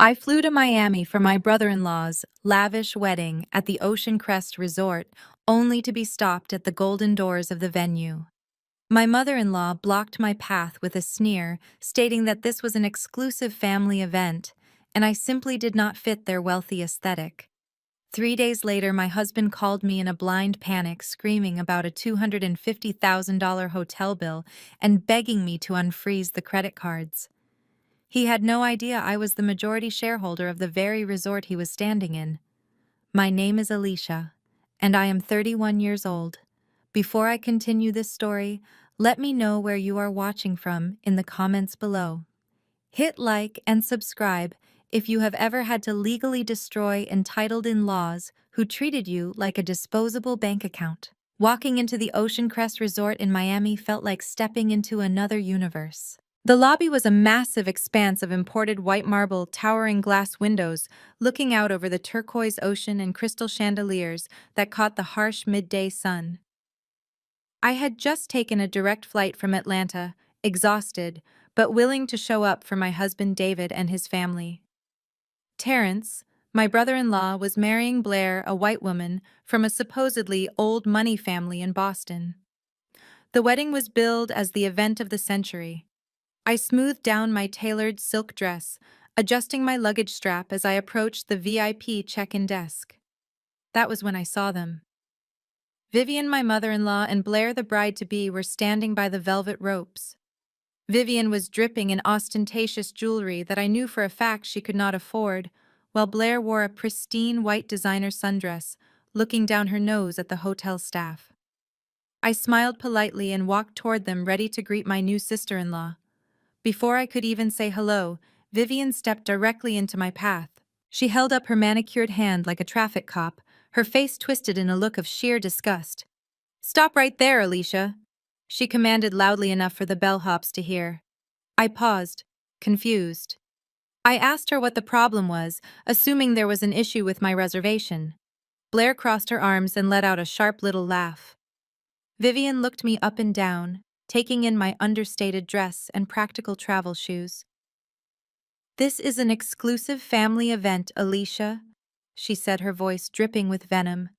I flew to Miami for my brother-in-law's lavish wedding at the Ocean Crest Resort, only to be stopped at the golden doors of the venue. My mother-in-law blocked my path with a sneer, stating that this was an exclusive family event, and I simply did not fit their wealthy aesthetic. 3 days later, my husband called me in a blind panic, screaming about a $250,000 hotel bill and begging me to unfreeze the credit cards. He had no idea I was the majority shareholder of the very resort he was standing in. My name is Alicia, and I am 31 years old. Before I continue this story, let me know where you are watching from in the comments below. Hit like and subscribe if you have ever had to legally destroy entitled in-laws who treated you like a disposable bank account. Walking into the Ocean Crest Resort in Miami felt like stepping into another universe. The lobby was a massive expanse of imported white marble, towering glass windows, looking out over the turquoise ocean and crystal chandeliers that caught the harsh midday sun. I had just taken a direct flight from Atlanta, exhausted, but willing to show up for my husband David and his family. Terrence, my brother-in-law, was marrying Blair, a white woman from a supposedly old money family in Boston. The wedding was billed as the event of the century. I smoothed down my tailored silk dress, adjusting my luggage strap as I approached the VIP check-in desk. That was when I saw them. Vivian, my mother-in-law, and Blair, the bride-to-be, were standing by the velvet ropes. Vivian was dripping in ostentatious jewelry that I knew for a fact she could not afford, while Blair wore a pristine white designer sundress, looking down her nose at the hotel staff. I smiled politely and walked toward them, ready to greet my new sister-in-law. Before I could even say hello, Vivian stepped directly into my path. She held up her manicured hand like a traffic cop, her face twisted in a look of sheer disgust. "Stop right there, Alicia," she commanded loudly enough for the bellhops to hear. I paused, confused. I asked her what the problem was, assuming there was an issue with my reservation. Blair crossed her arms and let out a sharp little laugh. Vivian looked me up and down, taking in my understated dress and practical travel shoes. "This is an exclusive family event, Alicia," she said, her voice dripping with venom.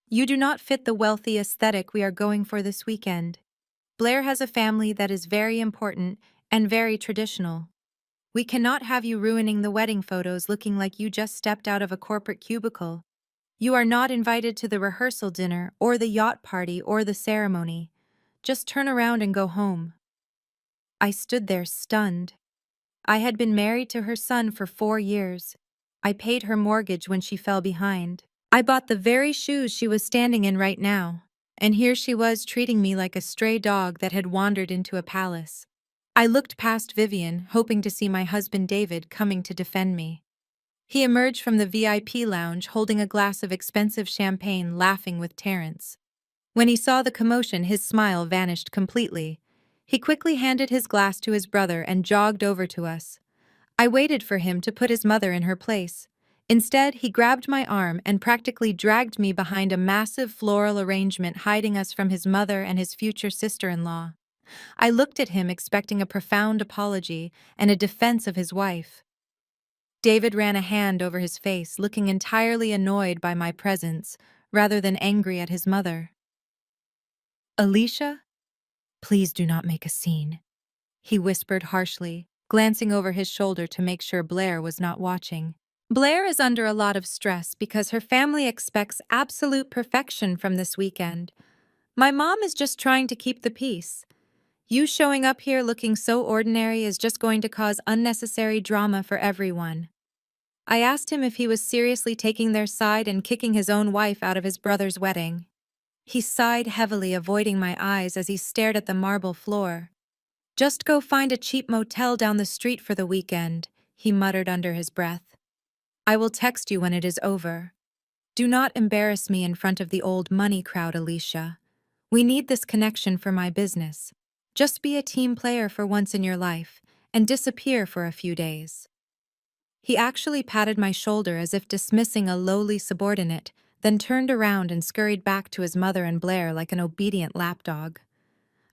"You do not fit the wealthy aesthetic we are going for this weekend. Blair has a family that is very important and very traditional. We cannot have you ruining the wedding photos looking like you just stepped out of a corporate cubicle. You are not invited to the rehearsal dinner or the yacht party or the ceremony. Just turn around and go home." I stood there stunned. I had been married to her son for 4 years. I paid her mortgage when she fell behind. I bought the very shoes she was standing in right now. And here she was treating me like a stray dog that had wandered into a palace. I looked past Vivian, hoping to see my husband David coming to defend me. He emerged from the VIP lounge holding a glass of expensive champagne, laughing with Terrence. When he saw the commotion, his smile vanished completely. He quickly handed his glass to his brother and jogged over to us. I waited for him to put his mother in her place. Instead, he grabbed my arm and practically dragged me behind a massive floral arrangement hiding us from his mother and his future sister-in-law. I looked at him expecting a profound apology and a defense of his wife. David ran a hand over his face, looking entirely annoyed by my presence, rather than angry at his mother. "Alicia, please do not make a scene," he whispered harshly, glancing over his shoulder to make sure Blair was not watching. Blair is under a lot of stress because her family expects absolute perfection from this weekend. My mom is just trying to keep the peace. You showing up here looking so ordinary is just going to cause unnecessary drama for everyone. I asked him if he was seriously taking their side and kicking his own wife out of his brother's wedding. He sighed heavily, avoiding my eyes as he stared at the marble floor. "Just go find a cheap motel down the street for the weekend," he muttered under his breath. "I will text you when it is over. Do not embarrass me in front of the old money crowd, Alicia. We need this connection for my business. Just be a team player for once in your life and disappear for a few days." He actually patted my shoulder as if dismissing a lowly subordinate, then turned around and scurried back to his mother and Blair like an obedient lapdog.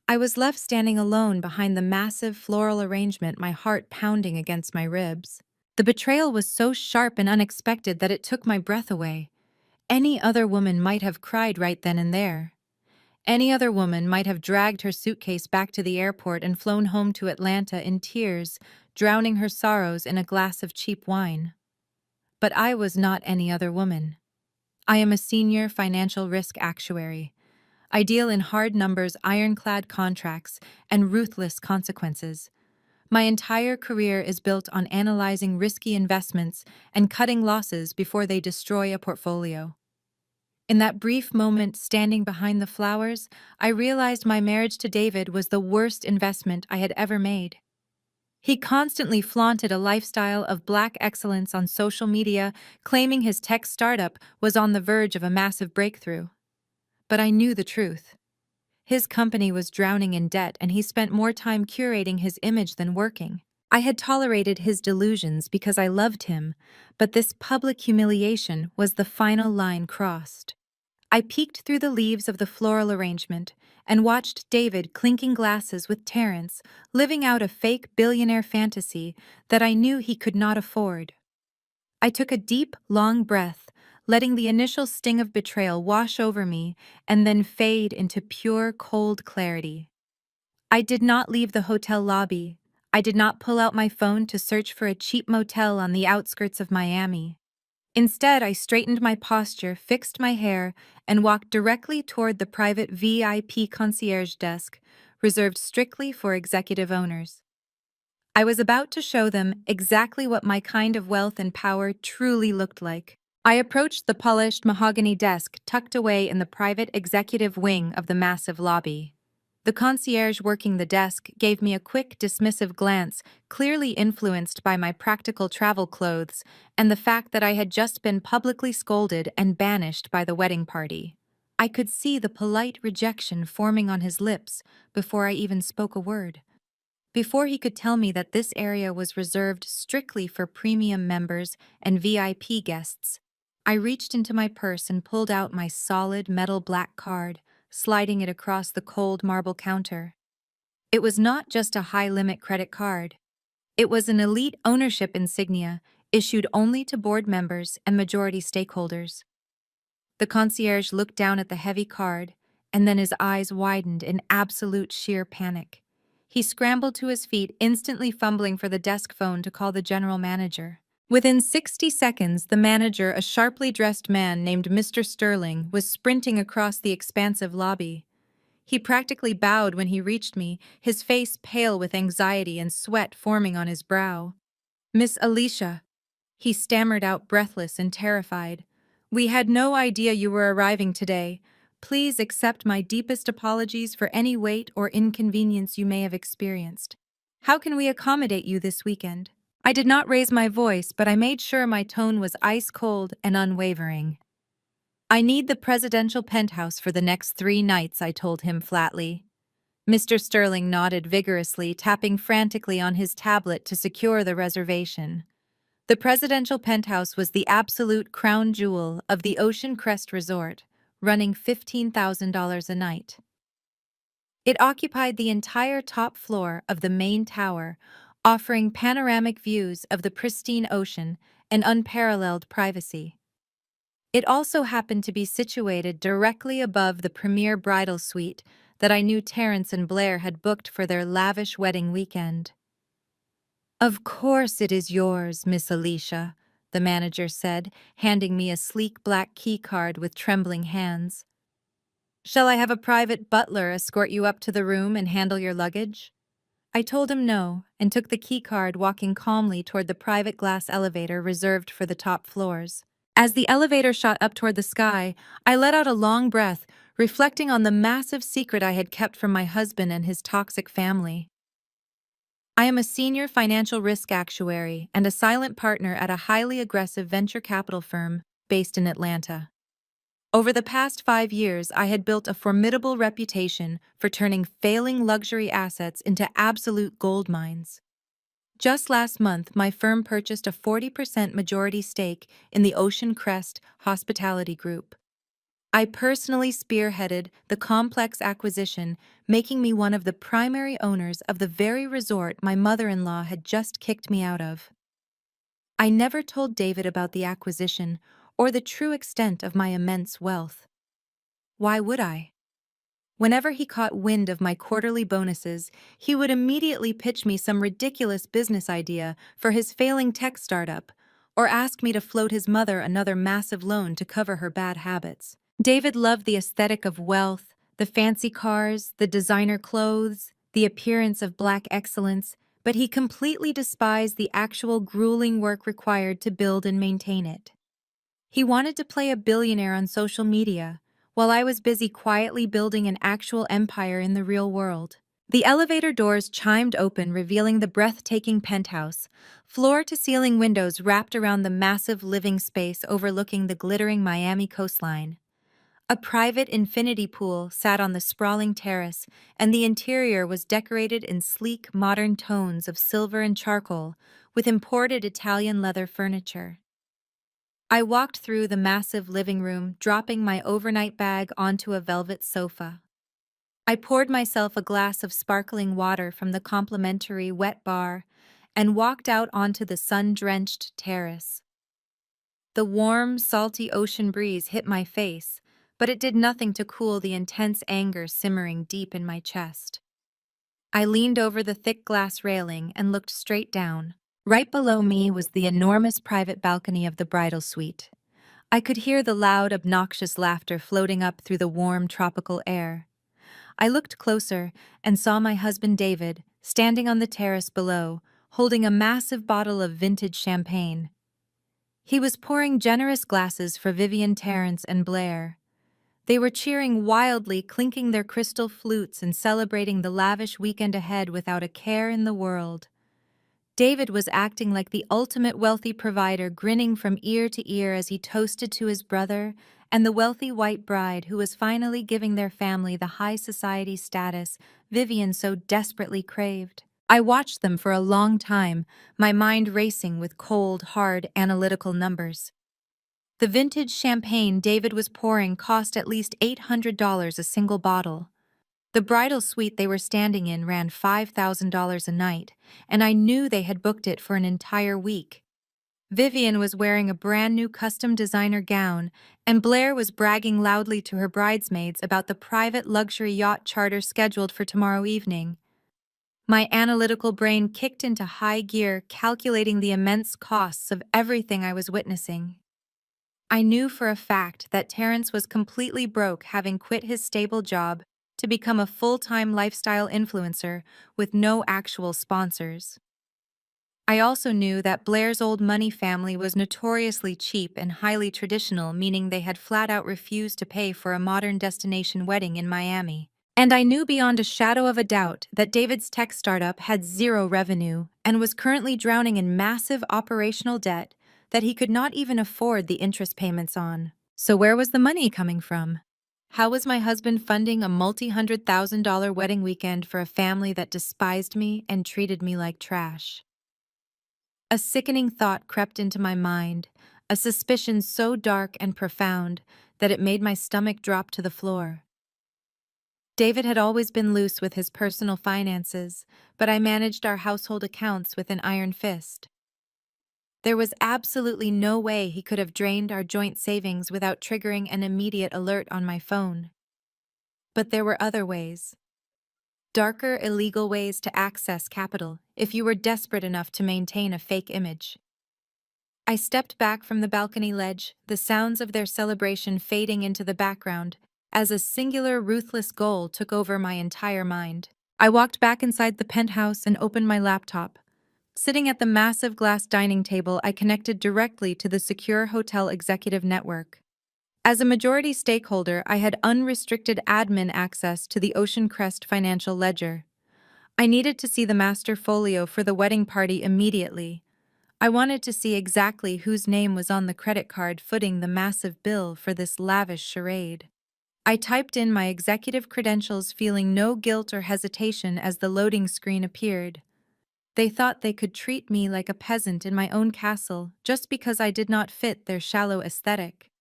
I was left standing alone behind the massive floral arrangement, my heart pounding against my ribs. The betrayal was so sharp and unexpected that it took my breath away. Any other woman might have cried right then and there. Any other woman might have dragged her suitcase back to the airport and flown home to Atlanta in tears, drowning her sorrows in a glass of cheap wine. But I was not any other woman. I am a senior financial risk actuary. I deal in hard numbers, ironclad contracts, and ruthless consequences. My entire career is built on analyzing risky investments and cutting losses before they destroy a portfolio. In that brief moment standing behind the flowers, I realized my marriage to David was the worst investment I had ever made. He constantly flaunted a lifestyle of black excellence on social media, claiming his tech startup was on the verge of a massive breakthrough. But I knew the truth. His company was drowning in debt, and he spent more time curating his image than working. I had tolerated his delusions because I loved him, but this public humiliation was the final line crossed. I peeked through the leaves of the floral arrangement and watched David clinking glasses with Terrence, living out a fake billionaire fantasy that I knew he could not afford. I took a deep, long breath, letting the initial sting of betrayal wash over me and then fade into pure, cold clarity. I did not leave the hotel lobby. I did not pull out my phone to search for a cheap motel on the outskirts of Miami. Instead, I straightened my posture, fixed my hair, and walked directly toward the private VIP concierge desk, reserved strictly for executive owners. I was about to show them exactly what my kind of wealth and power truly looked like. I approached the polished mahogany desk tucked away in the private executive wing of the massive lobby. The concierge working the desk gave me a quick, dismissive glance, clearly influenced by my practical travel clothes and the fact that I had just been publicly scolded and banished by the wedding party. I could see the polite rejection forming on his lips before I even spoke a word. Before he could tell me that this area was reserved strictly for premium members and VIP guests, I reached into my purse and pulled out my solid metal black card, sliding it across the cold marble counter. It was not just a high-limit credit card. It was an elite ownership insignia issued only to board members and majority stakeholders. The concierge looked down at the heavy card, and then his eyes widened in absolute sheer panic. He scrambled to his feet, instantly fumbling for the desk phone to call the general manager. Within 60 seconds, the manager, a sharply dressed man named Mr. Sterling, was sprinting across the expansive lobby. He practically bowed when he reached me, his face pale with anxiety and sweat forming on his brow. "Miss Alicia," he stammered out, breathless and terrified. "We had no idea you were arriving today. Please accept my deepest apologies for any wait or inconvenience you may have experienced. How can we accommodate you this weekend?" I did not raise my voice, but I made sure my tone was ice-cold and unwavering. "I need the presidential penthouse for the next 3 nights," I told him flatly. Mr. Sterling nodded vigorously, tapping frantically on his tablet to secure the reservation. The presidential penthouse was the absolute crown jewel of the Ocean Crest Resort, running $15,000 a night. It occupied the entire top floor of the main tower, offering panoramic views of the pristine ocean and unparalleled privacy. It also happened to be situated directly above the premier bridal suite that I knew Terrence and Blair had booked for their lavish wedding weekend. "Of course it is yours, Miss Alicia," the manager said, handing me a sleek black key card with trembling hands. "Shall I have a private butler escort you up to the room and handle your luggage?" I told him no, and took the key card, walking calmly toward the private glass elevator reserved for the top floors. As the elevator shot up toward the sky, I let out a long breath, reflecting on the massive secret I had kept from my husband and his toxic family. I am a senior financial risk actuary and a silent partner at a highly aggressive venture capital firm based in Atlanta. Over the past 5 years, I had built a formidable reputation for turning failing luxury assets into absolute gold mines. Just last month, my firm purchased a 40% majority stake in the Ocean Crest Hospitality Group. I personally spearheaded the complex acquisition, making me one of the primary owners of the very resort my mother-in-law had just kicked me out of. I never told David about the acquisition or the true extent of my immense wealth. Why would I? Whenever he caught wind of my quarterly bonuses, he would immediately pitch me some ridiculous business idea for his failing tech startup, or ask me to float his mother another massive loan to cover her bad habits. David loved the aesthetic of wealth, the fancy cars, the designer clothes, the appearance of black excellence, but he completely despised the actual grueling work required to build and maintain it. He wanted to play a billionaire on social media, while I was busy quietly building an actual empire in the real world. The elevator doors chimed open, revealing the breathtaking penthouse, floor-to-ceiling windows wrapped around the massive living space overlooking the glittering Miami coastline. A private infinity pool sat on the sprawling terrace, and the interior was decorated in sleek, modern tones of silver and charcoal, with imported Italian leather furniture. I walked through the massive living room, dropping my overnight bag onto a velvet sofa. I poured myself a glass of sparkling water from the complimentary wet bar and walked out onto the sun-drenched terrace. The warm, salty ocean breeze hit my face, but it did nothing to cool the intense anger simmering deep in my chest. I leaned over the thick glass railing and looked straight down. Right below me was the enormous private balcony of the bridal suite. I could hear the loud, obnoxious laughter floating up through the warm, tropical air. I looked closer and saw my husband David, standing on the terrace below, holding a massive bottle of vintage champagne. He was pouring generous glasses for Vivian, Terrence, and Blair. They were cheering wildly, clinking their crystal flutes and celebrating the lavish weekend ahead without a care in the world. David was acting like the ultimate wealthy provider, grinning from ear to ear as he toasted to his brother and the wealthy white bride who was finally giving their family the high society status Vivian so desperately craved. I watched them for a long time, my mind racing with cold, hard, analytical numbers. The vintage champagne David was pouring cost at least $800 a single bottle. The bridal suite they were standing in ran $5,000 a night, and I knew they had booked it for an entire week. Vivian was wearing a brand new custom designer gown, and Blair was bragging loudly to her bridesmaids about the private luxury yacht charter scheduled for tomorrow evening. My analytical brain kicked into high gear, calculating the immense costs of everything I was witnessing. I knew for a fact that Terrence was completely broke, having quit his stable job to become a full-time lifestyle influencer with no actual sponsors. I also knew that Blair's old money family was notoriously cheap and highly traditional, meaning they had flat-out refused to pay for a modern destination wedding in Miami. And I knew beyond a shadow of a doubt that David's tech startup had zero revenue and was currently drowning in massive operational debt that he could not even afford the interest payments on. So where was the money coming from? How was my husband funding a multi-$100,000 wedding weekend for a family that despised me and treated me like trash? A sickening thought crept into my mind, a suspicion so dark and profound that it made my stomach drop to the floor. David had always been loose with his personal finances, but I managed our household accounts with an iron fist. There was absolutely no way he could have drained our joint savings without triggering an immediate alert on my phone. But there were other ways. Darker, illegal ways to access capital if you were desperate enough to maintain a fake image. I stepped back from the balcony ledge, the sounds of their celebration fading into the background, as a singular, ruthless goal took over my entire mind. I walked back inside the penthouse and opened my laptop. Sitting at the massive glass dining table, I connected directly to the secure hotel executive network. As a majority stakeholder, I had unrestricted admin access to the Ocean Crest financial ledger. I needed to see the master folio for the wedding party immediately. I wanted to see exactly whose name was on the credit card footing the massive bill for this lavish charade. I typed in my executive credentials, feeling no guilt or hesitation as the loading screen appeared. They thought they could treat me like a peasant in my own castle just because I did not fit their shallow aesthetic.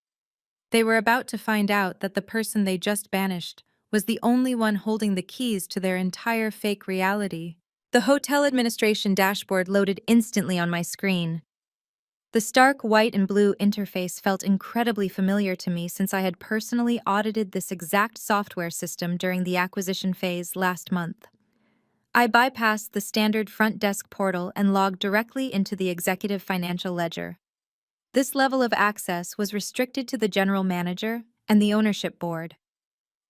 They were about to find out that the person they just banished was the only one holding the keys to their entire fake reality. The hotel administration dashboard loaded instantly on my screen. The stark white and blue interface felt incredibly familiar to me since I had personally audited this exact software system during the acquisition phase last month. I bypassed the standard front desk portal and logged directly into the executive financial ledger. This level of access was restricted to the general manager and the ownership board.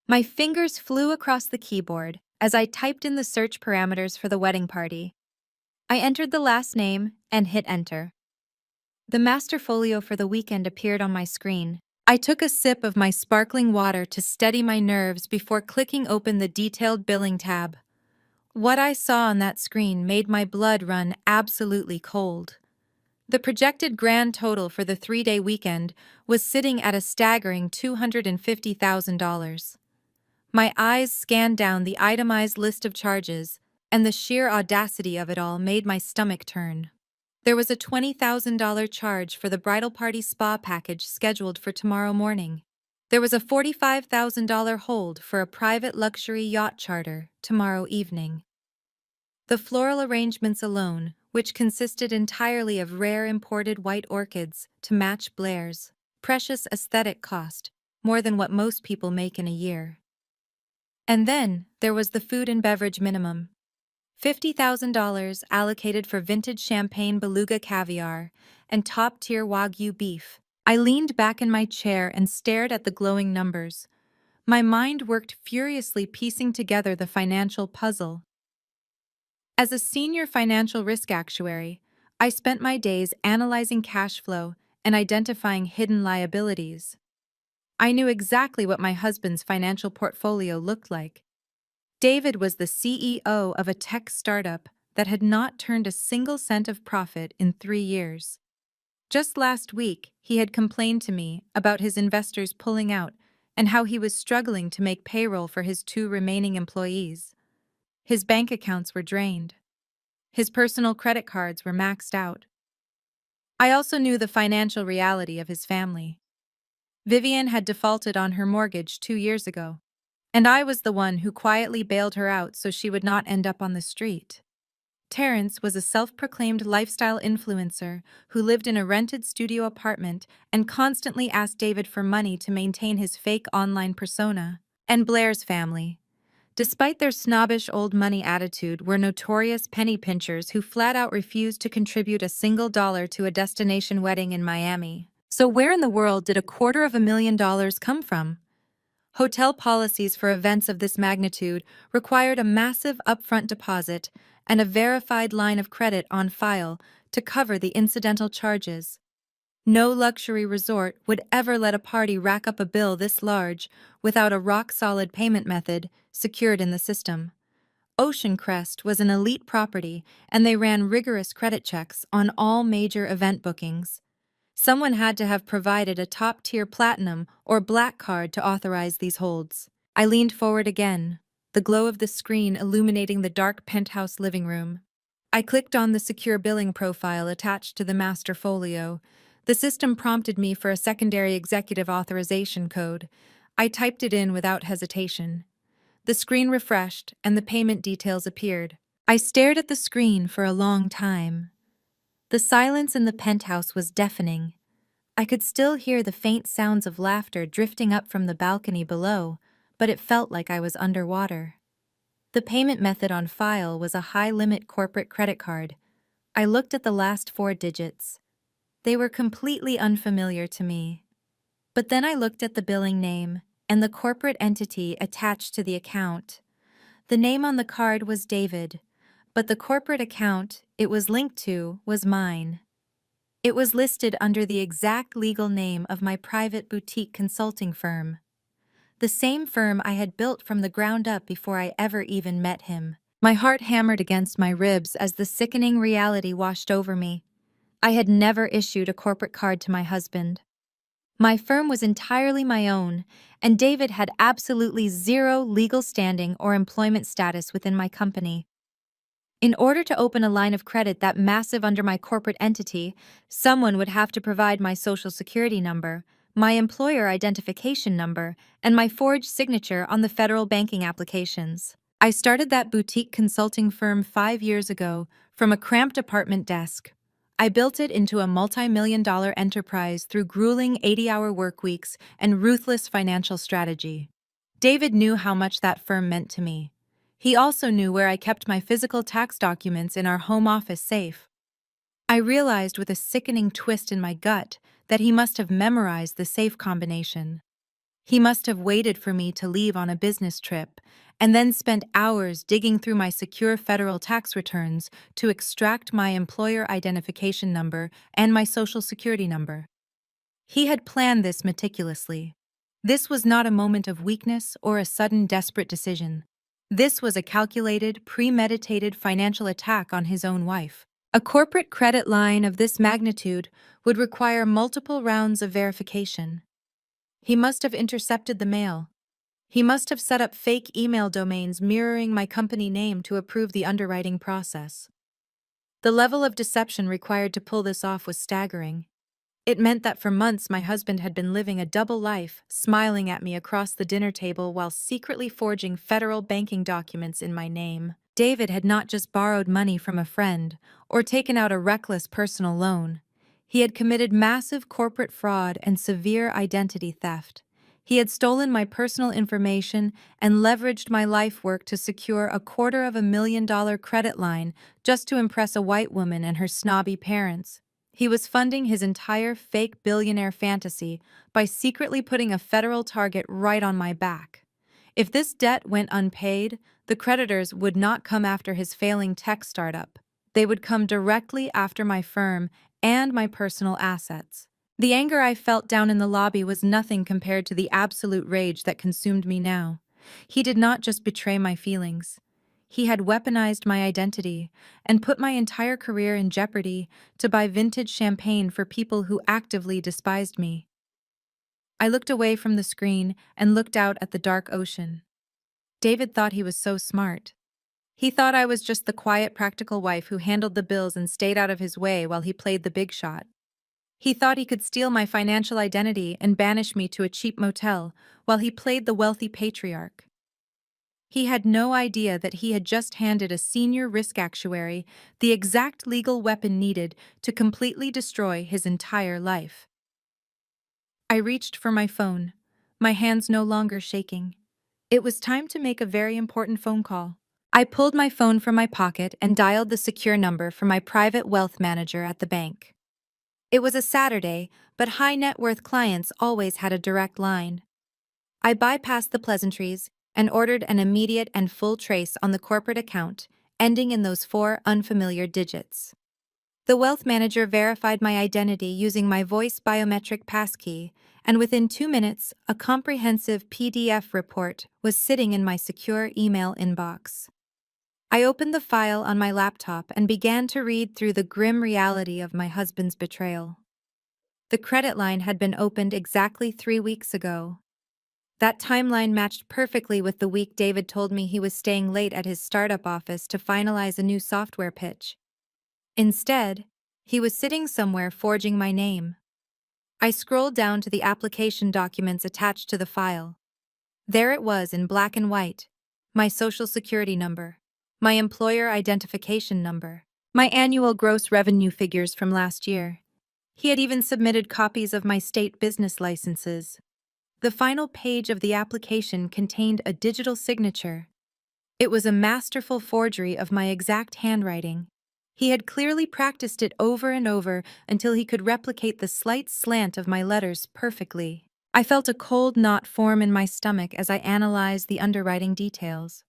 My fingers flew across the keyboard as I typed in the search parameters for the wedding party. I entered the last name and hit enter. The master folio for the weekend appeared on my screen. I took a sip of my sparkling water to steady my nerves before clicking open the detailed billing tab. What I saw on that screen made my blood run absolutely cold. The projected grand total for the 3-day weekend was sitting at a staggering $250,000. My eyes scanned down the itemized list of charges, and the sheer audacity of it all made my stomach turn. There was a $20,000 charge for the bridal party spa package scheduled for tomorrow morning. There was a $45,000 hold for a private luxury yacht charter tomorrow evening. The floral arrangements alone, which consisted entirely of rare imported white orchids to match Blair's precious aesthetic, cost more than what most people make in a year. And then there was the food and beverage minimum. $50,000 allocated for vintage champagne beluga caviar and top-tier Wagyu beef. I leaned back in my chair and stared at the glowing numbers. My mind worked furiously, piecing together the financial puzzle. As a senior financial risk actuary, I spent my days analyzing cash flow and identifying hidden liabilities. I knew exactly what my husband's financial portfolio looked like. David was the CEO of a tech startup that had not turned a single cent of profit in 3 years. Just last week, he had complained to me about his investors pulling out and how he was struggling to make payroll for his 2 remaining employees. His bank accounts were drained. His personal credit cards were maxed out. I also knew the financial reality of his family. Vivian had defaulted on her mortgage 2 years ago, and I was the one who quietly bailed her out so she would not end up on the street. Terrence was a self-proclaimed lifestyle influencer who lived in a rented studio apartment and constantly asked David for money to maintain his fake online persona. And Blair's family, despite their snobbish old money attitude, were notorious penny pinchers who flat out refused to contribute a single dollar to a destination wedding in Miami. So where in the world did $250,000 come from? Hotel policies for events of this magnitude required a massive upfront deposit and a verified line of credit on file to cover the incidental charges. No luxury resort would ever let a party rack up a bill this large without a rock-solid payment method secured in the system. Ocean Crest was an elite property, and they ran rigorous credit checks on all major event bookings. Someone had to have provided a top-tier platinum or black card to authorize these holds. I leaned forward again, the glow of the screen illuminating the dark penthouse living room. I clicked on the secure billing profile attached to the master folio. The system prompted me for a secondary executive authorization code. I typed it in without hesitation. The screen refreshed, and the payment details appeared. I stared at the screen for a long time. The silence in the penthouse was deafening. I could still hear the faint sounds of laughter drifting up from the balcony below, but it felt like I was underwater. The payment method on file was a high-limit corporate credit card. I looked at the last 4 digits. They were completely unfamiliar to me. But then I looked at the billing name and the corporate entity attached to the account. The name on the card was David, but the corporate account it was linked to was mine. It was listed under the exact legal name of my private boutique consulting firm, the same firm I had built from the ground up before I ever even met him. My heart hammered against my ribs as the sickening reality washed over me. I had never issued a corporate card to my husband. My firm was entirely my own, and David had absolutely zero legal standing or employment status within my company. In order to open a line of credit that massive under my corporate entity, someone would have to provide my social security number, my employer identification number, and my forged signature on the federal banking applications. I started that boutique consulting firm 5 years ago from a cramped apartment desk. I built it into a multi-million-dollar enterprise through grueling 80-hour work weeks and ruthless financial strategy. David knew how much that firm meant to me. He also knew where I kept my physical tax documents in our home office safe. I realized with a sickening twist in my gut that he must have memorized the safe combination. He must have waited for me to leave on a business trip and then spent hours digging through my secure federal tax returns to extract my employer identification number and my social security number. He had planned this meticulously. This was not a moment of weakness or a sudden desperate decision. This was a calculated, premeditated financial attack on his own wife. A corporate credit line of this magnitude would require multiple rounds of verification. He must have intercepted the mail. He must have set up fake email domains mirroring my company name to approve the underwriting process. The level of deception required to pull this off was staggering. It meant that for months my husband had been living a double life, smiling at me across the dinner table while secretly forging federal banking documents in my name. David had not just borrowed money from a friend or taken out a reckless personal loan. He had committed massive corporate fraud and severe identity theft. He had stolen my personal information and leveraged my life work to secure $250,000 credit line just to impress a white woman and her snobby parents. He was funding his entire fake billionaire fantasy by secretly putting a federal target right on my back. If this debt went unpaid, the creditors would not come after his failing tech startup. They would come directly after my firm and my personal assets. The anger I felt down in the lobby was nothing compared to the absolute rage that consumed me now. He did not just betray my feelings. He had weaponized my identity and put my entire career in jeopardy to buy vintage champagne for people who actively despised me. I looked away from the screen and looked out at the dark ocean. David thought he was so smart. He thought I was just the quiet, practical wife who handled the bills and stayed out of his way while he played the big shot. He thought he could steal my financial identity and banish me to a cheap motel while he played the wealthy patriarch. He had no idea that he had just handed a senior risk actuary the exact legal weapon needed to completely destroy his entire life. I reached for my phone, my hands no longer shaking. It was time to make a very important phone call. I pulled my phone from my pocket and dialed the secure number for my private wealth manager at the bank. It was a Saturday, but high net worth clients always had a direct line. I bypassed the pleasantries and ordered an immediate and full trace on the corporate account, ending in those 4 unfamiliar digits. The wealth manager verified my identity using my voice biometric passkey, and within 2 minutes, a comprehensive PDF report was sitting in my secure email inbox. I opened the file on my laptop and began to read through the grim reality of my husband's betrayal. The credit line had been opened exactly 3 weeks ago. That timeline matched perfectly with the week David told me he was staying late at his startup office to finalize a new software pitch. Instead, he was sitting somewhere forging my name. I scrolled down to the application documents attached to the file. There it was in black and white: my social security number, my employer identification number, my annual gross revenue figures from last year. He had even submitted copies of my state business licenses. The final page of the application contained a digital signature. It was a masterful forgery of my exact handwriting. He had clearly practiced it over and over until he could replicate the slight slant of my letters perfectly. I felt a cold knot form in my stomach as I analyzed the underwriting details.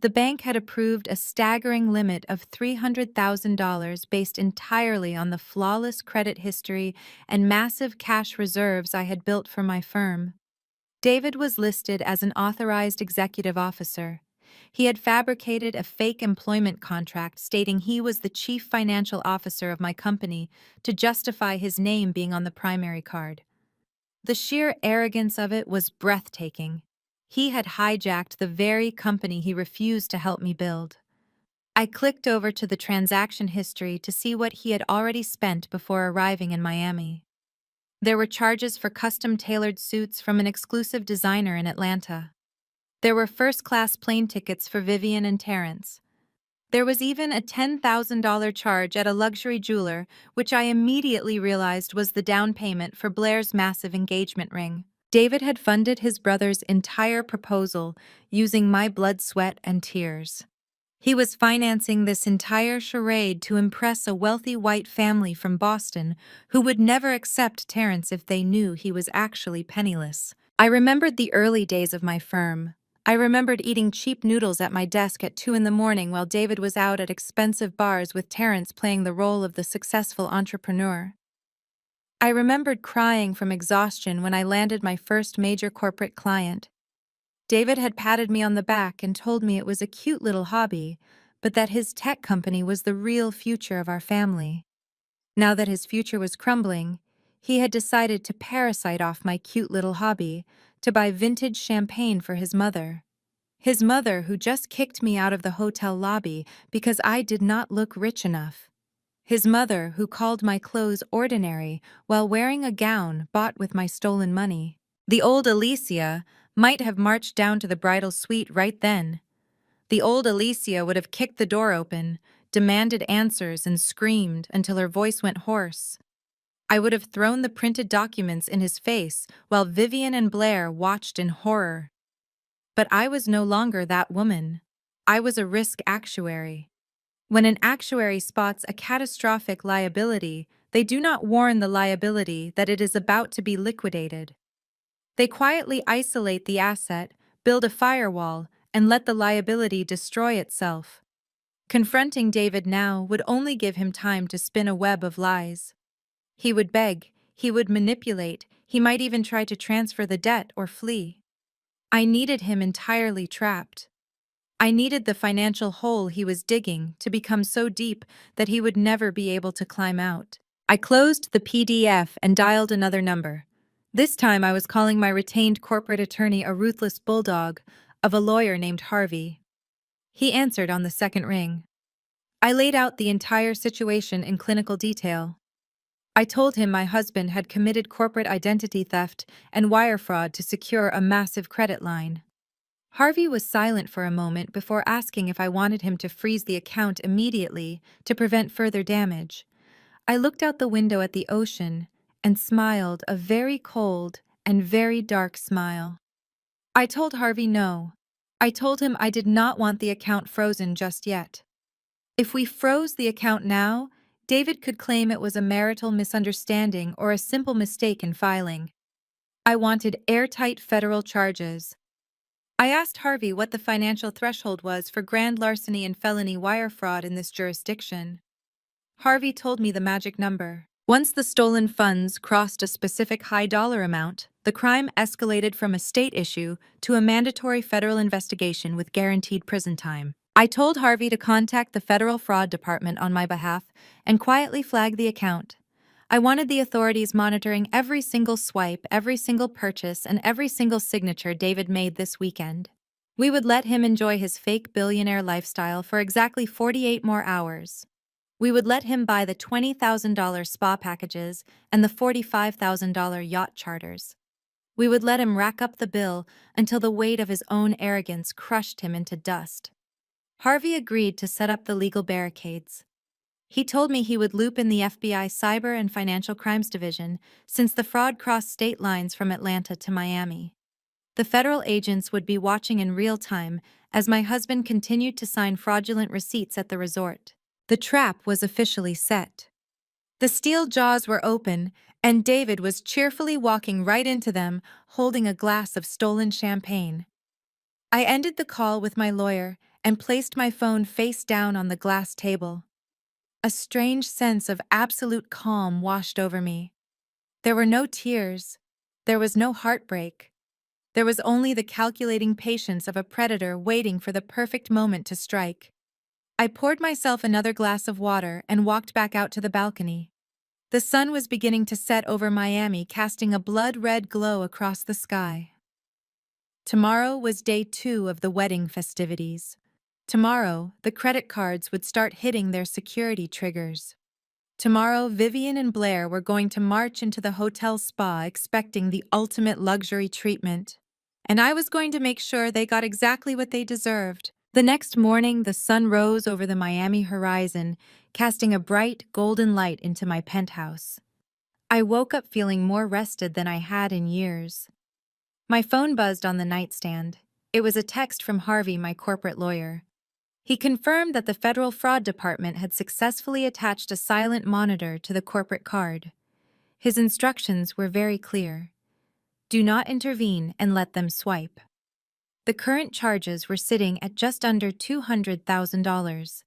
The bank had approved a staggering limit of $300,000 based entirely on the flawless credit history and massive cash reserves I had built for my firm. David was listed as an authorized executive officer. He had fabricated a fake employment contract stating he was the chief financial officer of my company to justify his name being on the primary card. The sheer arrogance of it was breathtaking. He had hijacked the very company he refused to help me build. I clicked over to the transaction history to see what he had already spent before arriving in Miami. There were charges for custom-tailored suits from an exclusive designer in Atlanta. There were first-class plane tickets for Vivian and Terrence. There was even a $10,000 charge at a luxury jeweler, which I immediately realized was the down payment for Blair's massive engagement ring. David had funded his brother's entire proposal using my blood, sweat, and tears. He was financing this entire charade to impress a wealthy white family from Boston who would never accept Terrence if they knew he was actually penniless. I remembered the early days of my firm. I remembered eating cheap noodles at my desk at 2 in the morning while David was out at expensive bars with Terrence playing the role of the successful entrepreneur. I remembered crying from exhaustion when I landed my first major corporate client. David had patted me on the back and told me it was a cute little hobby, but that his tech company was the real future of our family. Now that his future was crumbling, he had decided to parasite off my cute little hobby, to buy vintage champagne for his mother. His mother, who just kicked me out of the hotel lobby because I did not look rich enough. His mother, who called my clothes ordinary while wearing a gown bought with my stolen money. The old Alicia might have marched down to the bridal suite right then. The old Alicia would have kicked the door open, demanded answers, and screamed until her voice went hoarse. I would have thrown the printed documents in his face while Vivian and Blair watched in horror. But I was no longer that woman. I was a risk actuary. When an actuary spots a catastrophic liability, they do not warn the liability that it is about to be liquidated. They quietly isolate the asset, build a firewall, and let the liability destroy itself. Confronting David now would only give him time to spin a web of lies. He would beg, he would manipulate, he might even try to transfer the debt or flee. I needed him entirely trapped. I needed the financial hole he was digging to become so deep that he would never be able to climb out. I closed the PDF and dialed another number. This time I was calling my retained corporate attorney a ruthless bulldog of a lawyer named Harvey. He answered on the second ring. I laid out the entire situation in clinical detail. I told him my husband had committed corporate identity theft and wire fraud to secure a massive credit line. Harvey was silent for a moment before asking if I wanted him to freeze the account immediately to prevent further damage. I looked out the window at the ocean and smiled a very cold and very dark smile. I told Harvey no. I told him I did not want the account frozen just yet. If we froze the account now, David could claim it was a marital misunderstanding or a simple mistake in filing. I wanted airtight federal charges. I asked Harvey what the financial threshold was for grand larceny and felony wire fraud in this jurisdiction. Harvey told me the magic number. Once the stolen funds crossed a specific high dollar amount, the crime escalated from a state issue to a mandatory federal investigation with guaranteed prison time. I told Harvey to contact the federal fraud department on my behalf and quietly flag the account. I wanted the authorities monitoring every single swipe, every single purchase, and every single signature David made this weekend. We would let him enjoy his fake billionaire lifestyle for exactly 48 more hours. We would let him buy the $20,000 spa packages and the $45,000 yacht charters. We would let him rack up the bill until the weight of his own arrogance crushed him into dust. Harvey agreed to set up the legal barricades. He told me he would loop in the FBI Cyber and Financial Crimes Division since the fraud crossed state lines from Atlanta to Miami. The federal agents would be watching in real time as my husband continued to sign fraudulent receipts at the resort. The trap was officially set. The steel jaws were open, and David was cheerfully walking right into them, holding a glass of stolen champagne. I ended the call with my lawyer and placed my phone face down on the glass table. A strange sense of absolute calm washed over me. There were no tears. There was no heartbreak. There was only the calculating patience of a predator waiting for the perfect moment to strike. I poured myself another glass of water and walked back out to the balcony. The sun was beginning to set over Miami, casting a blood-red glow across the sky. Tomorrow was day 2 of the wedding festivities. Tomorrow, the credit cards would start hitting their security triggers. Tomorrow, Vivian and Blair were going to march into the hotel spa expecting the ultimate luxury treatment. And I was going to make sure they got exactly what they deserved. The next morning, the sun rose over the Miami horizon, casting a bright, golden light into my penthouse. I woke up feeling more rested than I had in years. My phone buzzed on the nightstand. It was a text from Harvey, my corporate lawyer. He confirmed that the Federal Fraud Department had successfully attached a silent monitor to the corporate card. His instructions were very clear. Do not intervene and let them swipe. The current charges were sitting at just under $200,000.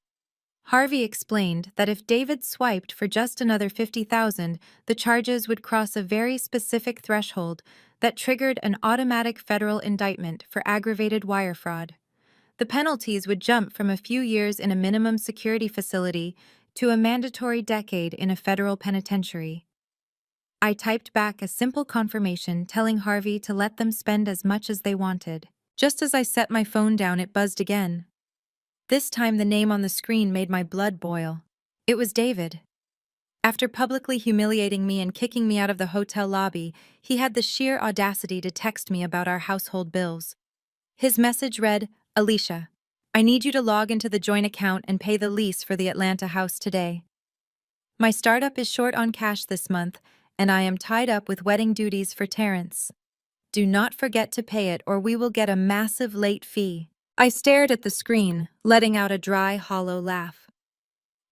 Harvey explained that if David swiped for just another $50,000, the charges would cross a very specific threshold that triggered an automatic federal indictment for aggravated wire fraud. The penalties would jump from a few years in a minimum security facility to a mandatory decade in a federal penitentiary. I typed back a simple confirmation telling Harvey to let them spend as much as they wanted. Just as I set my phone down, it buzzed again. This time the name on the screen made my blood boil. It was David. After publicly humiliating me and kicking me out of the hotel lobby, he had the sheer audacity to text me about our household bills. His message read, "Alicia, I need you to log into the joint account and pay the lease for the Atlanta house today. My startup is short on cash this month, and I am tied up with wedding duties for Terrence. Do not forget to pay it or we will get a massive late fee." I stared at the screen, letting out a dry, hollow laugh.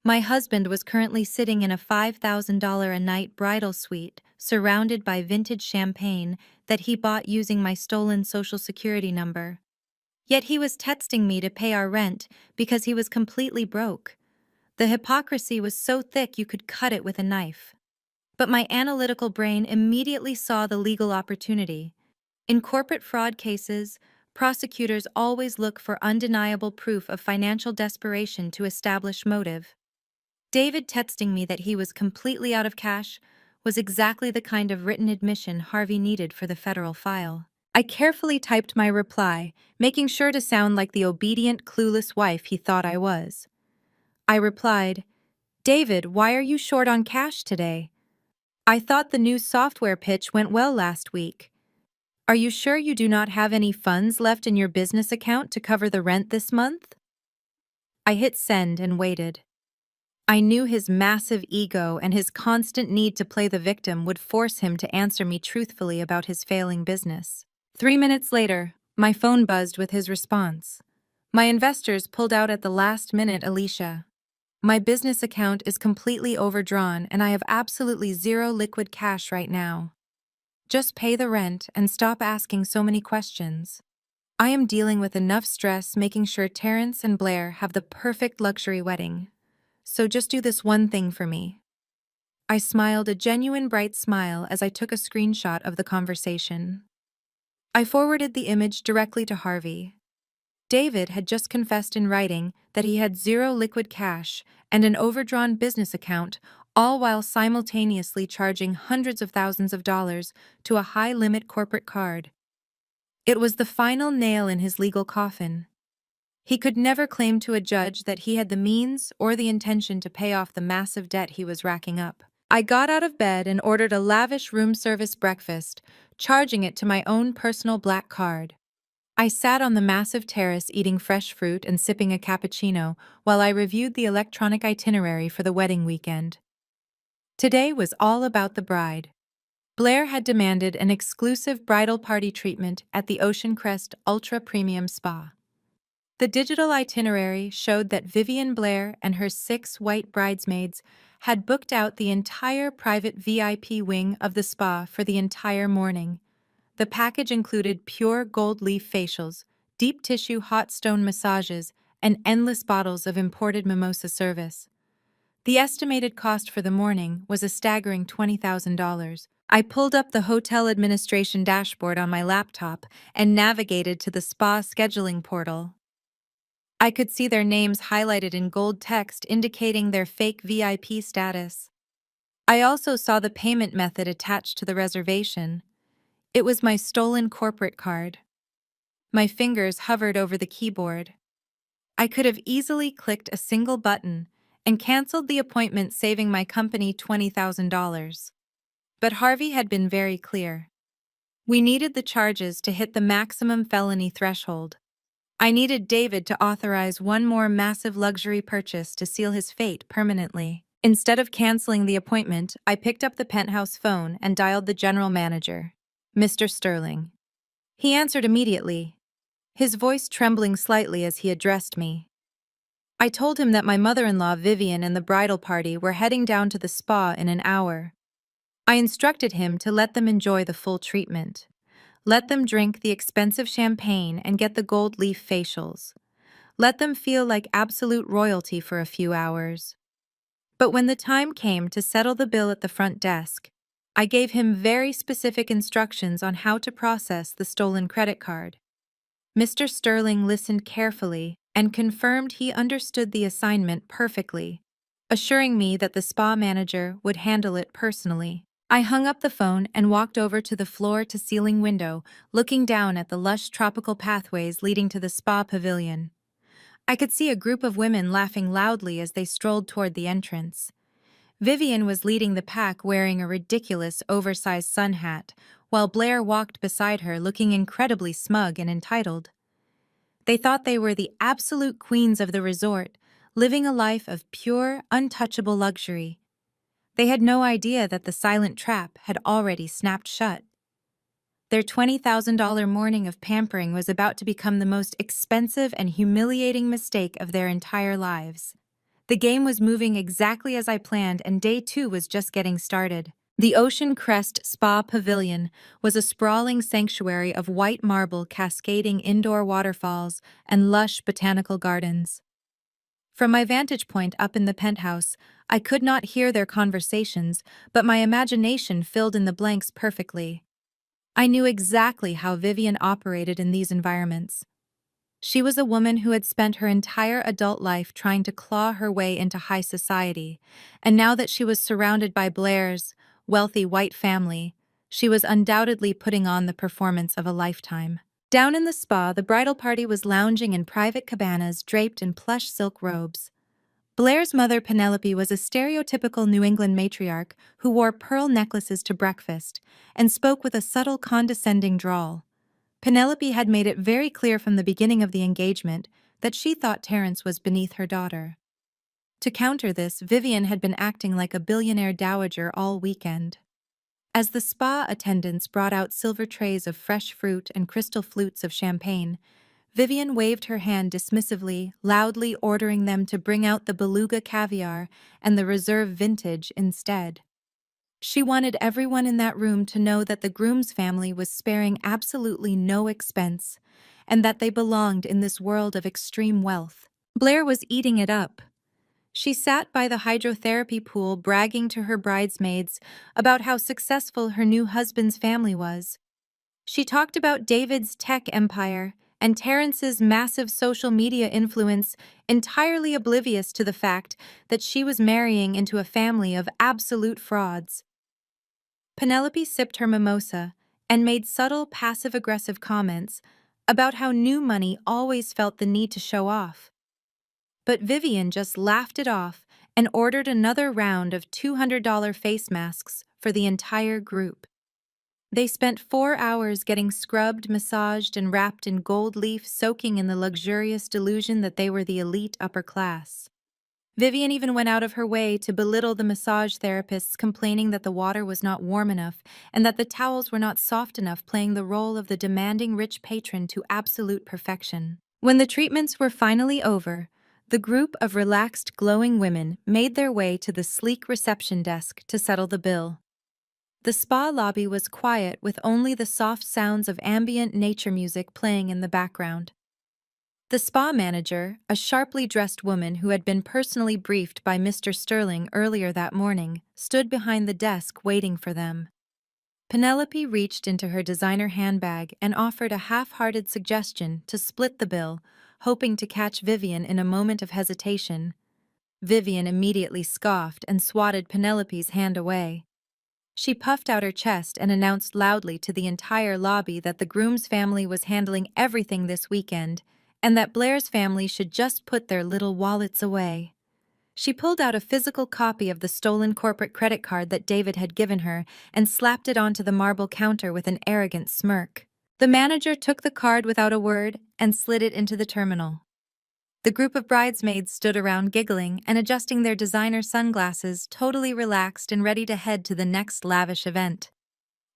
My husband was currently sitting in a $5,000 a night bridal suite, surrounded by vintage champagne that he bought using my stolen Social Security number. Yet he was texting me to pay our rent because he was completely broke. The hypocrisy was so thick you could cut it with a knife. But my analytical brain immediately saw the legal opportunity. In corporate fraud cases, prosecutors always look for undeniable proof of financial desperation to establish motive. David texting me that he was completely out of cash was exactly the kind of written admission Harvey needed for the federal file. I carefully typed my reply, making sure to sound like the obedient, clueless wife he thought I was. I replied, "David, why are you short on cash today? I thought the new software pitch went well last week. Are you sure you do not have any funds left in your business account to cover the rent this month?" I hit send and waited. I knew his massive ego and his constant need to play the victim would force him to answer me truthfully about his failing business. 3 minutes later, my phone buzzed with his response. "My investors pulled out at the last minute, Alicia. My business account is completely overdrawn and I have absolutely zero liquid cash right now. Just pay the rent and stop asking so many questions. I am dealing with enough stress making sure Terrence and Blair have the perfect luxury wedding. So just do this one thing for me." I smiled a genuine bright smile as I took a screenshot of the conversation. I forwarded the image directly to Harvey. David had just confessed in writing that he had zero liquid cash and an overdrawn business account, all while simultaneously charging hundreds of thousands of dollars to a high-limit corporate card. It was the final nail in his legal coffin. He could never claim to a judge that he had the means or the intention to pay off the massive debt he was racking up. I got out of bed and ordered a lavish room service breakfast, charging it to my own personal black card. I sat on the massive terrace eating fresh fruit and sipping a cappuccino while I reviewed the electronic itinerary for the wedding weekend. Today was all about the bride. Blair had demanded an exclusive bridal party treatment at the Ocean Crest Ultra Premium Spa. The digital itinerary showed that Vivian Blair and her 6 white bridesmaids had booked out the entire private VIP wing of the spa for the entire morning. The package included pure gold leaf facials, deep tissue hot stone massages, and endless bottles of imported mimosa service. The estimated cost for the morning was a staggering $20,000. I pulled up the hotel administration dashboard on my laptop and navigated to the spa scheduling portal. I could see their names highlighted in gold text indicating their fake VIP status. I also saw the payment method attached to the reservation. It was my stolen corporate card. My fingers hovered over the keyboard. I could have easily clicked a single button and canceled the appointment, saving my company $20,000. But Harvey had been very clear. We needed the charges to hit the maximum felony threshold. I needed David to authorize one more massive luxury purchase to seal his fate permanently. Instead of canceling the appointment, I picked up the penthouse phone and dialed the general manager, Mr. Sterling. He answered immediately, his voice trembling slightly as he addressed me. I told him that my mother-in-law Vivian and the bridal party were heading down to the spa in an hour. I instructed him to let them enjoy the full treatment. Let them drink the expensive champagne and get the gold leaf facials. Let them feel like absolute royalty for a few hours. But when the time came to settle the bill at the front desk, I gave him very specific instructions on how to process the stolen credit card. Mr. Sterling listened carefully and confirmed he understood the assignment perfectly, assuring me that the spa manager would handle it personally. I hung up the phone and walked over to the floor-to-ceiling window, looking down at the lush tropical pathways leading to the spa pavilion. I could see a group of women laughing loudly as they strolled toward the entrance. Vivian was leading the pack wearing a ridiculous oversized sun hat, while Blair walked beside her looking incredibly smug and entitled. They thought they were the absolute queens of the resort, living a life of pure, untouchable luxury. They had no idea that the silent trap had already snapped shut. Their $20,000 morning of pampering was about to become the most expensive and humiliating mistake of their entire lives. The game was moving exactly as I planned, and day 2 was just getting started. The Ocean Crest Spa Pavilion was a sprawling sanctuary of white marble cascading indoor waterfalls and lush botanical gardens. From my vantage point up in the penthouse, I could not hear their conversations, but my imagination filled in the blanks perfectly. I knew exactly how Vivian operated in these environments. She was a woman who had spent her entire adult life trying to claw her way into high society, and now that she was surrounded by Blair's wealthy white family, she was undoubtedly putting on the performance of a lifetime. Down in the spa, the bridal party was lounging in private cabanas draped in plush silk robes. Blair's mother, Penelope, was a stereotypical New England matriarch who wore pearl necklaces to breakfast and spoke with a subtle, condescending drawl. Penelope had made it very clear from the beginning of the engagement that she thought Terence was beneath her daughter. To counter this, Vivian had been acting like a billionaire dowager all weekend. As the spa attendants brought out silver trays of fresh fruit and crystal flutes of champagne, Vivian waved her hand dismissively, loudly ordering them to bring out the beluga caviar and the reserve vintage instead. She wanted everyone in that room to know that the groom's family was sparing absolutely no expense, and that they belonged in this world of extreme wealth. Blair was eating it up. She sat by the hydrotherapy pool bragging to her bridesmaids about how successful her new husband's family was. She talked about David's tech empire and Terrence's massive social media influence, entirely oblivious to the fact that she was marrying into a family of absolute frauds. Penelope sipped her mimosa and made subtle passive-aggressive comments about how new money always felt the need to show off. But Vivian just laughed it off and ordered another round of $200 face masks for the entire group. They spent 4 hours getting scrubbed, massaged, and wrapped in gold leaf, soaking in the luxurious delusion that they were the elite upper class. Vivian even went out of her way to belittle the massage therapists, complaining that the water was not warm enough and that the towels were not soft enough, playing the role of the demanding rich patron to absolute perfection. When the treatments were finally over, the group of relaxed, glowing women made their way to the sleek reception desk to settle the bill. The spa lobby was quiet, with only the soft sounds of ambient nature music playing in the background. The spa manager, a sharply dressed woman who had been personally briefed by Mr. Sterling earlier that morning, stood behind the desk waiting for them. Penelope reached into her designer handbag and offered a half-hearted suggestion to split the bill, hoping to catch Vivian in a moment of hesitation. Vivian immediately scoffed and swatted Penelope's hand away. She puffed out her chest and announced loudly to the entire lobby that the groom's family was handling everything this weekend, and that Blair's family should just put their little wallets away. She pulled out a physical copy of the stolen corporate credit card that David had given her and slapped it onto the marble counter with an arrogant smirk. The manager took the card without a word and slid it into the terminal. The group of bridesmaids stood around giggling and adjusting their designer sunglasses, totally relaxed and ready to head to the next lavish event.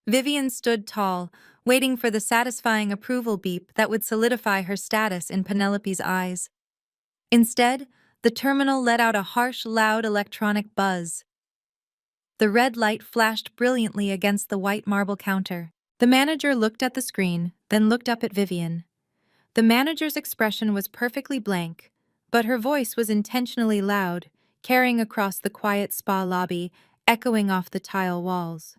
Vivian stood tall, waiting for the satisfying approval beep that would solidify her status in Penelope's eyes. Instead, the terminal let out a harsh, loud electronic buzz. The red light flashed brilliantly against the white marble counter. The manager looked at the screen, then looked up at Vivian. The manager's expression was perfectly blank, but her voice was intentionally loud, carrying across the quiet spa lobby, echoing off the tile walls.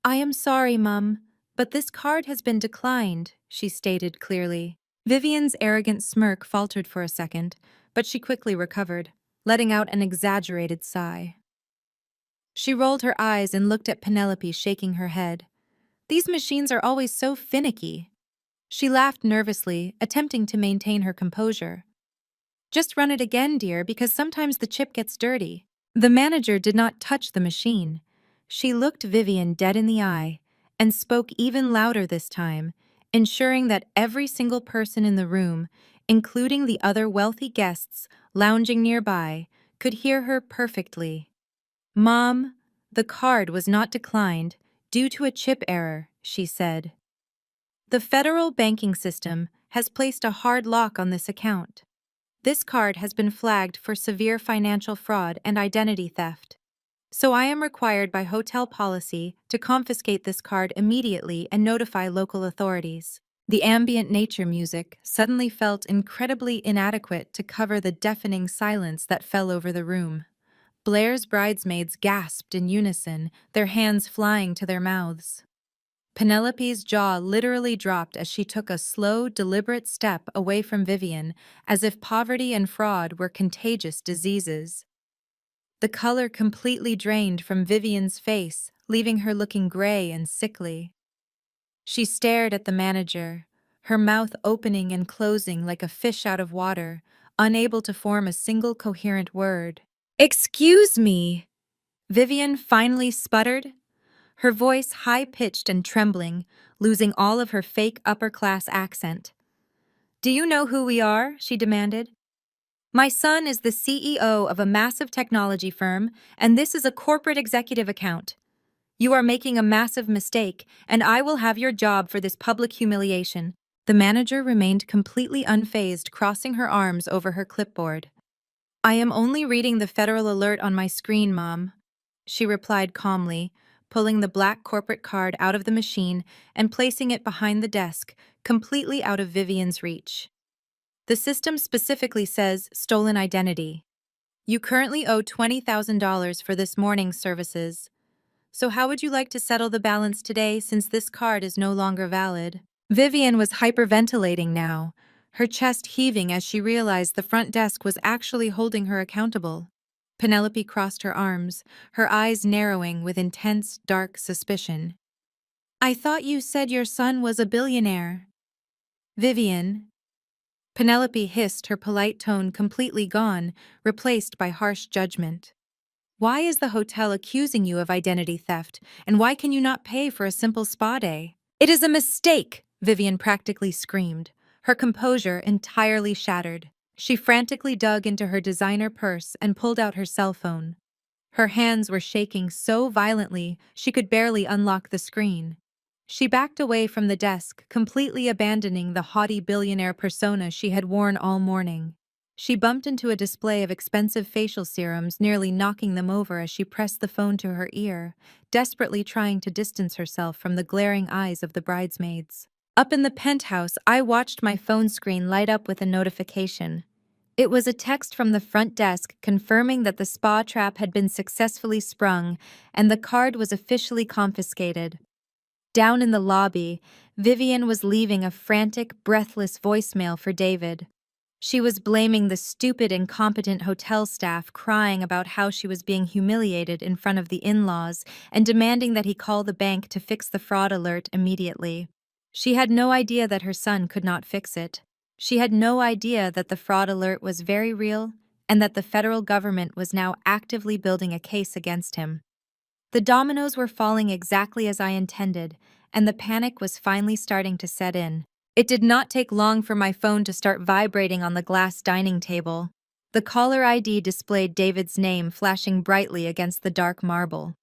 "I am sorry, Mum, but this card has been declined," she stated clearly. Vivian's arrogant smirk faltered for a second, but she quickly recovered, letting out an exaggerated sigh. She rolled her eyes and looked at Penelope, shaking her head. "These machines are always so finicky." She laughed nervously, attempting to maintain her composure. "Just run it again, dear, because sometimes the chip gets dirty." The manager did not touch the machine. She looked Vivian dead in the eye and spoke even louder this time, ensuring that every single person in the room, including the other wealthy guests lounging nearby, could hear her perfectly. "Mom, the card was not declined due to a chip error," she said. "The federal banking system has placed a hard lock on this account. This card has been flagged for severe financial fraud and identity theft. So I am required by hotel policy to confiscate this card immediately and notify local authorities." The ambient nature music suddenly felt incredibly inadequate to cover the deafening silence that fell over the room. Blair's bridesmaids gasped in unison, their hands flying to their mouths. Penelope's jaw literally dropped as she took a slow, deliberate step away from Vivian, as if poverty and fraud were contagious diseases. The color completely drained from Vivian's face, leaving her looking gray and sickly. She stared at the manager, her mouth opening and closing like a fish out of water, unable to form a single coherent word. "Excuse me," Vivian finally sputtered, her voice high-pitched and trembling, losing all of her fake upper-class accent. "Do you know who we are?" she demanded. "My son is the CEO of a massive technology firm, and this is a corporate executive account. You are making a massive mistake, and I will have your job for this public humiliation." The manager remained completely unfazed, crossing her arms over her clipboard. "I am only reading the federal alert on my screen, Mom," she replied calmly, pulling the black corporate card out of the machine and placing it behind the desk, completely out of Vivian's reach. "The system specifically says stolen identity. You currently owe $20,000 for this morning's services. So how would you like to settle the balance today since this card is no longer valid?" Vivian was hyperventilating now, her chest heaving as she realized the front desk was actually holding her accountable. Penelope crossed her arms, her eyes narrowing with intense, dark suspicion. "I thought you said your son was a billionaire." "Vivian," Penelope hissed, her polite tone completely gone, replaced by harsh judgment. "Why is the hotel accusing you of identity theft, and why can you not pay for a simple spa day?" "It is a mistake!" Vivian practically screamed, her composure entirely shattered. She frantically dug into her designer purse and pulled out her cell phone. Her hands were shaking so violently she could barely unlock the screen. She backed away from the desk, completely abandoning the haughty billionaire persona she had worn all morning. She bumped into a display of expensive facial serums, nearly knocking them over as she pressed the phone to her ear, desperately trying to distance herself from the glaring eyes of the bridesmaids. Up in the penthouse, I watched my phone screen light up with a notification. It was a text from the front desk confirming that the spa trap had been successfully sprung and the card was officially confiscated. Down in the lobby, Vivian was leaving a frantic, breathless voicemail for David. She was blaming the stupid, incompetent hotel staff, crying about how she was being humiliated in front of the in-laws, and demanding that he call the bank to fix the fraud alert immediately. She had no idea that her son could not fix it. She had no idea that the fraud alert was very real and that the federal government was now actively building a case against him. The dominoes were falling exactly as I intended, and the panic was finally starting to set in. It did not take long for my phone to start vibrating on the glass dining table. The caller ID displayed David's name flashing brightly against the dark marble.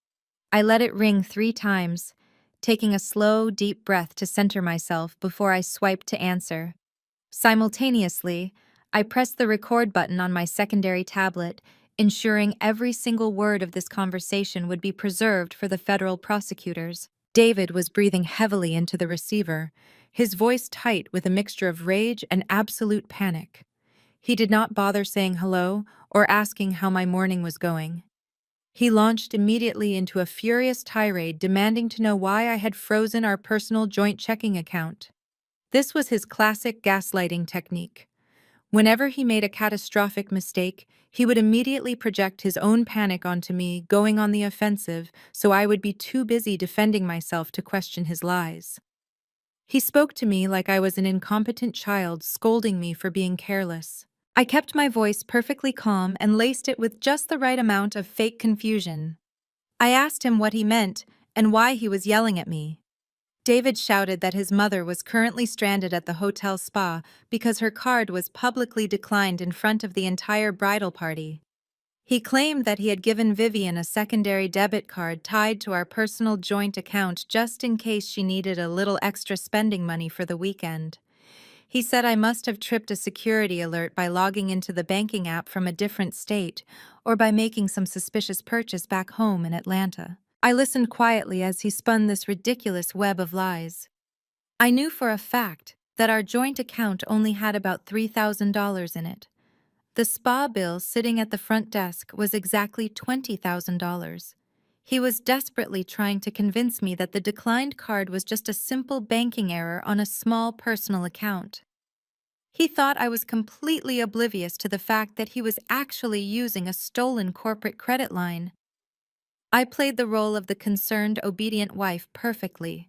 I let it ring 3 times, taking a slow, deep breath to center myself before I swiped to answer. Simultaneously, I pressed the record button on my secondary tablet, ensuring every single word of this conversation would be preserved for the federal prosecutors. David was breathing heavily into the receiver, his voice tight with a mixture of rage and absolute panic. He did not bother saying hello or asking how my morning was going. He launched immediately into a furious tirade demanding to know why I had frozen our personal joint checking account. This was his classic gaslighting technique. Whenever he made a catastrophic mistake, he would immediately project his own panic onto me, going on the offensive, so I would be too busy defending myself to question his lies. He spoke to me like I was an incompetent child, scolding me for being careless. I kept my voice perfectly calm and laced it with just the right amount of fake confusion. I asked him what he meant and why he was yelling at me. David shouted that his mother was currently stranded at the hotel spa because her card was publicly declined in front of the entire bridal party. He claimed that he had given Vivian a secondary debit card tied to our personal joint account just in case she needed a little extra spending money for the weekend. He said I must have tripped a security alert by logging into the banking app from a different state or by making some suspicious purchase back home in Atlanta. I listened quietly as he spun this ridiculous web of lies. I knew for a fact that our joint account only had about $3,000 in it. The spa bill sitting at the front desk was exactly $20,000. He was desperately trying to convince me that the declined card was just a simple banking error on a small personal account. He thought I was completely oblivious to the fact that he was actually using a stolen corporate credit line. I played the role of the concerned, obedient wife perfectly.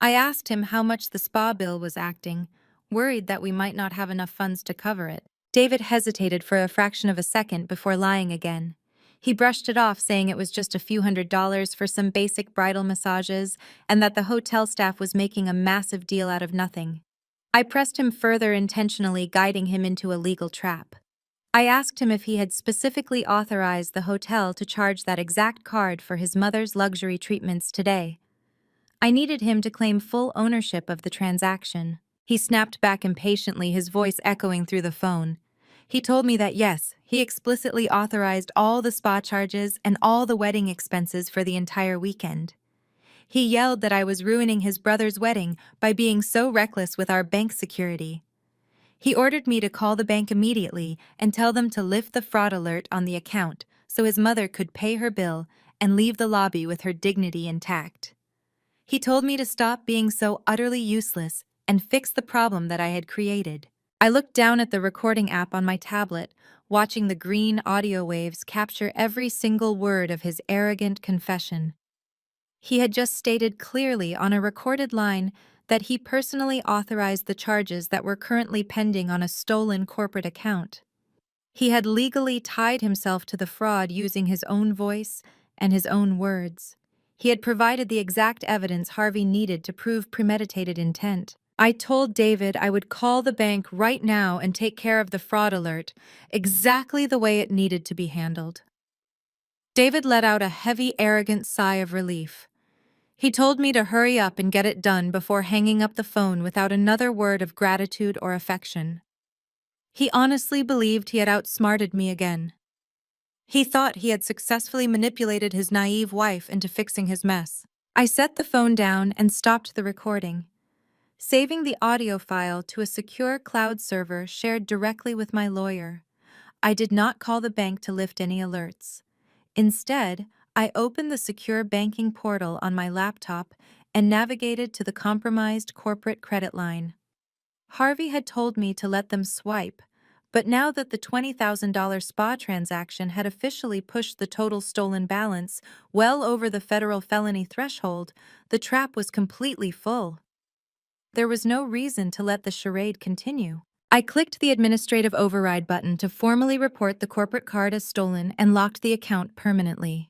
I asked him how much the spa bill was acting, worried that we might not have enough funds to cover it. David hesitated for a fraction of a second before lying again. He brushed it off, saying it was just a few $100s for some basic bridal massages and that the hotel staff was making a massive deal out of nothing. I pressed him further, intentionally guiding him into a legal trap. I asked him if he had specifically authorized the hotel to charge that exact card for his mother's luxury treatments today. I needed him to claim full ownership of the transaction. He snapped back impatiently, his voice echoing through the phone. He told me that yes, he explicitly authorized all the spa charges and all the wedding expenses for the entire weekend. He yelled that I was ruining his brother's wedding by being so reckless with our bank security. He ordered me to call the bank immediately and tell them to lift the fraud alert on the account so his mother could pay her bill and leave the lobby with her dignity intact. He told me to stop being so utterly useless and fix the problem that I had created. I looked down at the recording app on my tablet, watching the green audio waves capture every single word of his arrogant confession. He had just stated clearly on a recorded line that he personally authorized the charges that were currently pending on a stolen corporate account. He had legally tied himself to the fraud using his own voice and his own words. He had provided the exact evidence Harvey needed to prove premeditated intent. I told David I would call the bank right now and take care of the fraud alert, exactly the way it needed to be handled. David let out a heavy, arrogant sigh of relief. He told me to hurry up and get it done before hanging up the phone without another word of gratitude or affection. He honestly believed he had outsmarted me again. He thought he had successfully manipulated his naive wife into fixing his mess. I set the phone down and stopped the recording, saving the audio file to a secure cloud server shared directly with my lawyer. I did not call the bank to lift any alerts. Instead, I opened the secure banking portal on my laptop and navigated to the compromised corporate credit line. Harvey had told me to let them swipe, but now that the $20,000 spa transaction had officially pushed the total stolen balance well over the federal felony threshold, the trap was completely full. There was no reason to let the charade continue. I clicked the administrative override button to formally report the corporate card as stolen and locked the account permanently.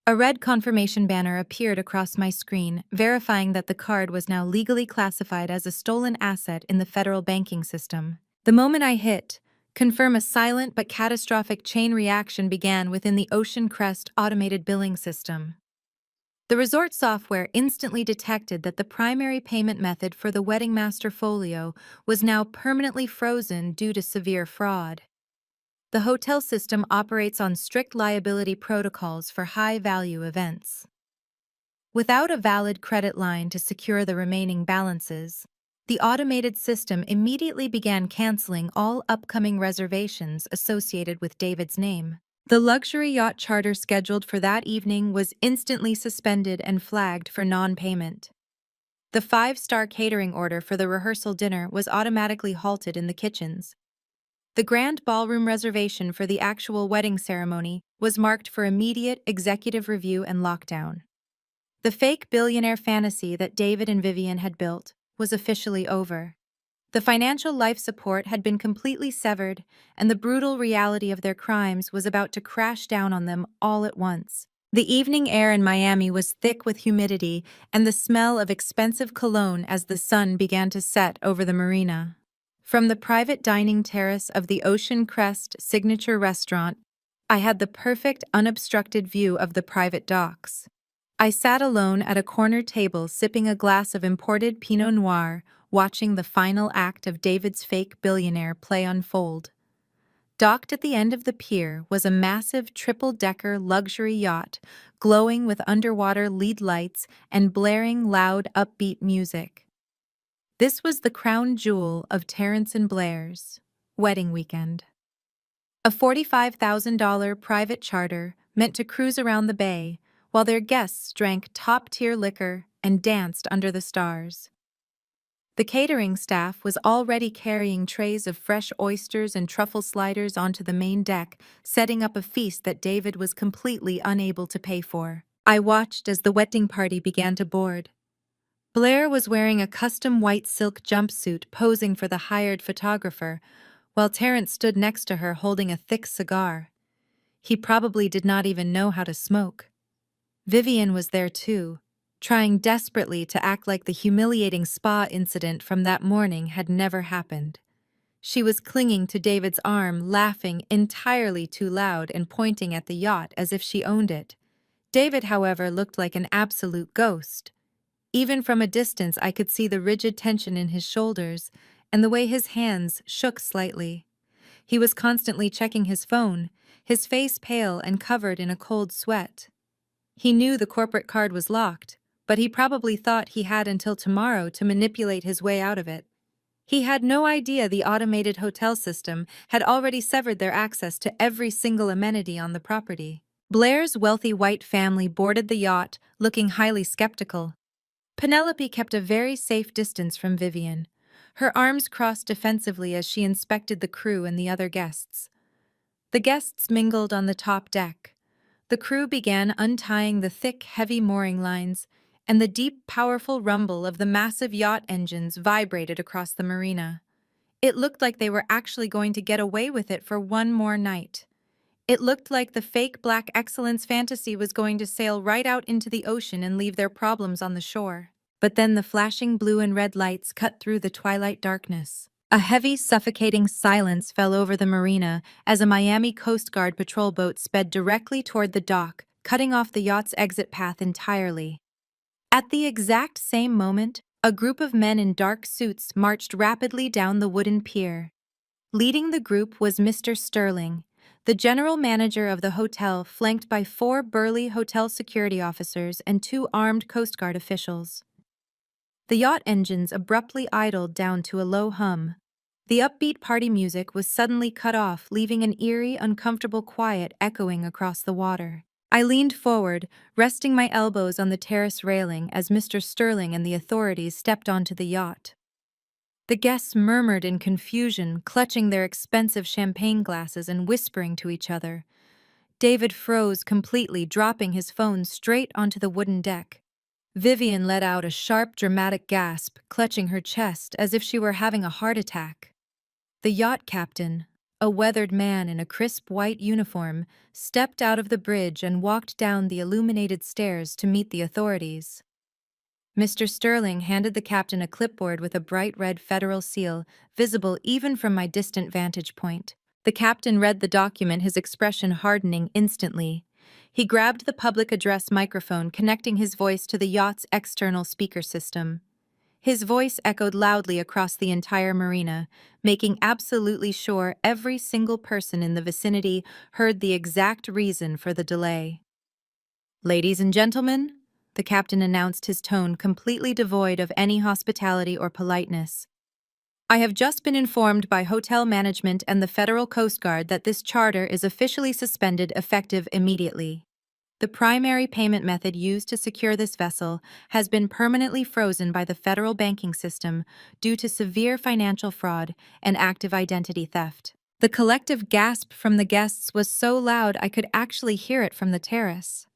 A red confirmation banner appeared across my screen, verifying that the card was now legally classified as a stolen asset in the federal banking system. The moment I hit confirm, a silent but catastrophic chain reaction began within the Ocean Crest automated billing system. The resort software instantly detected that the primary payment method for the Wedding Master folio was now permanently frozen due to severe fraud. The hotel system operates on strict liability protocols for high-value events. Without a valid credit line to secure the remaining balances, the automated system immediately began canceling all upcoming reservations associated with David's name. The luxury yacht charter scheduled for that evening was instantly suspended and flagged for non-payment. The 5-star catering order for the rehearsal dinner was automatically halted in the kitchens. The grand ballroom reservation for the actual wedding ceremony was marked for immediate executive review and lockdown. The fake billionaire fantasy that David and Vivian had built was officially over. The financial life support had been completely severed, and the brutal reality of their crimes was about to crash down on them all at once. The evening air in Miami was thick with humidity and the smell of expensive cologne as the sun began to set over the marina. From the private dining terrace of the Ocean Crest signature restaurant, I had the perfect unobstructed view of the private docks. I sat alone at a corner table sipping a glass of imported Pinot Noir, watching the final act of David's fake billionaire play unfold. Docked at the end of the pier was a massive triple-decker luxury yacht, glowing with underwater LED lights and blaring loud, upbeat music. This was the crown jewel of Terrence and Blair's wedding weekend. A $45,000 private charter meant to cruise around the bay, while their guests drank top-tier liquor and danced under the stars. The catering staff was already carrying trays of fresh oysters and truffle sliders onto the main deck, setting up a feast that David was completely unable to pay for. I watched as the wedding party began to board. Blair was wearing a custom white silk jumpsuit posing for the hired photographer, while Terrence stood next to her holding a thick cigar. He probably did not even know how to smoke. Vivian was there too, trying desperately to act like the humiliating spa incident from that morning had never happened. She was clinging to David's arm, laughing entirely too loud and pointing at the yacht as if she owned it. David, however, looked like an absolute ghost. Even from a distance, I could see the rigid tension in his shoulders and the way his hands shook slightly. He was constantly checking his phone, his face pale and covered in a cold sweat. He knew the corporate card was locked, but he probably thought he had until tomorrow to manipulate his way out of it. He had no idea the automated hotel system had already severed their access to every single amenity on the property. Blair's wealthy white family boarded the yacht, looking highly skeptical. Penelope kept a very safe distance from Vivian, her arms crossed defensively as she inspected the crew and the other guests. The guests mingled on the top deck. The crew began untying the thick, heavy mooring lines, and the deep, powerful rumble of the massive yacht engines vibrated across the marina. It looked like they were actually going to get away with it for one more night. It looked like the fake black excellence fantasy was going to sail right out into the ocean and leave their problems on the shore. But then the flashing blue and red lights cut through the twilight darkness. A heavy, suffocating silence fell over the marina as a Miami Coast Guard patrol boat sped directly toward the dock, cutting off the yacht's exit path entirely. At the exact same moment, a group of men in dark suits marched rapidly down the wooden pier. Leading the group was Mr. Sterling, the general manager of the hotel, flanked by 4 burly hotel security officers and 2 armed Coast Guard officials. The yacht engines abruptly idled down to a low hum. The upbeat party music was suddenly cut off, leaving an eerie, uncomfortable quiet echoing across the water. I leaned forward, resting my elbows on the terrace railing as Mr. Sterling and the authorities stepped onto the yacht. The guests murmured in confusion, clutching their expensive champagne glasses and whispering to each other. David froze completely, dropping his phone straight onto the wooden deck. Vivian let out a sharp, dramatic gasp, clutching her chest as if she were having a heart attack. The yacht captain, A weathered man in a crisp white uniform stepped out of the bridge and walked down the illuminated stairs to meet the authorities. Mr. Sterling handed the captain a clipboard with a bright red federal seal, visible even from my distant vantage point. The captain read the document, his expression hardening instantly. He grabbed the public address microphone, connecting his voice to the yacht's external speaker system. His voice echoed loudly across the entire marina, making absolutely sure every single person in the vicinity heard the exact reason for the delay. "Ladies and gentlemen," the captain announced, his tone completely devoid of any hospitality or politeness, "I have just been informed by hotel management and the Federal Coast Guard that this charter is officially suspended effective immediately. The primary payment method used to secure this vessel has been permanently frozen by the federal banking system due to severe financial fraud and active identity theft." The collective gasp from the guests was so loud I could actually hear it from the terrace.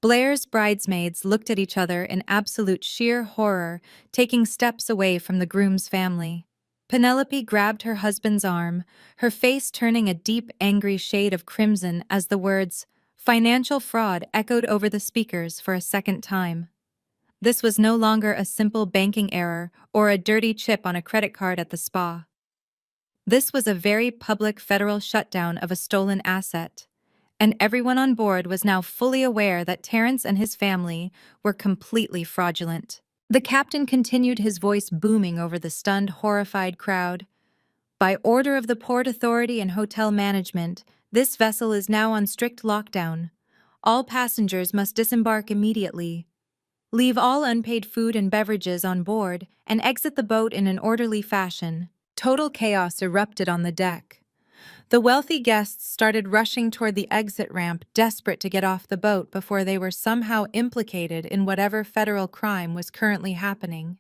Blair's bridesmaids looked at each other in absolute sheer horror, taking steps away from the groom's family. Penelope grabbed her husband's arm, her face turning a deep, angry shade of crimson as the words, "financial fraud," echoed over the speakers for a second time. This was no longer a simple banking error or a dirty chip on a credit card at the spa. This was a very public federal shutdown of a stolen asset, and everyone on board was now fully aware that Terrence and his family were completely fraudulent. The captain continued, his voice booming over the stunned, horrified crowd. "By order of the Port Authority and hotel management, this vessel is now on strict lockdown. All passengers must disembark immediately. Leave all unpaid food and beverages on board and exit the boat in an orderly fashion." Total chaos erupted on the deck. The wealthy guests started rushing toward the exit ramp, desperate to get off the boat before they were somehow implicated in whatever federal crime was currently happening.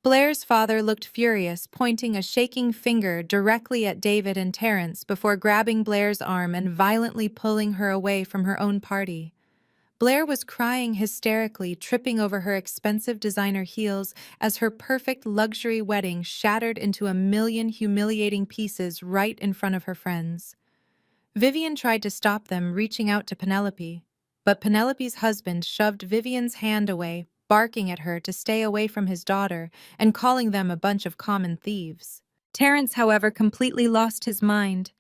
Blair's father looked furious, pointing a shaking finger directly at David and Terrence before grabbing Blair's arm and violently pulling her away from her own party. Blair was crying hysterically, tripping over her expensive designer heels as her perfect luxury wedding shattered into a million humiliating pieces right in front of her friends. Vivian tried to stop them, reaching out to Penelope, but Penelope's husband shoved Vivian's hand away, barking at her to stay away from his daughter and calling them a bunch of common thieves. Terrence, however, completely lost his mind.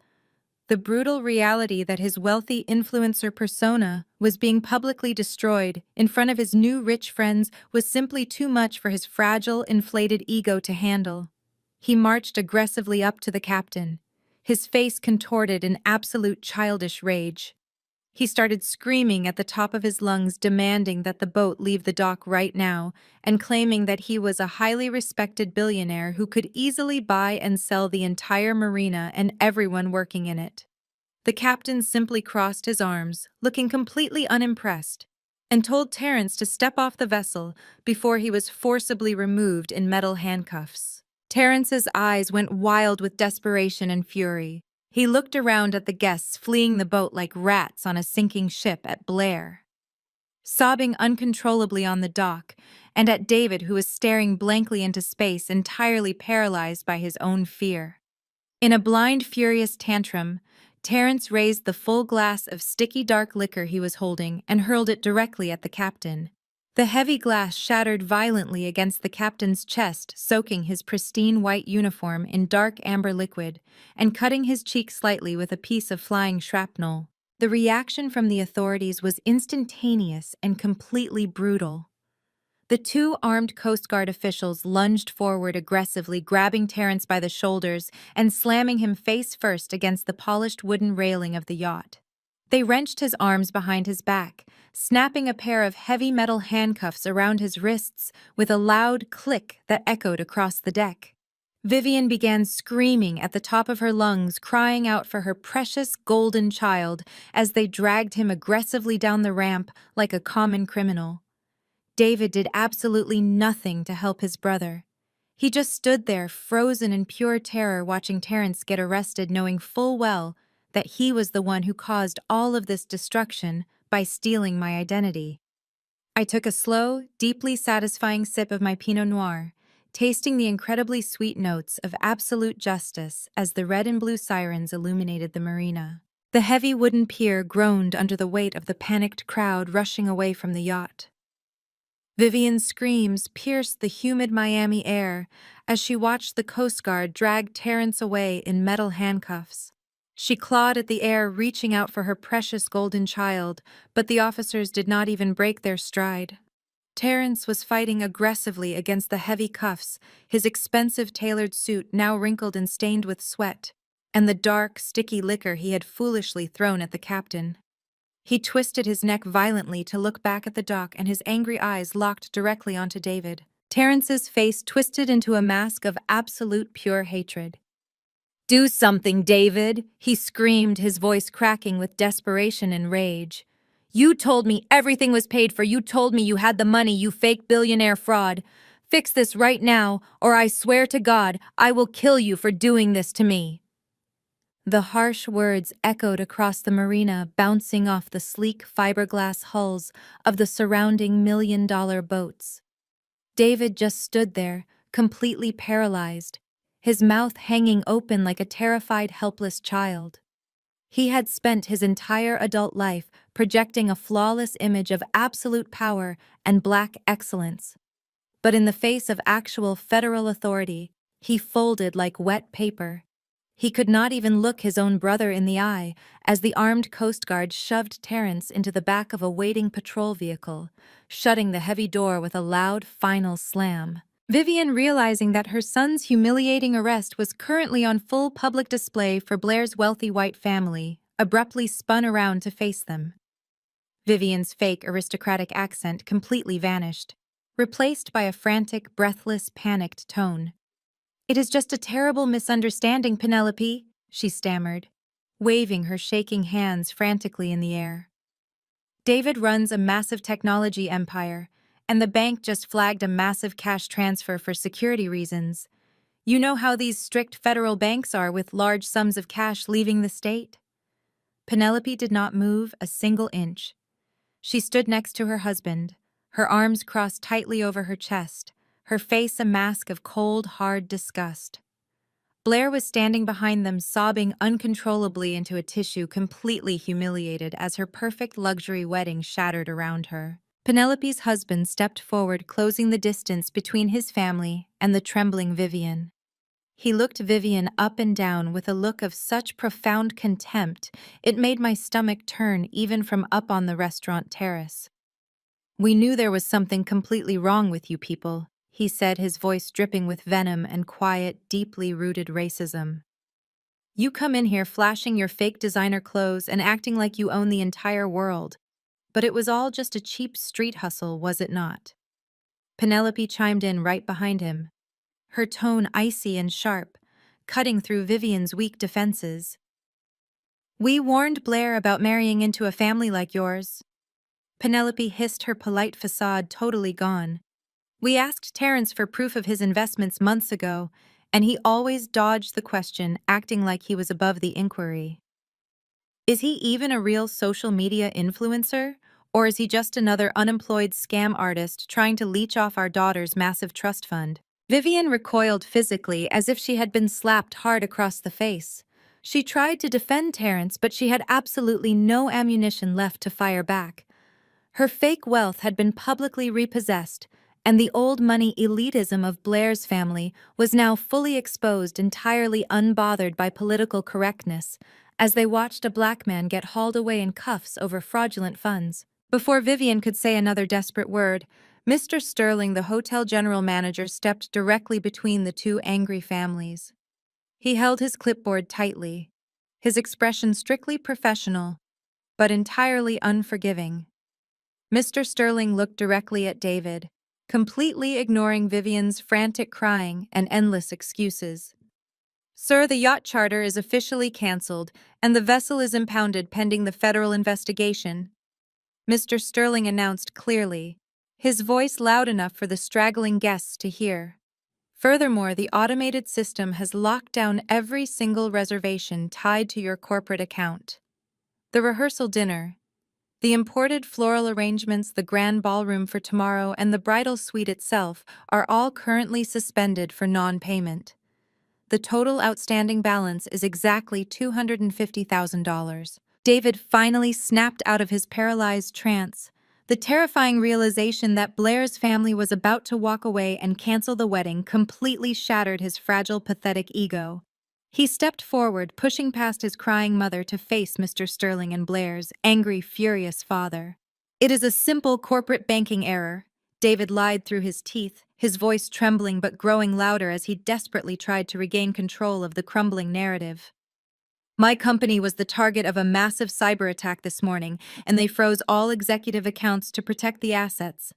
The brutal reality that his wealthy influencer persona was being publicly destroyed in front of his new rich friends was simply too much for his fragile, inflated ego to handle. He marched aggressively up to the captain, his face contorted in absolute childish rage. He started screaming at the top of his lungs, demanding that the boat leave the dock right now, and claiming that he was a highly respected billionaire who could easily buy and sell the entire marina and everyone working in it. The captain simply crossed his arms, looking completely unimpressed, and told Terrence to step off the vessel before he was forcibly removed in metal handcuffs. Terrence's eyes went wild with desperation and fury. He looked around at the guests fleeing the boat like rats on a sinking ship, at Blair, sobbing uncontrollably on the dock, and at David, who was staring blankly into space, entirely paralyzed by his own fear. In a blind, furious tantrum, Terrence raised the full glass of sticky dark liquor he was holding and hurled it directly at the captain. The heavy glass shattered violently against the captain's chest, soaking his pristine white uniform in dark amber liquid and cutting his cheek slightly with a piece of flying shrapnel. The reaction from the authorities was instantaneous and completely brutal. The two armed Coast Guard officials lunged forward aggressively, grabbing Terrence by the shoulders and slamming him face first against the polished wooden railing of the yacht. They wrenched his arms behind his back, snapping a pair of heavy metal handcuffs around his wrists with a loud click that echoed across the deck. Vivian began screaming at the top of her lungs, crying out for her precious golden child as they dragged him aggressively down the ramp like a common criminal. David did absolutely nothing to help his brother. He just stood there, frozen in pure terror, watching Terrence get arrested, knowing full well that he was the one who caused all of this destruction by stealing my identity. I took a slow, deeply satisfying sip of my Pinot Noir, tasting the incredibly sweet notes of absolute justice as the red and blue sirens illuminated the marina. The heavy wooden pier groaned under the weight of the panicked crowd rushing away from the yacht. Vivian's screams pierced the humid Miami air as she watched the Coast Guard drag Terrence away in metal handcuffs. She clawed at the air, reaching out for her precious golden child, but the officers did not even break their stride. Terrence was fighting aggressively against the heavy cuffs, his expensive tailored suit now wrinkled and stained with sweat, and the dark, sticky liquor he had foolishly thrown at the captain. He twisted his neck violently to look back at the dock, and his angry eyes locked directly onto David. Terrence's face twisted into a mask of absolute pure hatred. "Do something, David!" he screamed, his voice cracking with desperation and rage. "You told me everything was paid for. You told me you had the money, you fake billionaire fraud. Fix this right now, or I swear to God, I will kill you for doing this to me." The harsh words echoed across the marina, bouncing off the sleek fiberglass hulls of the surrounding million-dollar boats. David just stood there, completely paralyzed, his mouth hanging open like a terrified, helpless child. He had spent his entire adult life projecting a flawless image of absolute power and black excellence. But in the face of actual federal authority, he folded like wet paper. He could not even look his own brother in the eye as the armed Coast Guard shoved Terrence into the back of a waiting patrol vehicle, shutting the heavy door with a loud final slam. Vivian, realizing that her son's humiliating arrest was currently on full public display for Blair's wealthy white family, abruptly spun around to face them. Vivian's fake aristocratic accent completely vanished, replaced by a frantic, breathless, panicked tone. "It is just a terrible misunderstanding, Penelope," she stammered, waving her shaking hands frantically in the air. "David runs a massive technology empire, and the bank just flagged a massive cash transfer for security reasons. You know how these strict federal banks are with large sums of cash leaving the state?" Penelope did not move a single inch. She stood next to her husband, her arms crossed tightly over her chest, her face a mask of cold, hard disgust. Blair was standing behind them, sobbing uncontrollably into a tissue, completely humiliated as her perfect luxury wedding shattered around her. Penelope's husband stepped forward, closing the distance between his family and the trembling Vivian. He looked Vivian up and down with a look of such profound contempt it made my stomach turn even from up on the restaurant terrace. "We knew there was something completely wrong with you people," he said, his voice dripping with venom and quiet, deeply rooted racism. "You come in here flashing your fake designer clothes and acting like you own the entire world. But it was all just a cheap street hustle, was it not?" Penelope chimed in right behind him, her tone icy and sharp, cutting through Vivian's weak defenses. "We warned Blair about marrying into a family like yours." Penelope hissed, her polite facade totally gone. "We asked Terrence for proof of his investments months ago, and he always dodged the question, acting like he was above the inquiry. Is he even a real social media influencer? Or is he just another unemployed scam artist trying to leech off our daughter's massive trust fund?" Vivian recoiled physically, as if she had been slapped hard across the face. She tried to defend Terrence, but she had absolutely no ammunition left to fire back. Her fake wealth had been publicly repossessed, and the old money elitism of Blair's family was now fully exposed, entirely unbothered by political correctness, as they watched a black man get hauled away in cuffs over fraudulent funds. Before Vivian could say another desperate word, Mr. Sterling, the hotel general manager, stepped directly between the two angry families. He held his clipboard tightly, his expression strictly professional, but entirely unforgiving. Mr. Sterling looked directly at David, completely ignoring Vivian's frantic crying and endless excuses. "Sir, the yacht charter is officially cancelled, and the vessel is impounded pending the federal investigation," Mr. Sterling announced clearly, his voice loud enough for the straggling guests to hear. "Furthermore, the automated system has locked down every single reservation tied to your corporate account." The rehearsal dinner, The imported floral arrangements, the grand ballroom for tomorrow, and the bridal suite itself are all currently suspended for non-payment. The total outstanding balance is exactly $250,000. David finally snapped out of his paralyzed trance. The terrifying realization that Blair's family was about to walk away and cancel the wedding completely shattered his fragile, pathetic ego. He stepped forward, pushing past his crying mother to face Mr. Sterling and Blair's angry, furious father. "It is a simple corporate banking error," David lied through his teeth, his voice trembling but growing louder as he desperately tried to regain control of the crumbling narrative. "My company was the target of a massive cyber attack this morning, and they froze all executive accounts to protect the assets.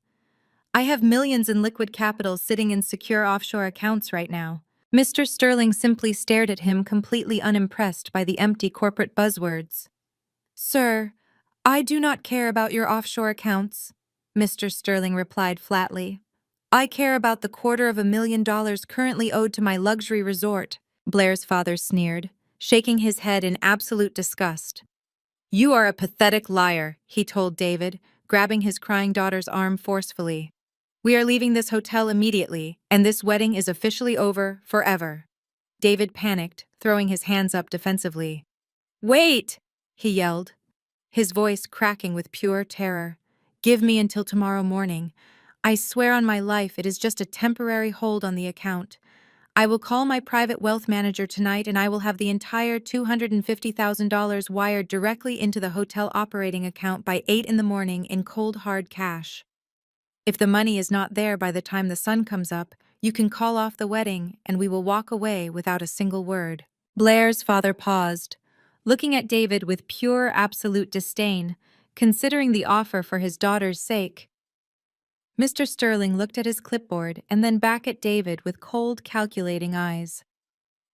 I have millions in liquid capital sitting in secure offshore accounts right now." Mr. Sterling simply stared at him, completely unimpressed by the empty corporate buzzwords. "Sir, I do not care about your offshore accounts," Mr. Sterling replied flatly. "I care about the $250,000 currently owed to my luxury resort," Blair's father sneered, shaking his head in absolute disgust. "You are a pathetic liar," he told David, grabbing his crying daughter's arm forcefully. "We are leaving this hotel immediately, and this wedding is officially over forever." David panicked, throwing his hands up defensively. "Wait!" he yelled, his voice cracking with pure terror. "Give me until tomorrow morning. I swear on my life it is just a temporary hold on the account. I will call my private wealth manager tonight and I will have the entire $250,000 wired directly into the hotel operating account by 8 in the morning in cold hard cash. If the money is not there by the time the sun comes up, you can call off the wedding and we will walk away without a single word." Blair's father paused, looking at David with pure absolute disdain, considering the offer for his daughter's sake. Mr. Sterling looked at his clipboard and then back at David with cold, calculating eyes.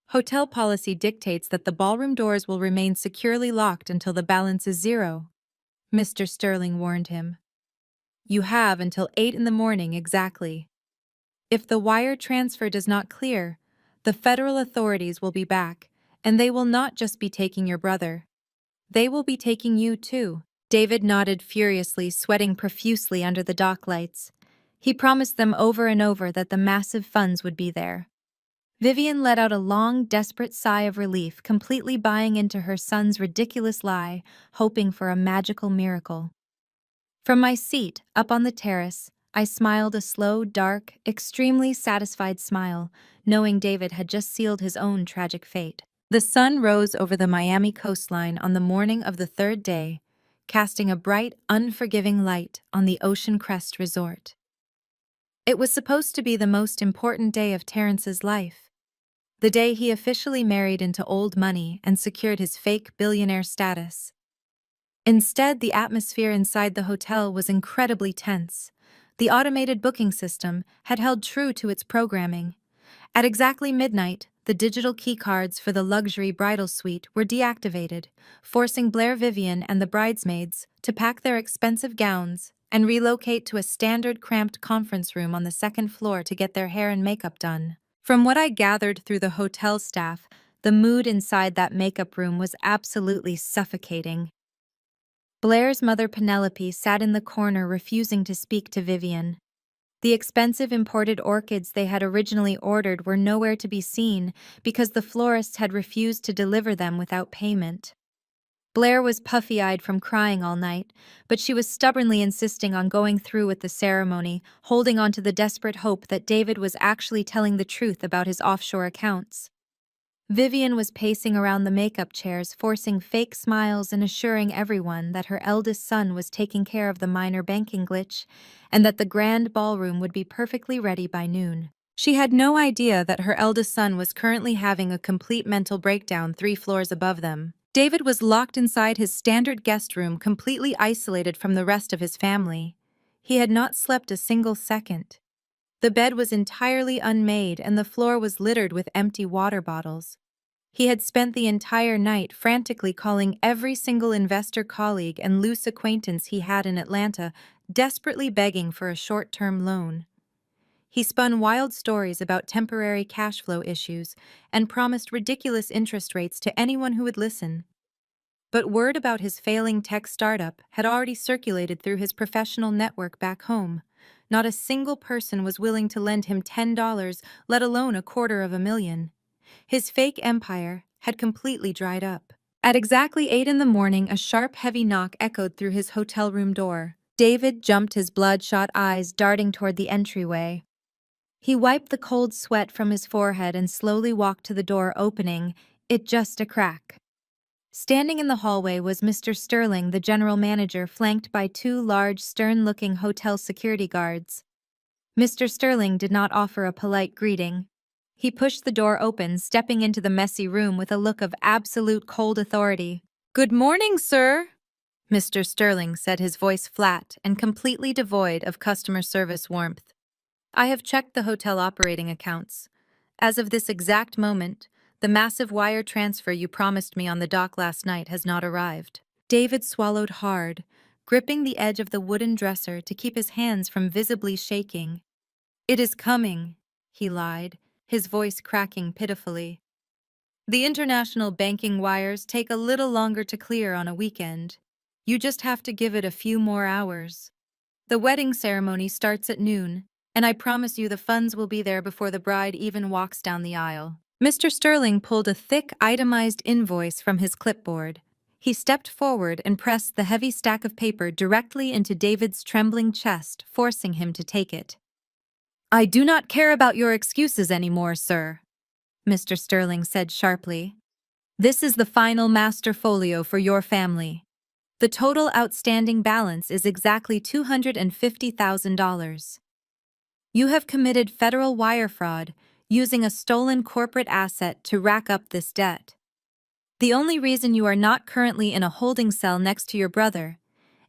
"Hotel policy dictates that the ballroom doors will remain securely locked until the balance is zero," Mr. Sterling warned him. "You have until 8 in the morning exactly. If the wire transfer does not clear, the federal authorities will be back, and they will not just be taking your brother. They will be taking you too." David nodded furiously, sweating profusely under the dock lights. He promised them over and over that the massive funds would be there. Vivian let out a long, desperate sigh of relief, completely buying into her son's ridiculous lie, hoping for a magical miracle. From my seat, up on the terrace, I smiled a slow, dark, extremely satisfied smile, knowing David had just sealed his own tragic fate. The sun rose over the Miami coastline on the morning of the third day, casting a bright, unforgiving light on the Ocean Crest Resort. It was supposed to be the most important day of Terrence's life, the day he officially married into old money and secured his fake billionaire status. Instead, the atmosphere inside the hotel was incredibly tense. The automated booking system had held true to its programming. At exactly midnight, the digital keycards for the luxury bridal suite were deactivated, forcing Blair, Vivian, and the bridesmaids to pack their expensive gowns and relocate to a standard cramped conference room on the second floor to get their hair and makeup done. From what I gathered through the hotel staff, the mood inside that makeup room was absolutely suffocating. Blair's mother Penelope sat in the corner refusing to speak to Vivian. The expensive imported orchids they had originally ordered were nowhere to be seen because the florists had refused to deliver them without payment. Blair was puffy-eyed from crying all night, but she was stubbornly insisting on going through with the ceremony, holding on to the desperate hope that David was actually telling the truth about his offshore accounts. Vivian was pacing around the makeup chairs, forcing fake smiles and assuring everyone that her eldest son was taking care of the minor banking glitch and that the grand ballroom would be perfectly ready by noon. She had no idea that her eldest son was currently having a complete mental breakdown 3 floors above them. David was locked inside his standard guest room, completely isolated from the rest of his family. He had not slept a single second. The bed was entirely unmade and the floor was littered with empty water bottles. He had spent the entire night frantically calling every single investor colleague and loose acquaintance he had in Atlanta, desperately begging for a short-term loan. He spun wild stories about temporary cash flow issues and promised ridiculous interest rates to anyone who would listen. But word about his failing tech startup had already circulated through his professional network back home. Not a single person was willing to lend him $10, let alone $250,000. His fake empire had completely dried up. At exactly 8 in the morning, a sharp, heavy knock echoed through his hotel room door. David jumped, his bloodshot eyes darting toward the entryway. He wiped the cold sweat from his forehead and slowly walked to the door, opening it just a crack. Standing in the hallway was Mr. Sterling, the general manager, flanked by two large, stern-looking hotel security guards. Mr. Sterling did not offer a polite greeting. He pushed the door open, stepping into the messy room with a look of absolute cold authority. "Good morning, sir," Mr. Sterling said, his voice flat and completely devoid of customer service warmth. "I have checked the hotel operating accounts. As of this exact moment, the massive wire transfer you promised me on the dock last night has not arrived." David swallowed hard, gripping the edge of the wooden dresser to keep his hands from visibly shaking. "It is coming," he lied, his voice cracking pitifully. "The international banking wires take a little longer to clear on a weekend. You just have to give it a few more hours. The wedding ceremony starts at noon, and I promise you the funds will be there before the bride even walks down the aisle." Mr. Sterling pulled a thick, itemized invoice from his clipboard. He stepped forward and pressed the heavy stack of paper directly into David's trembling chest, forcing him to take it. "I do not care about your excuses anymore, sir," Mr. Sterling said sharply. "This is the final master folio for your family. The total outstanding balance is exactly $250,000. You have committed federal wire fraud, using a stolen corporate asset to rack up this debt. The only reason you are not currently in a holding cell next to your brother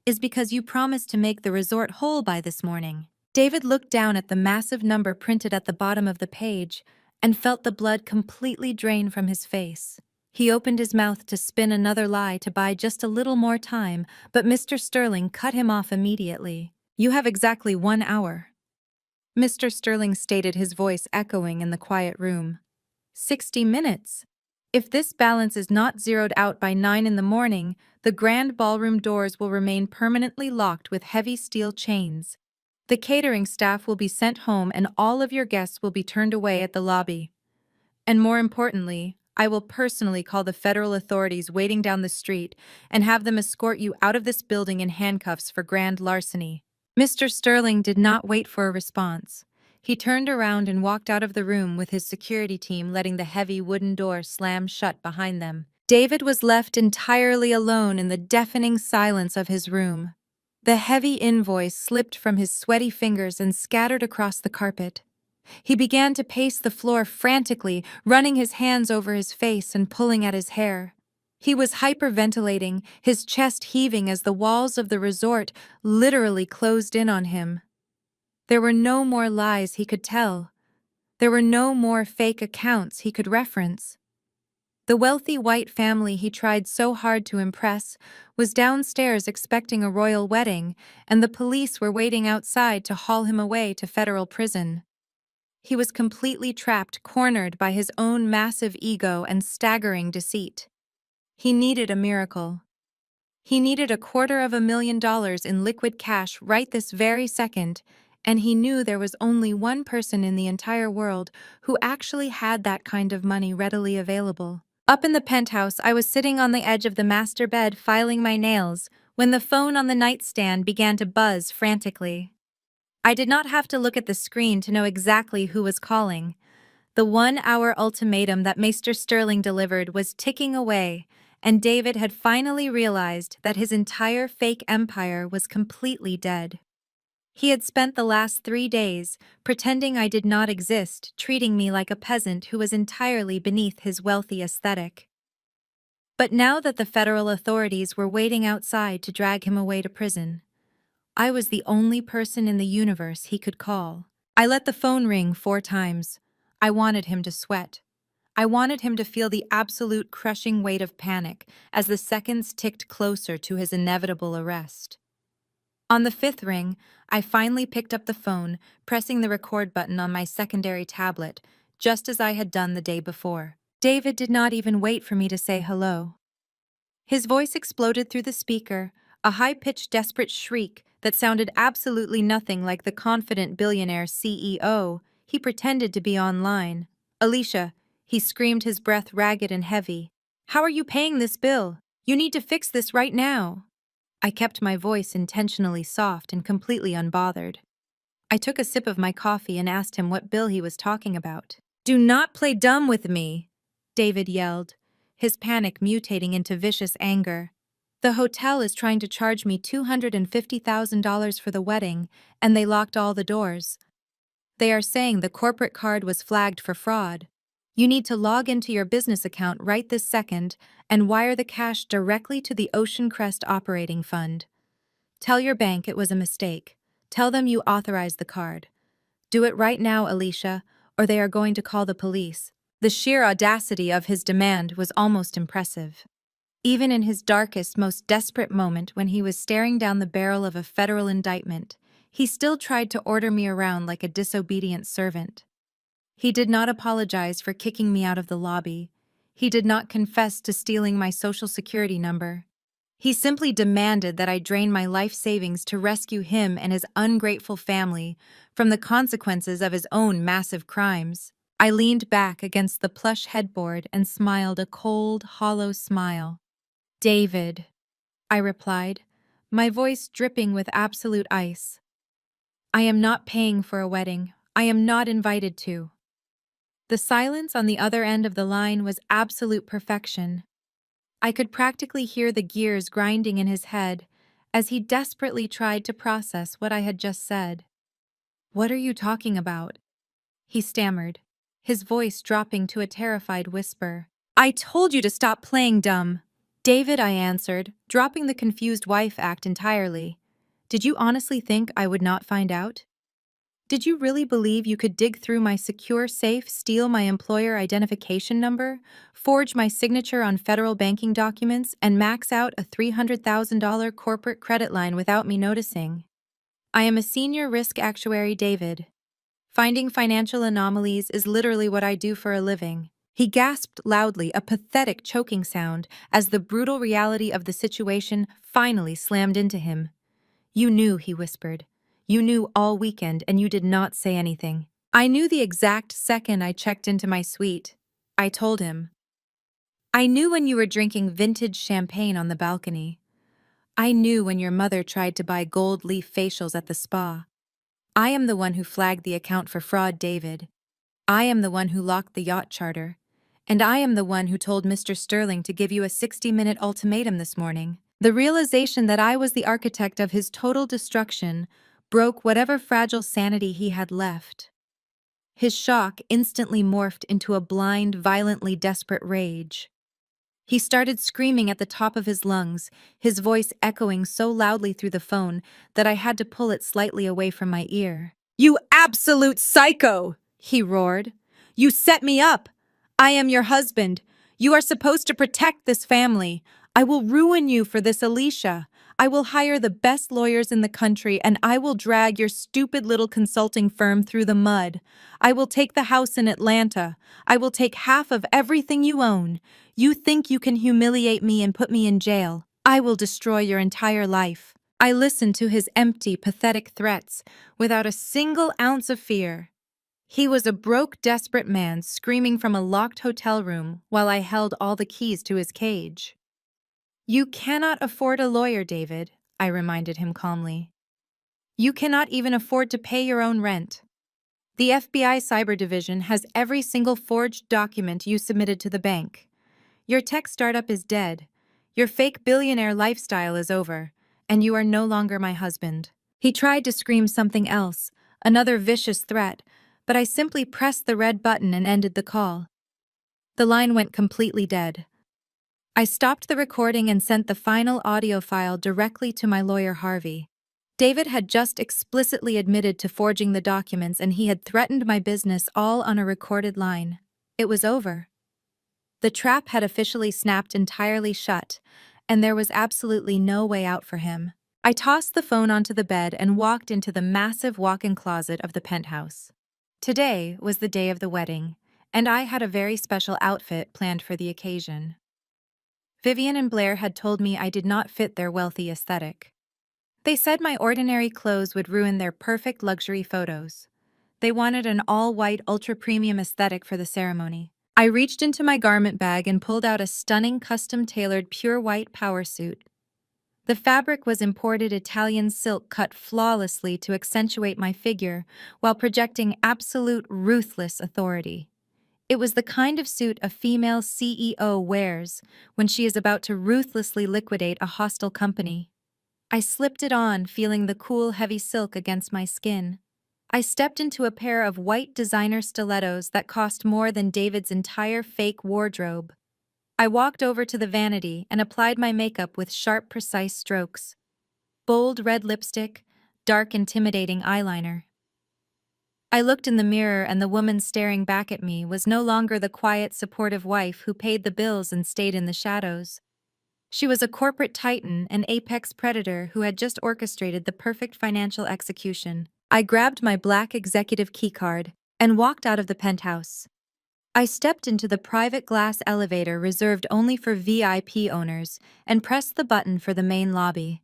is because you promised to make the resort whole by this morning." David looked down at the massive number printed at the bottom of the page and felt the blood completely drain from his face. He opened his mouth to spin another lie to buy just a little more time, but Mr. Sterling cut him off immediately. "You have exactly 1 hour." Mr. Sterling stated, his voice echoing in the quiet room. 60 minutes. If this balance is not zeroed out by 9 in the morning, the grand ballroom doors will remain permanently locked with heavy steel chains. The catering staff will be sent home and all of your guests will be turned away at the lobby. And more importantly, I will personally call the federal authorities waiting down the street and have them escort you out of this building in handcuffs for grand larceny." Mr. Sterling did not wait for a response. He turned around and walked out of the room with his security team, letting the heavy wooden door slam shut behind them. David was left entirely alone in the deafening silence of his room. The heavy invoice slipped from his sweaty fingers and scattered across the carpet. He began to pace the floor frantically, running his hands over his face and pulling at his hair. He was hyperventilating, his chest heaving as the walls of the resort literally closed in on him. There were no more lies he could tell. There were no more fake accounts he could reference. The wealthy white family he tried so hard to impress was downstairs expecting a royal wedding, and the police were waiting outside to haul him away to federal prison. He was completely trapped, cornered by his own massive ego and staggering deceit. He needed a miracle. He needed $250,000 in liquid cash right this very second, and he knew there was only one person in the entire world who actually had that kind of money readily available. Up in the penthouse, I was sitting on the edge of the master bed filing my nails when the phone on the nightstand began to buzz frantically. I did not have to look at the screen to know exactly who was calling. The 1-hour ultimatum that Mr. Sterling delivered was ticking away, and David had finally realized that his entire fake empire was completely dead. He had spent the last 3 days pretending I did not exist, treating me like a peasant who was entirely beneath his wealthy aesthetic. But now that the federal authorities were waiting outside to drag him away to prison, I was the only person in the universe he could call. I let the phone ring 4 times. I wanted him to sweat. I wanted him to feel the absolute crushing weight of panic as the seconds ticked closer to his inevitable arrest. On the 5th ring, I finally picked up the phone, pressing the record button on my secondary tablet, just as I had done the day before. David did not even wait for me to say hello. His voice exploded through the speaker, a high-pitched, desperate shriek that sounded absolutely nothing like the confident billionaire CEO he pretended to be online. "Alicia," he screamed, his breath ragged and heavy. "How are you paying this bill? You need to fix this right now." I kept my voice intentionally soft and completely unbothered. I took a sip of my coffee and asked him what bill he was talking about. "Do not play dumb with me," David yelled, his panic mutating into vicious anger. "The hotel is trying to charge me $250,000 for the wedding, and they locked all the doors. They are saying the corporate card was flagged for fraud. You need to log into your business account right this second and wire the cash directly to the Ocean Crest Operating Fund. Tell your bank it was a mistake. Tell them you authorized the card. Do it right now, Alicia, or they are going to call the police." The sheer audacity of his demand was almost impressive. Even in his darkest, most desperate moment, when he was staring down the barrel of a federal indictment, he still tried to order me around like a disobedient servant. He did not apologize for kicking me out of the lobby. He did not confess to stealing my social security number. He simply demanded that I drain my life savings to rescue him and his ungrateful family from the consequences of his own massive crimes. I leaned back against the plush headboard and smiled a cold, hollow smile. "David," I replied, my voice dripping with absolute ice. "I am not paying for a wedding. I am not invited to." The silence on the other end of the line was absolute perfection. I could practically hear the gears grinding in his head as he desperately tried to process what I had just said. "What are you talking about?" he stammered, his voice dropping to a terrified whisper. "I told you to stop playing dumb." "David," I answered, dropping the confused wife act entirely. "Did you honestly think I would not find out? Did you really believe you could dig through my secure safe, steal my employer identification number, forge my signature on federal banking documents, and max out a $300,000 corporate credit line without me noticing? I am a senior risk actuary, David. Finding financial anomalies is literally what I do for a living." He gasped loudly, a pathetic choking sound, as the brutal reality of the situation finally slammed into him. "You knew," he whispered. "You knew all weekend, and you did not say anything." "I knew the exact second I checked into my suite," I told him. "I knew when you were drinking vintage champagne on the balcony. I knew when your mother tried to buy gold leaf facials at the spa. I am the one who flagged the account for fraud, David. I am the one who locked the yacht charter. And I am the one who told Mr. Sterling to give you a 60-minute ultimatum this morning." The realization that I was the architect of his total destruction broke whatever fragile sanity he had left. His shock instantly morphed into a blind, violently desperate rage. He started screaming at the top of his lungs, his voice echoing so loudly through the phone that I had to pull it slightly away from my ear. "You absolute psycho!" he roared. "You set me up! I am your husband. You are supposed to protect this family. I will ruin you for this, Alicia. I will hire the best lawyers in the country, and I will drag your stupid little consulting firm through the mud. I will take the house in Atlanta. I will take half of everything you own. You think you can humiliate me and put me in jail? I will destroy your entire life." I listened to his empty, pathetic threats without a single ounce of fear. He was a broke, desperate man screaming from a locked hotel room while I held all the keys to his cage. "You cannot afford a lawyer, David," I reminded him calmly. "You cannot even afford to pay your own rent. The FBI Cyber Division has every single forged document you submitted to the bank. Your tech startup is dead. Your fake billionaire lifestyle is over, and you are no longer my husband." He tried to scream something else, another vicious threat, but I simply pressed the red button and ended the call. The line went completely dead. I stopped the recording and sent the final audio file directly to my lawyer, Harvey. David had just explicitly admitted to forging the documents, and he had threatened my business all on a recorded line. It was over. The trap had officially snapped entirely shut, and there was absolutely no way out for him. I tossed the phone onto the bed and walked into the massive walk-in closet of the penthouse. Today was the day of the wedding, and I had a very special outfit planned for the occasion. Vivian and Blair had told me I did not fit their wealthy aesthetic. They said my ordinary clothes would ruin their perfect luxury photos. They wanted an all-white, ultra-premium aesthetic for the ceremony. I reached into my garment bag and pulled out a stunning custom-tailored pure white power suit. The fabric was imported Italian silk cut flawlessly to accentuate my figure while projecting absolute ruthless authority. It was the kind of suit a female CEO wears when she is about to ruthlessly liquidate a hostile company. I slipped it on, feeling the cool, heavy silk against my skin. I stepped into a pair of white designer stilettos that cost more than David's entire fake wardrobe. I walked over to the vanity and applied my makeup with sharp, precise strokes. Bold red lipstick, dark, intimidating eyeliner. I looked in the mirror, and the woman staring back at me was no longer the quiet, supportive wife who paid the bills and stayed in the shadows. She was a corporate titan, an apex predator who had just orchestrated the perfect financial execution. I grabbed my black executive keycard and walked out of the penthouse. I stepped into the private glass elevator reserved only for VIP owners and pressed the button for the main lobby.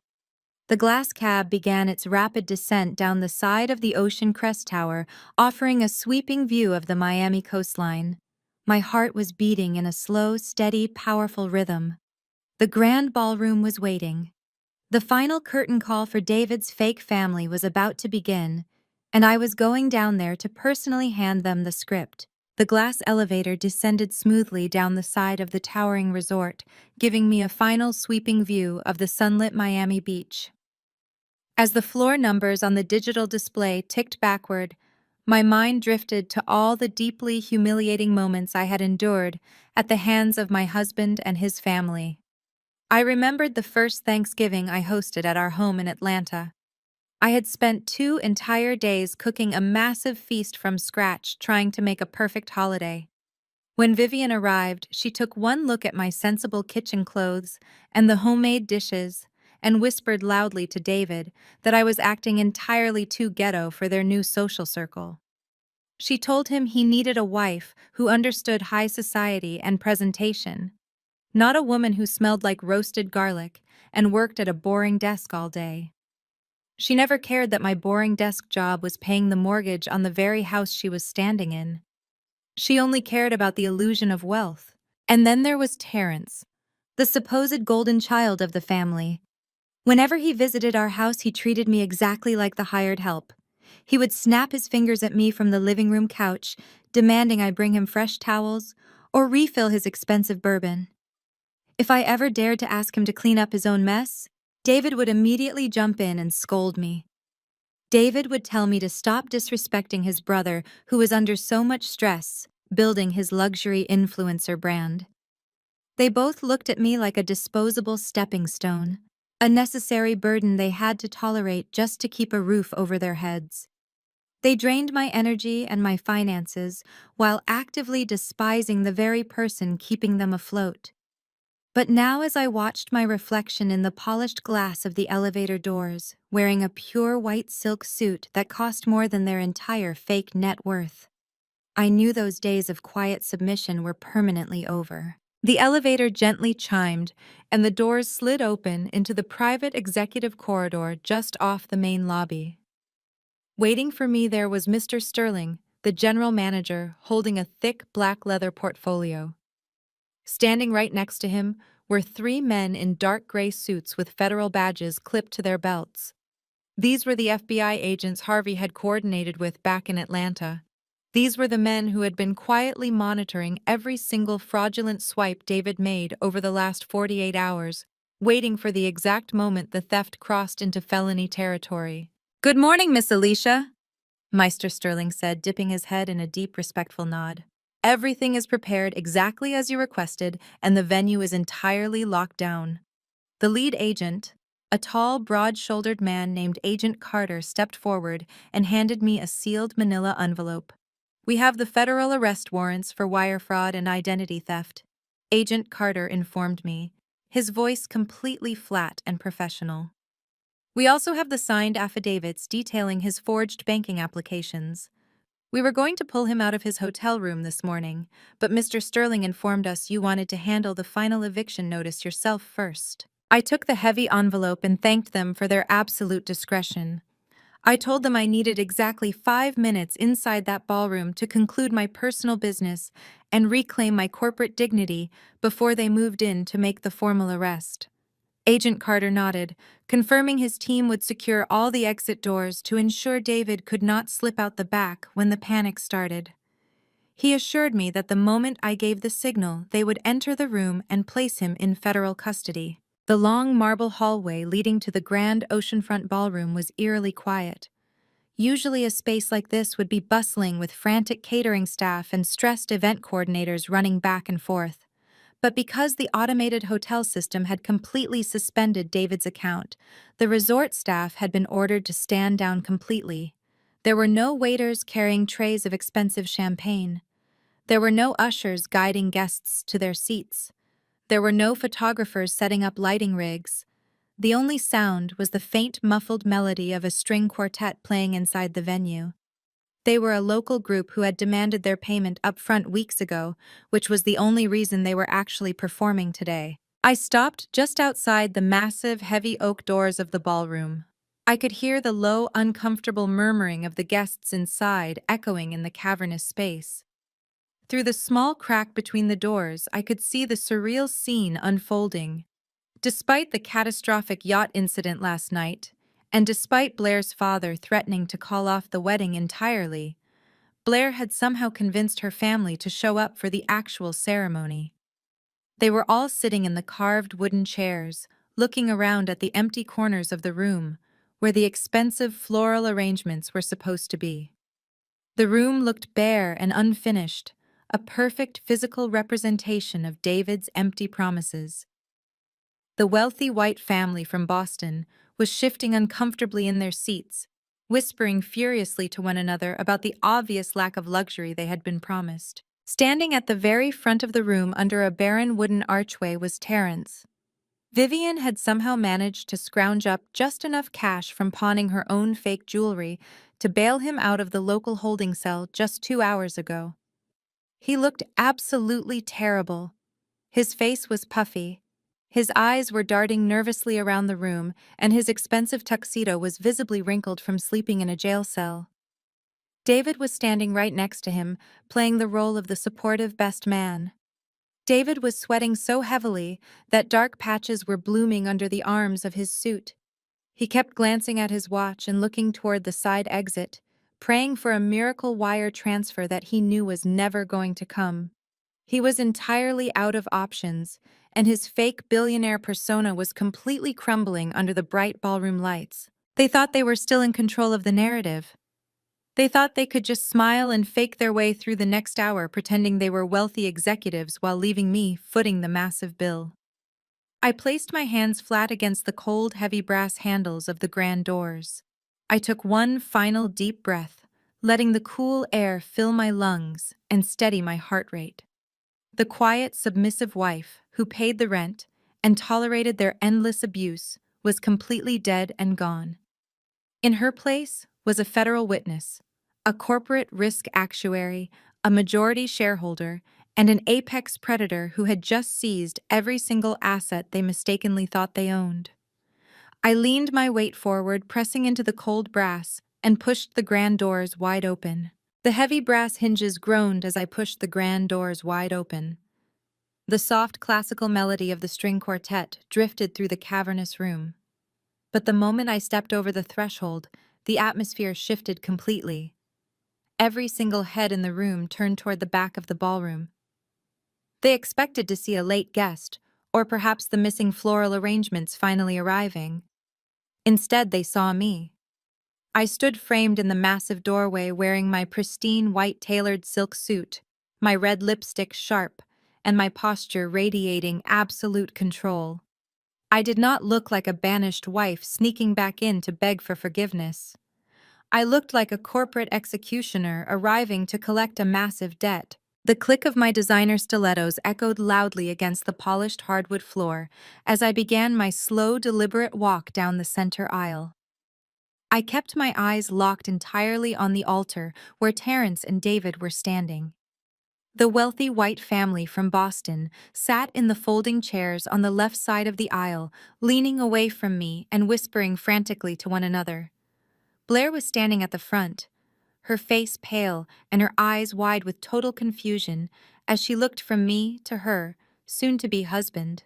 The glass cab began its rapid descent down the side of the Ocean Crest Tower, offering a sweeping view of the Miami coastline. My heart was beating in a slow, steady, powerful rhythm. The grand ballroom was waiting. The final curtain call for David's fake family was about to begin, and I was going down there to personally hand them the script. The glass elevator descended smoothly down the side of the towering resort, giving me a final sweeping view of the sunlit Miami beach. As the floor numbers on the digital display ticked backward, my mind drifted to all the deeply humiliating moments I had endured at the hands of my husband and his family. I remembered the first Thanksgiving I hosted at our home in Atlanta. I had spent 2 entire days cooking a massive feast from scratch, trying to make a perfect holiday. When Vivian arrived, she took one look at my sensible kitchen clothes and the homemade dishes and whispered loudly to David that I was acting entirely too ghetto for their new social circle. She told him he needed a wife who understood high society and presentation, not a woman who smelled like roasted garlic and worked at a boring desk all day. She never cared that my boring desk job was paying the mortgage on the very house she was standing in. She only cared about the illusion of wealth. And then there was Terrence, the supposed golden child of the family. Whenever he visited our house, he treated me exactly like the hired help. He would snap his fingers at me from the living room couch, demanding I bring him fresh towels or refill his expensive bourbon. If I ever dared to ask him to clean up his own mess, David would immediately jump in and scold me. David would tell me to stop disrespecting his brother, who was under so much stress, building his luxury influencer brand. They both looked at me like a disposable stepping stone, a necessary burden they had to tolerate just to keep a roof over their heads. They drained my energy and my finances while actively despising the very person keeping them afloat. But now, as I watched my reflection in the polished glass of the elevator doors, wearing a pure white silk suit that cost more than their entire fake net worth, I knew those days of quiet submission were permanently over. The elevator gently chimed, and the doors slid open into the private executive corridor just off the main lobby. Waiting for me there was Mr. Sterling, the general manager, holding a thick black leather portfolio. Standing right next to him were 3 men in dark gray suits with federal badges clipped to their belts. These were the FBI agents Harvey had coordinated with back in Atlanta. These were the men who had been quietly monitoring every single fraudulent swipe David made over the last 48 hours, waiting for the exact moment the theft crossed into felony territory. "Good morning, Miss Alicia," Meister Sterling said, dipping his head in a deep, respectful nod. "Everything is prepared exactly as you requested, and the venue is entirely locked down." The lead agent, a tall, broad-shouldered man named Agent Carter, stepped forward and handed me a sealed manila envelope. "We have the federal arrest warrants for wire fraud and identity theft," Agent Carter informed me, his voice completely flat and professional. "We also have the signed affidavits detailing his forged banking applications. We were going to pull him out of his hotel room this morning, but Mr. Sterling informed us you wanted to handle the final eviction notice yourself first. I took the heavy envelope and thanked them for their absolute discretion. I told them I needed exactly 5 minutes inside that ballroom to conclude my personal business and reclaim my corporate dignity before they moved in to make the formal arrest. Agent Carter nodded, confirming his team would secure all the exit doors to ensure David could not slip out the back when the panic started. He assured me that the moment I gave the signal, they would enter the room and place him in federal custody. The long marble hallway leading to the grand oceanfront ballroom was eerily quiet. Usually a space like this would be bustling with frantic catering staff and stressed event coordinators running back and forth. But because the automated hotel system had completely suspended David's account, the resort staff had been ordered to stand down completely. There were no waiters carrying trays of expensive champagne. There were no ushers guiding guests to their seats. There were no photographers setting up lighting rigs. The only sound was the faint, muffled melody of a string quartet playing inside the venue. They were a local group who had demanded their payment up front weeks ago, which was the only reason they were actually performing today. I stopped just outside the massive, heavy oak doors of the ballroom. I could hear the low, uncomfortable murmuring of the guests inside echoing in the cavernous space. Through the small crack between the doors, I could see the surreal scene unfolding. Despite the catastrophic yacht incident last night, and despite Blair's father threatening to call off the wedding entirely, Blair had somehow convinced her family to show up for the actual ceremony. They were all sitting in the carved wooden chairs, looking around at the empty corners of the room, where the expensive floral arrangements were supposed to be. The room looked bare and unfinished, a perfect physical representation of David's empty promises. The wealthy white family from Boston was shifting uncomfortably in their seats, whispering furiously to one another about the obvious lack of luxury they had been promised. Standing at the very front of the room under a barren wooden archway was Terence. Vivian had somehow managed to scrounge up just enough cash from pawning her own fake jewelry to bail him out of the local holding cell just 2 hours ago. He looked absolutely terrible. His face was puffy. His eyes were darting nervously around the room, and his expensive tuxedo was visibly wrinkled from sleeping in a jail cell. David was standing right next to him, playing the role of the supportive best man. David was sweating so heavily that dark patches were blooming under the arms of his suit. He kept glancing at his watch and looking toward the side exit, praying for a miracle wire transfer that he knew was never going to come. He was entirely out of options, and his fake billionaire persona was completely crumbling under the bright ballroom lights. They thought they were still in control of the narrative. They thought they could just smile and fake their way through the next hour pretending they were wealthy executives while leaving me footing the massive bill. I placed my hands flat against the cold, heavy brass handles of the grand doors. I took one final deep breath, letting the cool air fill my lungs and steady my heart rate. The quiet, submissive wife, who paid the rent and tolerated their endless abuse, was completely dead and gone. In her place was a federal witness, a corporate risk actuary, a majority shareholder, and an apex predator who had just seized every single asset they mistakenly thought they owned. I leaned my weight forward, pressing into the cold brass, and pushed the grand doors wide open. The heavy brass hinges groaned as I pushed the grand doors wide open. The soft classical melody of the string quartet drifted through the cavernous room. But the moment I stepped over the threshold, the atmosphere shifted completely. Every single head in the room turned toward the back of the ballroom. They expected to see a late guest, or perhaps the missing floral arrangements finally arriving. Instead, they saw me. I stood framed in the massive doorway wearing my pristine white tailored silk suit, my red lipstick sharp, and my posture radiating absolute control. I did not look like a banished wife sneaking back in to beg for forgiveness. I looked like a corporate executioner arriving to collect a massive debt. The click of my designer stilettos echoed loudly against the polished hardwood floor as I began my slow, deliberate walk down the center aisle. I kept my eyes locked entirely on the altar where Terence and David were standing. The wealthy white family from Boston sat in the folding chairs on the left side of the aisle, leaning away from me and whispering frantically to one another. Blair was standing at the front, her face pale and her eyes wide with total confusion as she looked from me to her soon-to-be husband.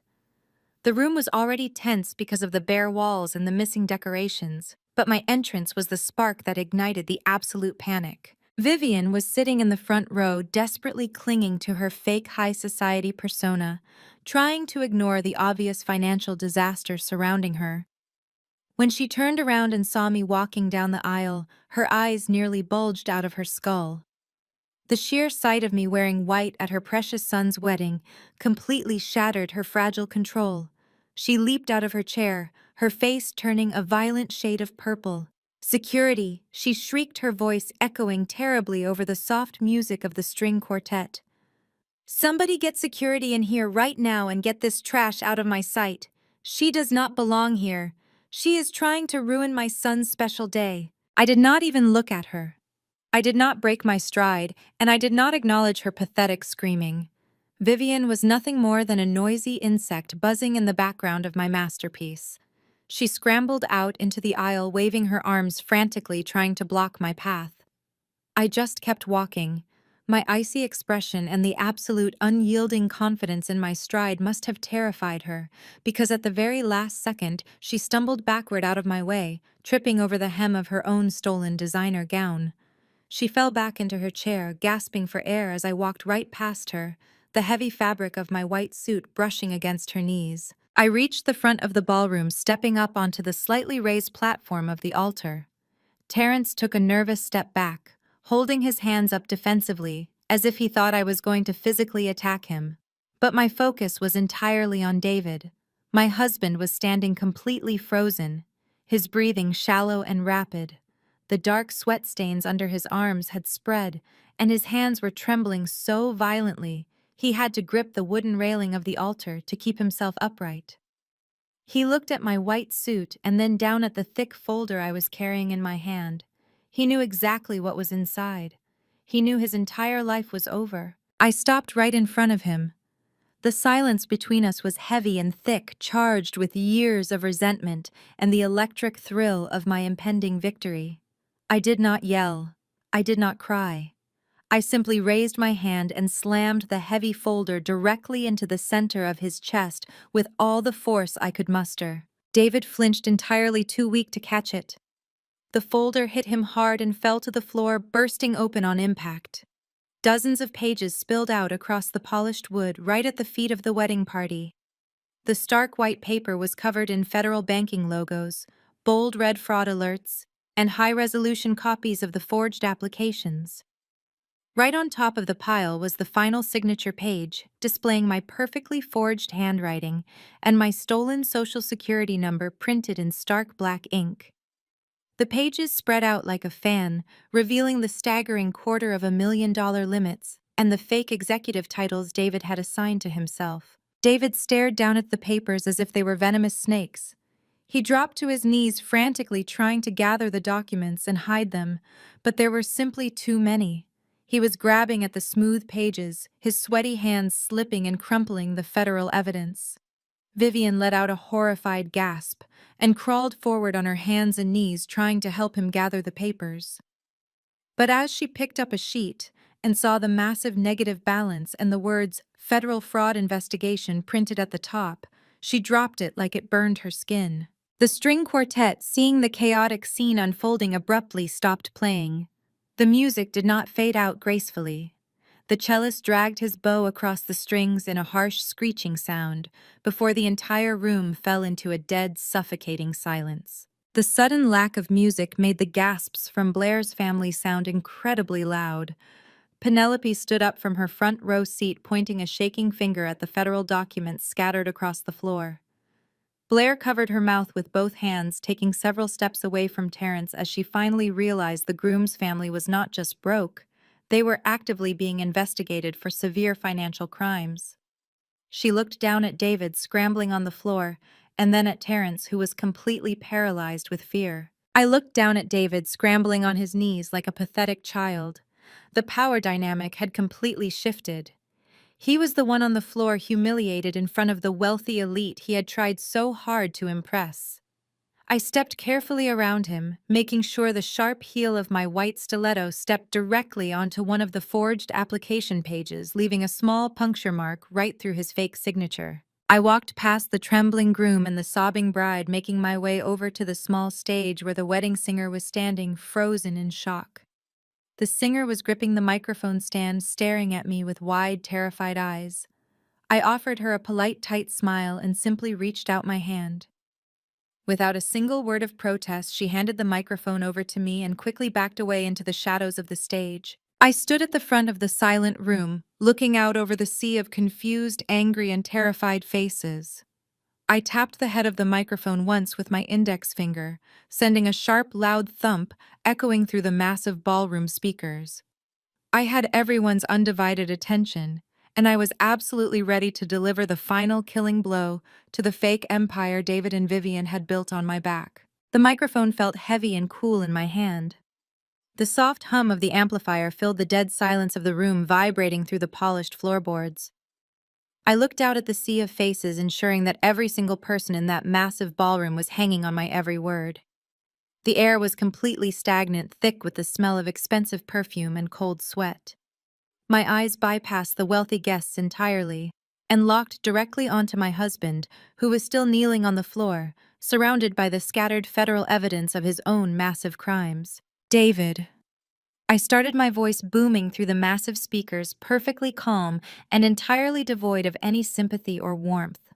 The room was already tense because of the bare walls and the missing decorations, but my entrance was the spark that ignited the absolute panic. Vivian was sitting in the front row, desperately clinging to her fake high society persona, trying to ignore the obvious financial disaster surrounding her. When she turned around and saw me walking down the aisle, her eyes nearly bulged out of her skull. The sheer sight of me wearing white at her precious son's wedding completely shattered her fragile control. She leaped out of her chair, her face turning a violent shade of purple. "Security!" she shrieked, her voice echoing terribly over the soft music of the string quartet. "Somebody get security in here right now and get this trash out of my sight. She does not belong here. She is trying to ruin my son's special day." I did not even look at her. I did not break my stride, and I did not acknowledge her pathetic screaming. Vivian was nothing more than a noisy insect buzzing in the background of my masterpiece. She scrambled out into the aisle, waving her arms frantically, trying to block my path. I just kept walking. My icy expression and the absolute unyielding confidence in my stride must have terrified her, because at the very last second she stumbled backward out of my way, tripping over the hem of her own stolen designer gown. She fell back into her chair, gasping for air as I walked right past her, the heavy fabric of my white suit brushing against her knees. I reached the front of the ballroom, stepping up onto the slightly raised platform of the altar. Terence took a nervous step back, holding his hands up defensively, as if he thought I was going to physically attack him. But my focus was entirely on David. My husband was standing completely frozen, his breathing shallow and rapid. The dark sweat stains under his arms had spread, and his hands were trembling so violently he had to grip the wooden railing of the altar to keep himself upright. He looked at my white suit and then down at the thick folder I was carrying in my hand. He knew exactly what was inside. He knew his entire life was over. I stopped right in front of him. The silence between us was heavy and thick, charged with years of resentment and the electric thrill of my impending victory. I did not yell. I did not cry. I simply raised my hand and slammed the heavy folder directly into the center of his chest with all the force I could muster. David flinched, entirely too weak to catch it. The folder hit him hard and fell to the floor, bursting open on impact. Dozens of pages spilled out across the polished wood right at the feet of the wedding party. The stark white paper was covered in federal banking logos, bold red fraud alerts, and high-resolution copies of the forged applications. Right on top of the pile was the final signature page, displaying my perfectly forged handwriting and my stolen Social Security number printed in stark black ink. The pages spread out like a fan, revealing the staggering $250,000 limits and the fake executive titles David had assigned to himself. David stared down at the papers as if they were venomous snakes. He dropped to his knees, frantically trying to gather the documents and hide them, but there were simply too many. He was grabbing at the smooth pages, his sweaty hands slipping and crumpling the federal evidence. Vivian let out a horrified gasp and crawled forward on her hands and knees, trying to help him gather the papers. But as she picked up a sheet and saw the massive negative balance and the words "Federal Fraud Investigation" printed at the top, she dropped it like it burned her skin. The string quartet, seeing the chaotic scene unfolding, abruptly stopped playing. The music did not fade out gracefully. The cellist dragged his bow across the strings in a harsh screeching sound before the entire room fell into a dead, suffocating silence. The sudden lack of music made the gasps from Blair's family sound incredibly loud. Penelope stood up from her front row seat, pointing a shaking finger at the federal documents scattered across the floor. Blair covered her mouth with both hands, taking several steps away from Terence as she finally realized the groom's family was not just broke, they were actively being investigated for severe financial crimes. She looked down at David scrambling on the floor, and then at Terence, who was completely paralyzed with fear. I looked down at David scrambling on his knees like a pathetic child. The power dynamic had completely shifted. He was the one on the floor humiliated in front of the wealthy elite he had tried so hard to impress. I stepped carefully around him, making sure the sharp heel of my white stiletto stepped directly onto one of the forged application pages, leaving a small puncture mark right through his fake signature. I walked past the trembling groom and the sobbing bride, making my way over to the small stage where the wedding singer was standing, frozen in shock. The singer was gripping the microphone stand, staring at me with wide, terrified eyes. I offered her a polite, tight smile and simply reached out my hand. Without a single word of protest, she handed the microphone over to me and quickly backed away into the shadows of the stage. I stood at the front of the silent room, looking out over the sea of confused, angry, and terrified faces. I tapped the head of the microphone once with my index finger, sending a sharp, loud thump echoing through the massive ballroom speakers. I had everyone's undivided attention, and I was absolutely ready to deliver the final killing blow to the fake empire David and Vivian had built on my back. The microphone felt heavy and cool in my hand. The soft hum of the amplifier filled the dead silence of the room, vibrating through the polished floorboards. I looked out at the sea of faces, ensuring that every single person in that massive ballroom was hanging on my every word. The air was completely stagnant, thick with the smell of expensive perfume and cold sweat. My eyes bypassed the wealthy guests entirely and locked directly onto my husband, who was still kneeling on the floor, surrounded by the scattered federal evidence of his own massive crimes. David. I started, my voice booming through the massive speakers, perfectly calm and entirely devoid of any sympathy or warmth.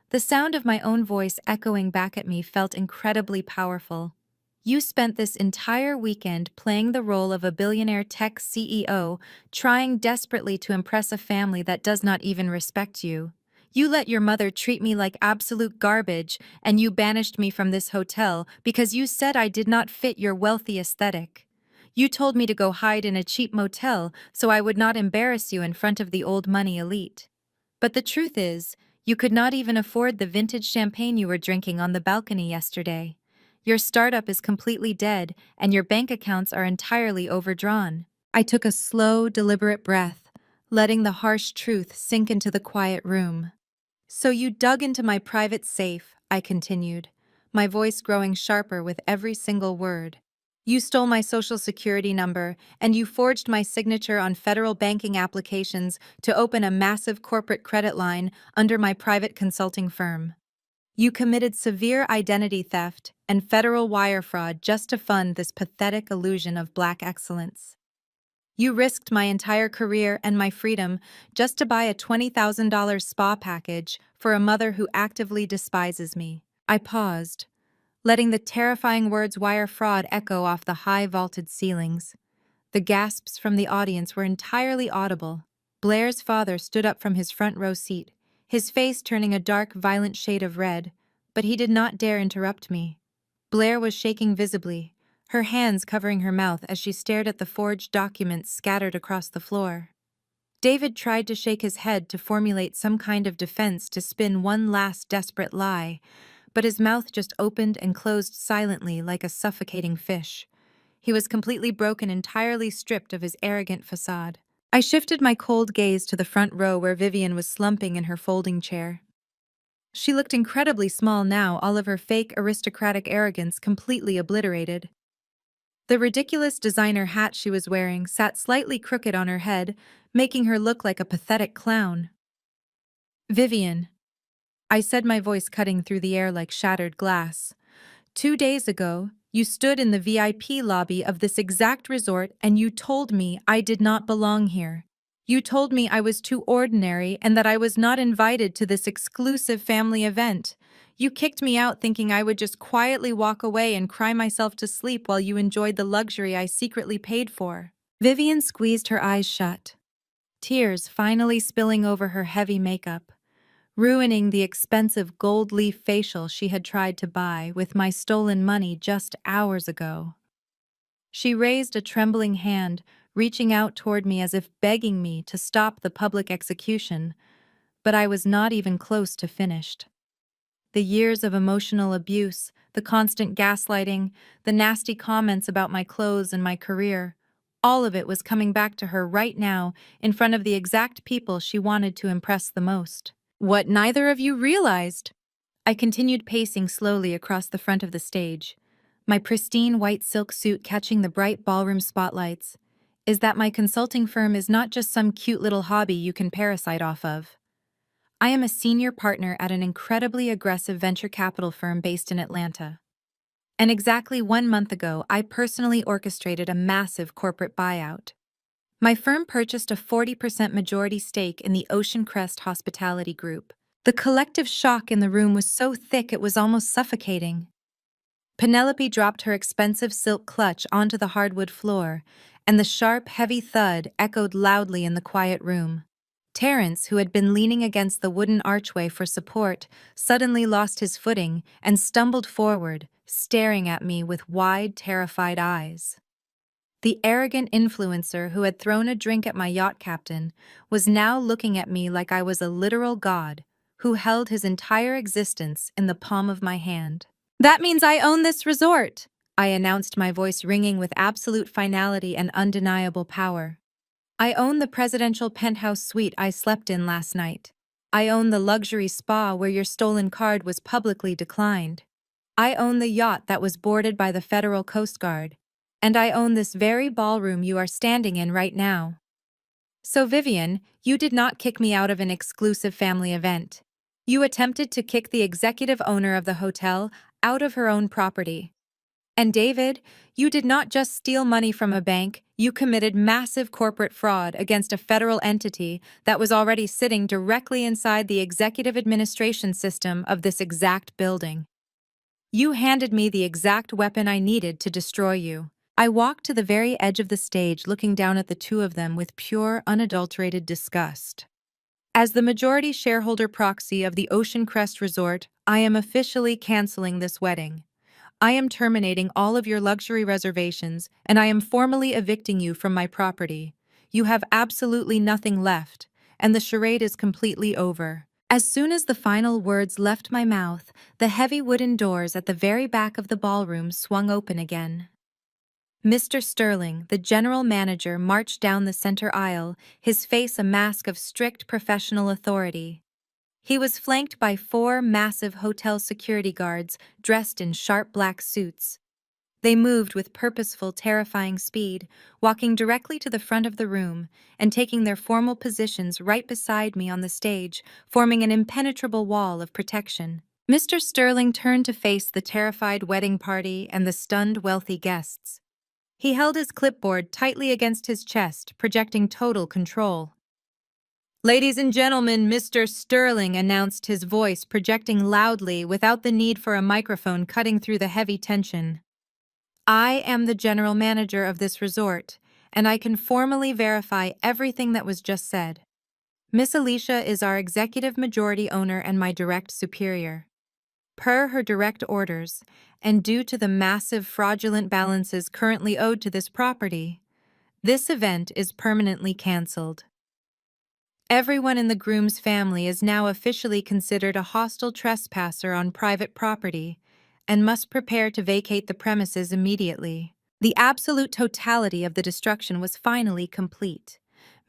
The sound of my own voice echoing back at me felt incredibly powerful. You spent this entire weekend playing the role of a billionaire tech CEO, trying desperately to impress a family that does not even respect you. You let your mother treat me like absolute garbage, and you banished me from this hotel because you said I did not fit your wealthy aesthetic. You told me to go hide in a cheap motel so I would not embarrass you in front of the old money elite. But the truth is, you could not even afford the vintage champagne you were drinking on the balcony yesterday. Your startup is completely dead, and your bank accounts are entirely overdrawn. I took a slow, deliberate breath, letting the harsh truth sink into the quiet room. So you dug into my private safe, I continued, my voice growing sharper with every single word. You stole my social security number, and you forged my signature on federal banking applications to open a massive corporate credit line under my private consulting firm. You committed severe identity theft and federal wire fraud just to fund this pathetic illusion of black excellence. You risked my entire career and my freedom just to buy a $20,000 spa package for a mother who actively despises me. I paused, letting the terrifying words wire fraud echo off the high vaulted ceilings. The gasps from the audience were entirely audible. Blair's father stood up from his front row seat, his face turning a dark, violent shade of red, but he did not dare interrupt me. Blair was shaking visibly, her hands covering her mouth as she stared at the forged documents scattered across the floor. David tried to shake his head to formulate some kind of defense, to spin one last desperate lie, but his mouth just opened and closed silently like a suffocating fish. He was completely broken, entirely stripped of his arrogant facade. I shifted my cold gaze to the front row where Vivian was slumping in her folding chair. She looked incredibly small now, all of her fake aristocratic arrogance completely obliterated. The ridiculous designer hat she was wearing sat slightly crooked on her head, making her look like a pathetic clown. Vivian, I said, my voice cutting through the air like shattered glass. 2 days ago, you stood in the VIP lobby of this exact resort and you told me I did not belong here. You told me I was too ordinary and that I was not invited to this exclusive family event. You kicked me out thinking I would just quietly walk away and cry myself to sleep while you enjoyed the luxury I secretly paid for. Vivian squeezed her eyes shut, tears finally spilling over her heavy makeup, ruining the expensive gold leaf facial she had tried to buy with my stolen money just hours ago. She raised a trembling hand, reaching out toward me as if begging me to stop the public execution, but I was not even close to finished. The years of emotional abuse, the constant gaslighting, the nasty comments about my clothes and my career, all of it was coming back to her right now in front of the exact people she wanted to impress the most. What neither of you realized. I continued pacing slowly across the front of the stage, my pristine white silk suit catching the bright ballroom spotlights, is that my consulting firm is not just some cute little hobby you can parasite off of. I am a senior partner at an incredibly aggressive venture capital firm based in Atlanta. And exactly 1 month ago, I personally orchestrated a massive corporate buyout. My firm purchased a 40% majority stake in the Ocean Crest Hospitality Group. The collective shock in the room was so thick it was almost suffocating. Penelope dropped her expensive silk clutch onto the hardwood floor, and the sharp, heavy thud echoed loudly in the quiet room. Terence, who had been leaning against the wooden archway for support, suddenly lost his footing and stumbled forward, staring at me with wide, terrified eyes. The arrogant influencer who had thrown a drink at my yacht captain was now looking at me like I was a literal god who held his entire existence in the palm of my hand. "That means I own this resort," I announced, my voice ringing with absolute finality and undeniable power. "I own the presidential penthouse suite I slept in last night. I own the luxury spa where your stolen card was publicly declined. I own the yacht that was boarded by the Federal Coast Guard. And I own this very ballroom you are standing in right now." So, Vivian, you did not kick me out of an exclusive family event. You attempted to kick the executive owner of the hotel out of her own property. And David, you did not just steal money from a bank, you committed massive corporate fraud against a federal entity that was already sitting directly inside the executive administration system of this exact building. You handed me the exact weapon I needed to destroy you. I walked to the very edge of the stage, looking down at the two of them with pure, unadulterated disgust. As the majority shareholder proxy of the Ocean Crest Resort, I am officially canceling this wedding. I am terminating all of your luxury reservations, and I am formally evicting you from my property. You have absolutely nothing left, and the charade is completely over. As soon as the final words left my mouth, the heavy wooden doors at the very back of the ballroom swung open again. Mr. Sterling, the general manager, marched down the center aisle, his face a mask of strict professional authority. He was flanked by 4 massive hotel security guards dressed in sharp black suits. They moved with purposeful, terrifying speed, walking directly to the front of the room and taking their formal positions right beside me on the stage, forming an impenetrable wall of protection. Mr. Sterling turned to face the terrified wedding party and the stunned wealthy guests. He held his clipboard tightly against his chest, projecting total control. "Ladies and gentlemen, Mr. Sterling," announced, his voice projecting loudly without the need for a microphone cutting through the heavy tension. "I am the general manager of this resort, and I can formally verify everything that was just said. Miss Alicia is our executive majority owner and my direct superior. Per her direct orders, and due to the massive fraudulent balances currently owed to this property, this event is permanently canceled. Everyone in the groom's family is now officially considered a hostile trespasser on private property and must prepare to vacate the premises immediately." The absolute totality of the destruction was finally complete.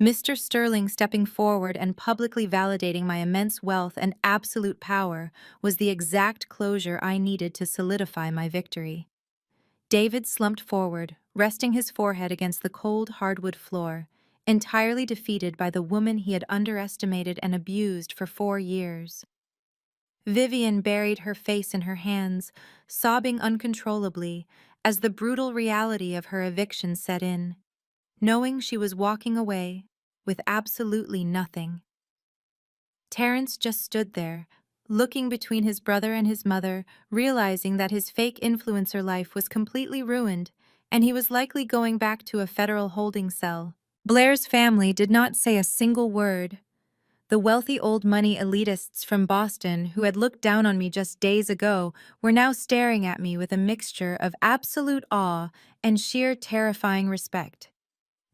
Mr. Sterling stepping forward and publicly validating my immense wealth and absolute power was the exact closure I needed to solidify my victory. David slumped forward, resting his forehead against the cold hardwood floor, entirely defeated by the woman he had underestimated and abused for 4 years. Vivian buried her face in her hands, sobbing uncontrollably as the brutal reality of her eviction set in, knowing she was walking away with absolutely nothing. Terence just stood there, looking between his brother and his mother, realizing that his fake influencer life was completely ruined, and he was likely going back to a federal holding cell. Blair's family did not say a single word. The wealthy old money elitists from Boston who had looked down on me just days ago were now staring at me with a mixture of absolute awe and sheer terrifying respect.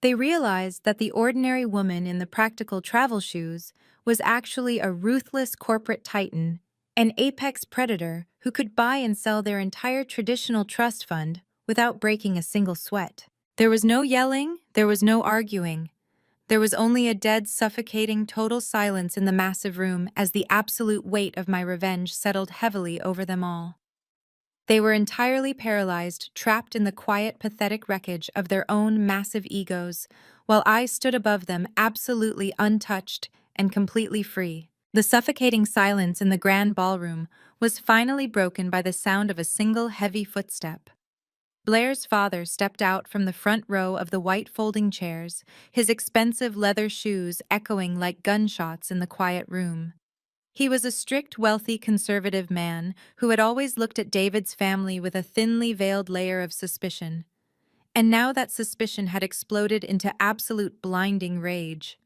They realized that the ordinary woman in the practical travel shoes was actually a ruthless corporate titan, an apex predator who could buy and sell their entire traditional trust fund without breaking a single sweat. There was no yelling, there was no arguing. There was only a dead, suffocating, total silence in the massive room as the absolute weight of my revenge settled heavily over them all. They were entirely paralyzed, trapped in the quiet, pathetic wreckage of their own massive egos, while I stood above them absolutely untouched and completely free. The suffocating silence in the grand ballroom was finally broken by the sound of a single heavy footstep. Blair's father stepped out from the front row of the white folding chairs, his expensive leather shoes echoing like gunshots in the quiet room. He was a strict, wealthy, conservative man who had always looked at David's family with a thinly veiled layer of suspicion. And now that suspicion had exploded into absolute blinding rage.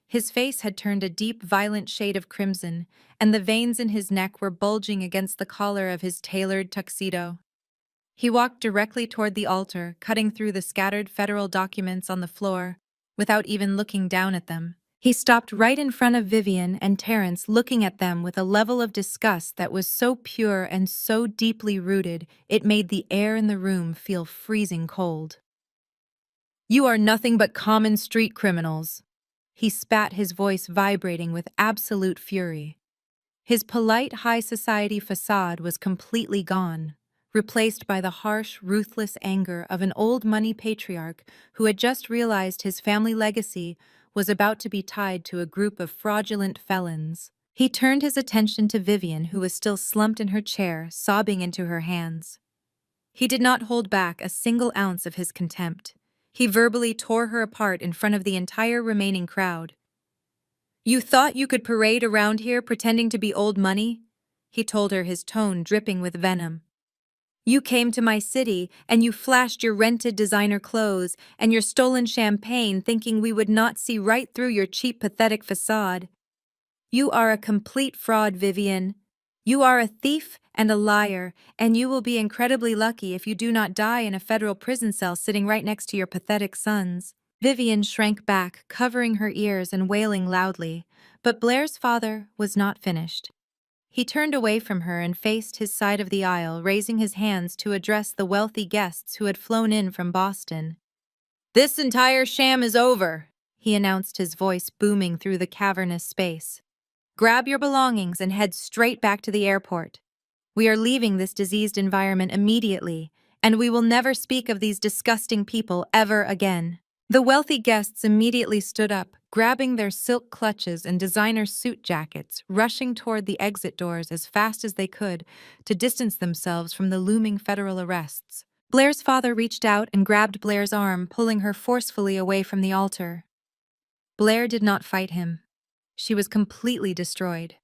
His face had turned a deep, violent shade of crimson, and the veins in his neck were bulging against the collar of his tailored tuxedo. He walked directly toward the altar, cutting through the scattered federal documents on the floor, without even looking down at them. He stopped right in front of Vivian and Terrence, looking at them with a level of disgust that was so pure and so deeply rooted, it made the air in the room feel freezing cold. "You are nothing but common street criminals," he spat, his voice vibrating with absolute fury. His polite high society facade was completely gone, replaced by the harsh, ruthless anger of an old money patriarch who had just realized his family legacy was about to be tied to a group of fraudulent felons. He turned his attention to Vivian, who was still slumped in her chair, sobbing into her hands. He did not hold back a single ounce of his contempt. He verbally tore her apart in front of the entire remaining crowd. "You thought you could parade around here pretending to be old money?" he told her, his tone dripping with venom. "You came to my city and you flashed your rented designer clothes and your stolen champagne thinking we would not see right through your cheap, pathetic facade. You are a complete fraud, Vivian. You are a thief and a liar, and you will be incredibly lucky if you do not die in a federal prison cell sitting right next to your pathetic sons." Vivian shrank back, covering her ears and wailing loudly, but Blair's father was not finished. He turned away from her and faced his side of the aisle, raising his hands to address the wealthy guests who had flown in from Boston. "This entire sham is over," he announced, his voice booming through the cavernous space. "Grab your belongings and head straight back to the airport. We are leaving this diseased environment immediately, and we will never speak of these disgusting people ever again." The wealthy guests immediately stood up, grabbing their silk clutches and designer suit jackets, rushing toward the exit doors as fast as they could to distance themselves from the looming federal arrests. Blair's father reached out and grabbed Blair's arm, pulling her forcefully away from the altar. Blair did not fight him. She was completely destroyed.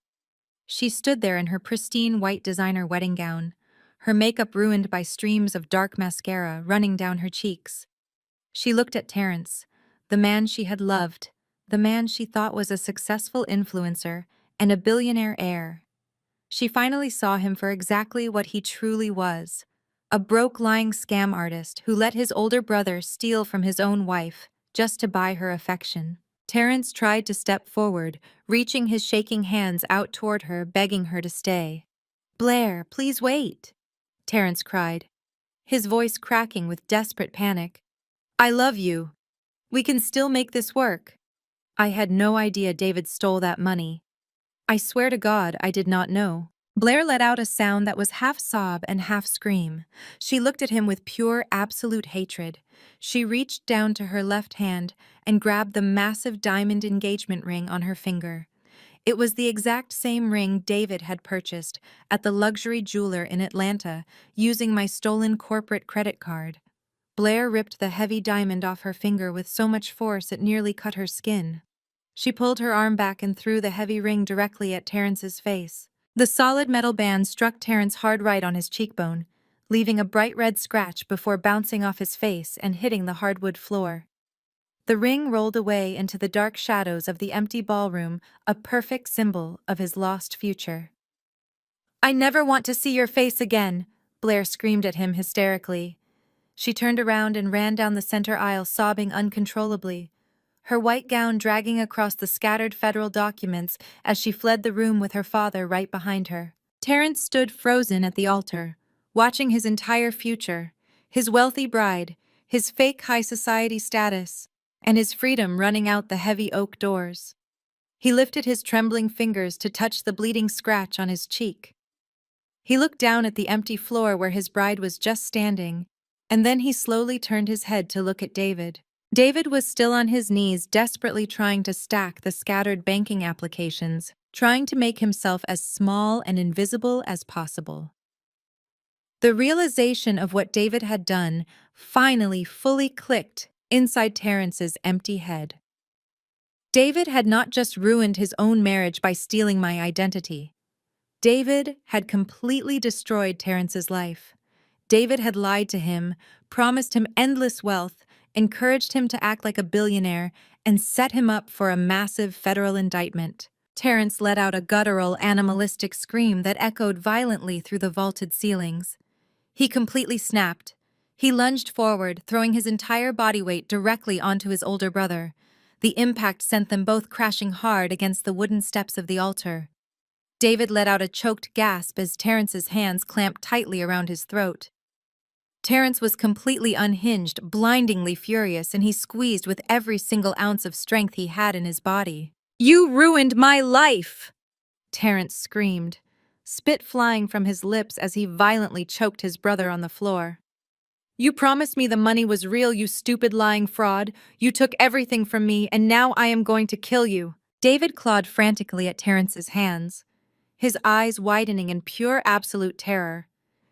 She stood there in her pristine white designer wedding gown, her makeup ruined by streams of dark mascara running down her cheeks. She looked at Terrence, the man she had loved, the man she thought was a successful influencer and a billionaire heir. She finally saw him for exactly what he truly was, a broke, lying scam artist who let his older brother steal from his own wife just to buy her affection. Terrence tried to step forward, reaching his shaking hands out toward her, begging her to stay. "Blair, please wait," Terrence cried, his voice cracking with desperate panic. "I love you. We can still make this work. I had no idea David stole that money. I swear to God I did not know." Blair let out a sound that was half sob and half scream. She looked at him with pure, absolute hatred. She reached down to her left hand and grabbed the massive diamond engagement ring on her finger. It was the exact same ring David had purchased at the luxury jeweler in Atlanta using my stolen corporate credit card. Blair ripped the heavy diamond off her finger with so much force it nearly cut her skin. She pulled her arm back and threw the heavy ring directly at Terrence's face. The solid metal band struck Terrence hard right on his cheekbone, leaving a bright red scratch before bouncing off his face and hitting the hardwood floor. The ring rolled away into the dark shadows of the empty ballroom, a perfect symbol of his lost future. "I never want to see your face again," Blair screamed at him hysterically. She turned around and ran down the center aisle, sobbing uncontrollably. her white gown dragging across the scattered federal documents as she fled the room with her father right behind her. Terrence stood frozen at the altar, watching his entire future, his wealthy bride, his fake high society status, and his freedom running out the heavy oak doors. He lifted his trembling fingers to touch the bleeding scratch on his cheek. He looked down at the empty floor where his bride was just standing, and then he slowly turned his head to look at David. David was still on his knees, desperately trying to stack the scattered banking applications, trying to make himself as small and invisible as possible. The realization of what David had done finally fully clicked inside Terrence's empty head. David had not just ruined his own marriage by stealing my identity. David had completely destroyed Terrence's life. David had lied to him, promised him endless wealth, encouraged him to act like a billionaire, and set him up for a massive federal indictment. Terrence let out a guttural, animalistic scream that echoed violently through the vaulted ceilings. He completely snapped. He lunged forward, throwing his entire body weight directly onto his older brother. The impact sent them both crashing hard against the wooden steps of the altar. David let out a choked gasp as Terrence's hands clamped tightly around his throat. Terrence was completely unhinged, blindingly furious, and he squeezed with every single ounce of strength he had in his body. "You ruined my life!" Terrence screamed, spit flying from his lips as he violently choked his brother on the floor. "You promised me the money was real, you stupid lying fraud. You took everything from me, and now I am going to kill you." David clawed frantically at Terrence's hands, his eyes widening in pure absolute terror.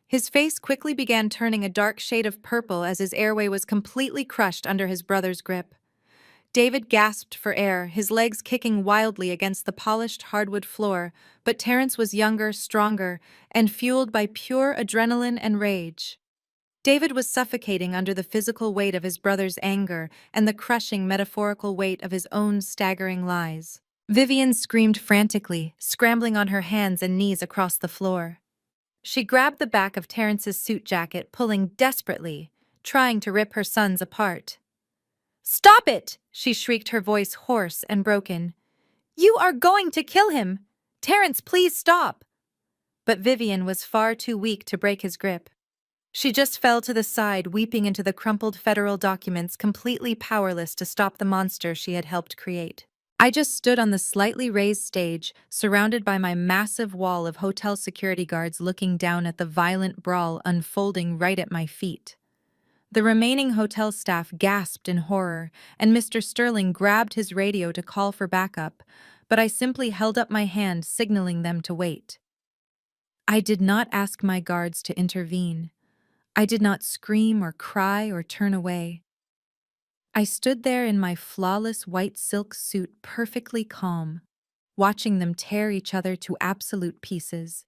His face quickly began turning a dark shade of purple as his airway was completely crushed under his brother's grip. David gasped for air, his legs kicking wildly against the polished hardwood floor, but Terrence was younger, stronger, and fueled by pure adrenaline and rage. David was suffocating under the physical weight of his brother's anger and the crushing metaphorical weight of his own staggering lies. Vivian screamed frantically, scrambling on her hands and knees across the floor. She grabbed the back of Terrence's suit jacket, pulling desperately, trying to rip her sons apart. "Stop it!" she shrieked, her voice hoarse and broken. "You are going to kill him! Terrence, please stop!" But Vivian was far too weak to break his grip. She just fell to the side, weeping into the crumpled federal documents, completely powerless to stop the monster she had helped create. I just stood on the slightly raised stage, surrounded by my massive wall of hotel security guards, looking down at the violent brawl unfolding right at my feet. The remaining hotel staff gasped in horror, and Mr. Sterling grabbed his radio to call for backup, but I simply held up my hand, signaling them to wait. I did not ask my guards to intervene. I did not scream or cry or turn away. I stood there in my flawless white silk suit, perfectly calm, watching them tear each other to absolute pieces.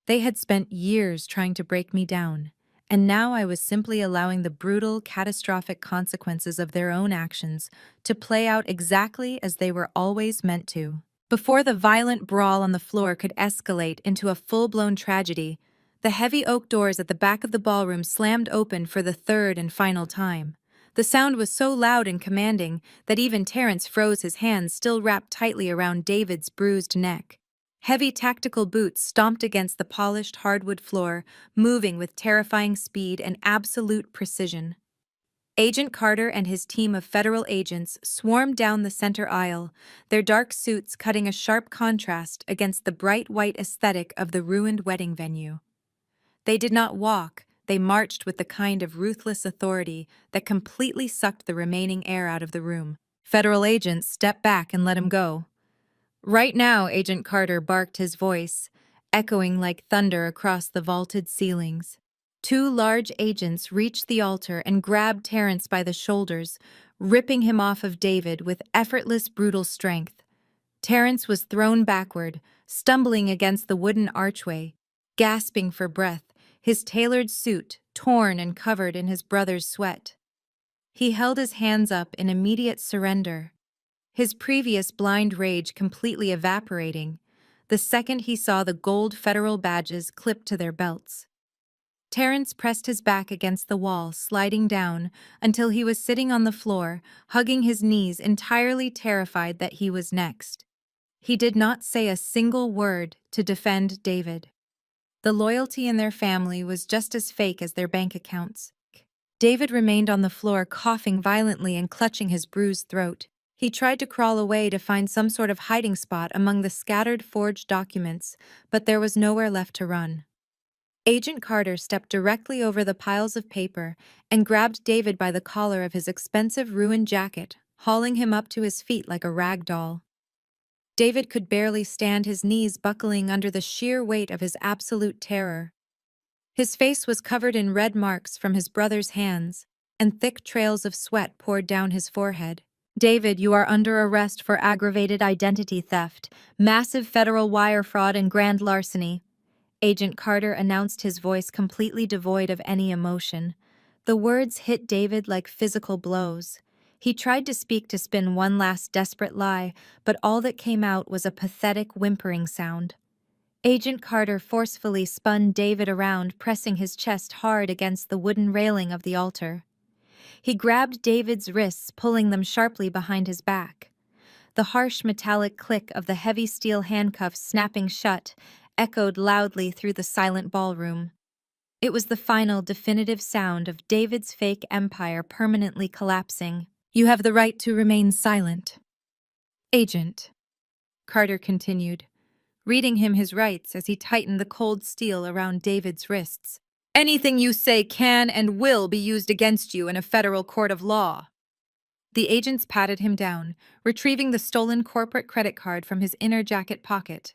They had spent years trying to break me down, and now I was simply allowing the brutal, catastrophic consequences of their own actions to play out exactly as they were always meant to. Before the violent brawl on the floor could escalate into a full-blown tragedy, the heavy oak doors at the back of the ballroom slammed open for the third and final time. The sound was so loud and commanding that even Terrence froze, his hands still wrapped tightly around David's bruised neck. Heavy tactical boots stomped against the polished hardwood floor, moving with terrifying speed and absolute precision. Agent Carter and his team of federal agents swarmed down the center aisle, their dark suits cutting a sharp contrast against the bright white aesthetic of the ruined wedding venue. They did not walk, they marched with the kind of ruthless authority that completely sucked the remaining air out of the room. Federal agents stepped back and let him go. "Right now," Agent Carter barked, his voice echoing like thunder across the vaulted ceilings. Two large agents reached the altar and grabbed Terrence by the shoulders, ripping him off of David with effortless, brutal strength. Terrence was thrown backward, stumbling against the wooden archway, gasping for breath, his tailored suit torn and covered in his brother's sweat. He held his hands up in immediate surrender, his previous blind rage completely evaporating the second he saw the gold federal badges clipped to their belts. Terence pressed his back against the wall, sliding down, until he was sitting on the floor, hugging his knees, entirely terrified that he was next. He did not say a single word to defend David. The loyalty in their family was just as fake as their bank accounts. David remained on the floor, coughing violently and clutching his bruised throat. He tried to crawl away to find some sort of hiding spot among the scattered forged documents, but there was nowhere left to run. Agent Carter stepped directly over the piles of paper and grabbed David by the collar of his expensive ruined jacket, hauling him up to his feet like a rag doll. David could barely stand, his knees buckling under the sheer weight of his absolute terror. His face was covered in red marks from his brother's hands, and thick trails of sweat poured down his forehead. "David, you are under arrest for aggravated identity theft, massive federal wire fraud, and grand larceny," Agent Carter announced, his voice completely devoid of any emotion. The words hit David like physical blows. He tried to speak, to spin one last desperate lie, but all that came out was a pathetic whimpering sound. Agent Carter forcefully spun David around, pressing his chest hard against the wooden railing of the altar. He grabbed David's wrists, pulling them sharply behind his back. The harsh metallic click of the heavy steel handcuffs snapping shut echoed loudly through the silent ballroom. It was the final, definitive sound of David's fake empire permanently collapsing. "You have the right to remain silent, Agent," Carter continued, reading him his rights as he tightened the cold steel around David's wrists. "Anything you say can and will be used against you in a federal court of law." The agents patted him down, retrieving the stolen corporate credit card from his inner jacket pocket.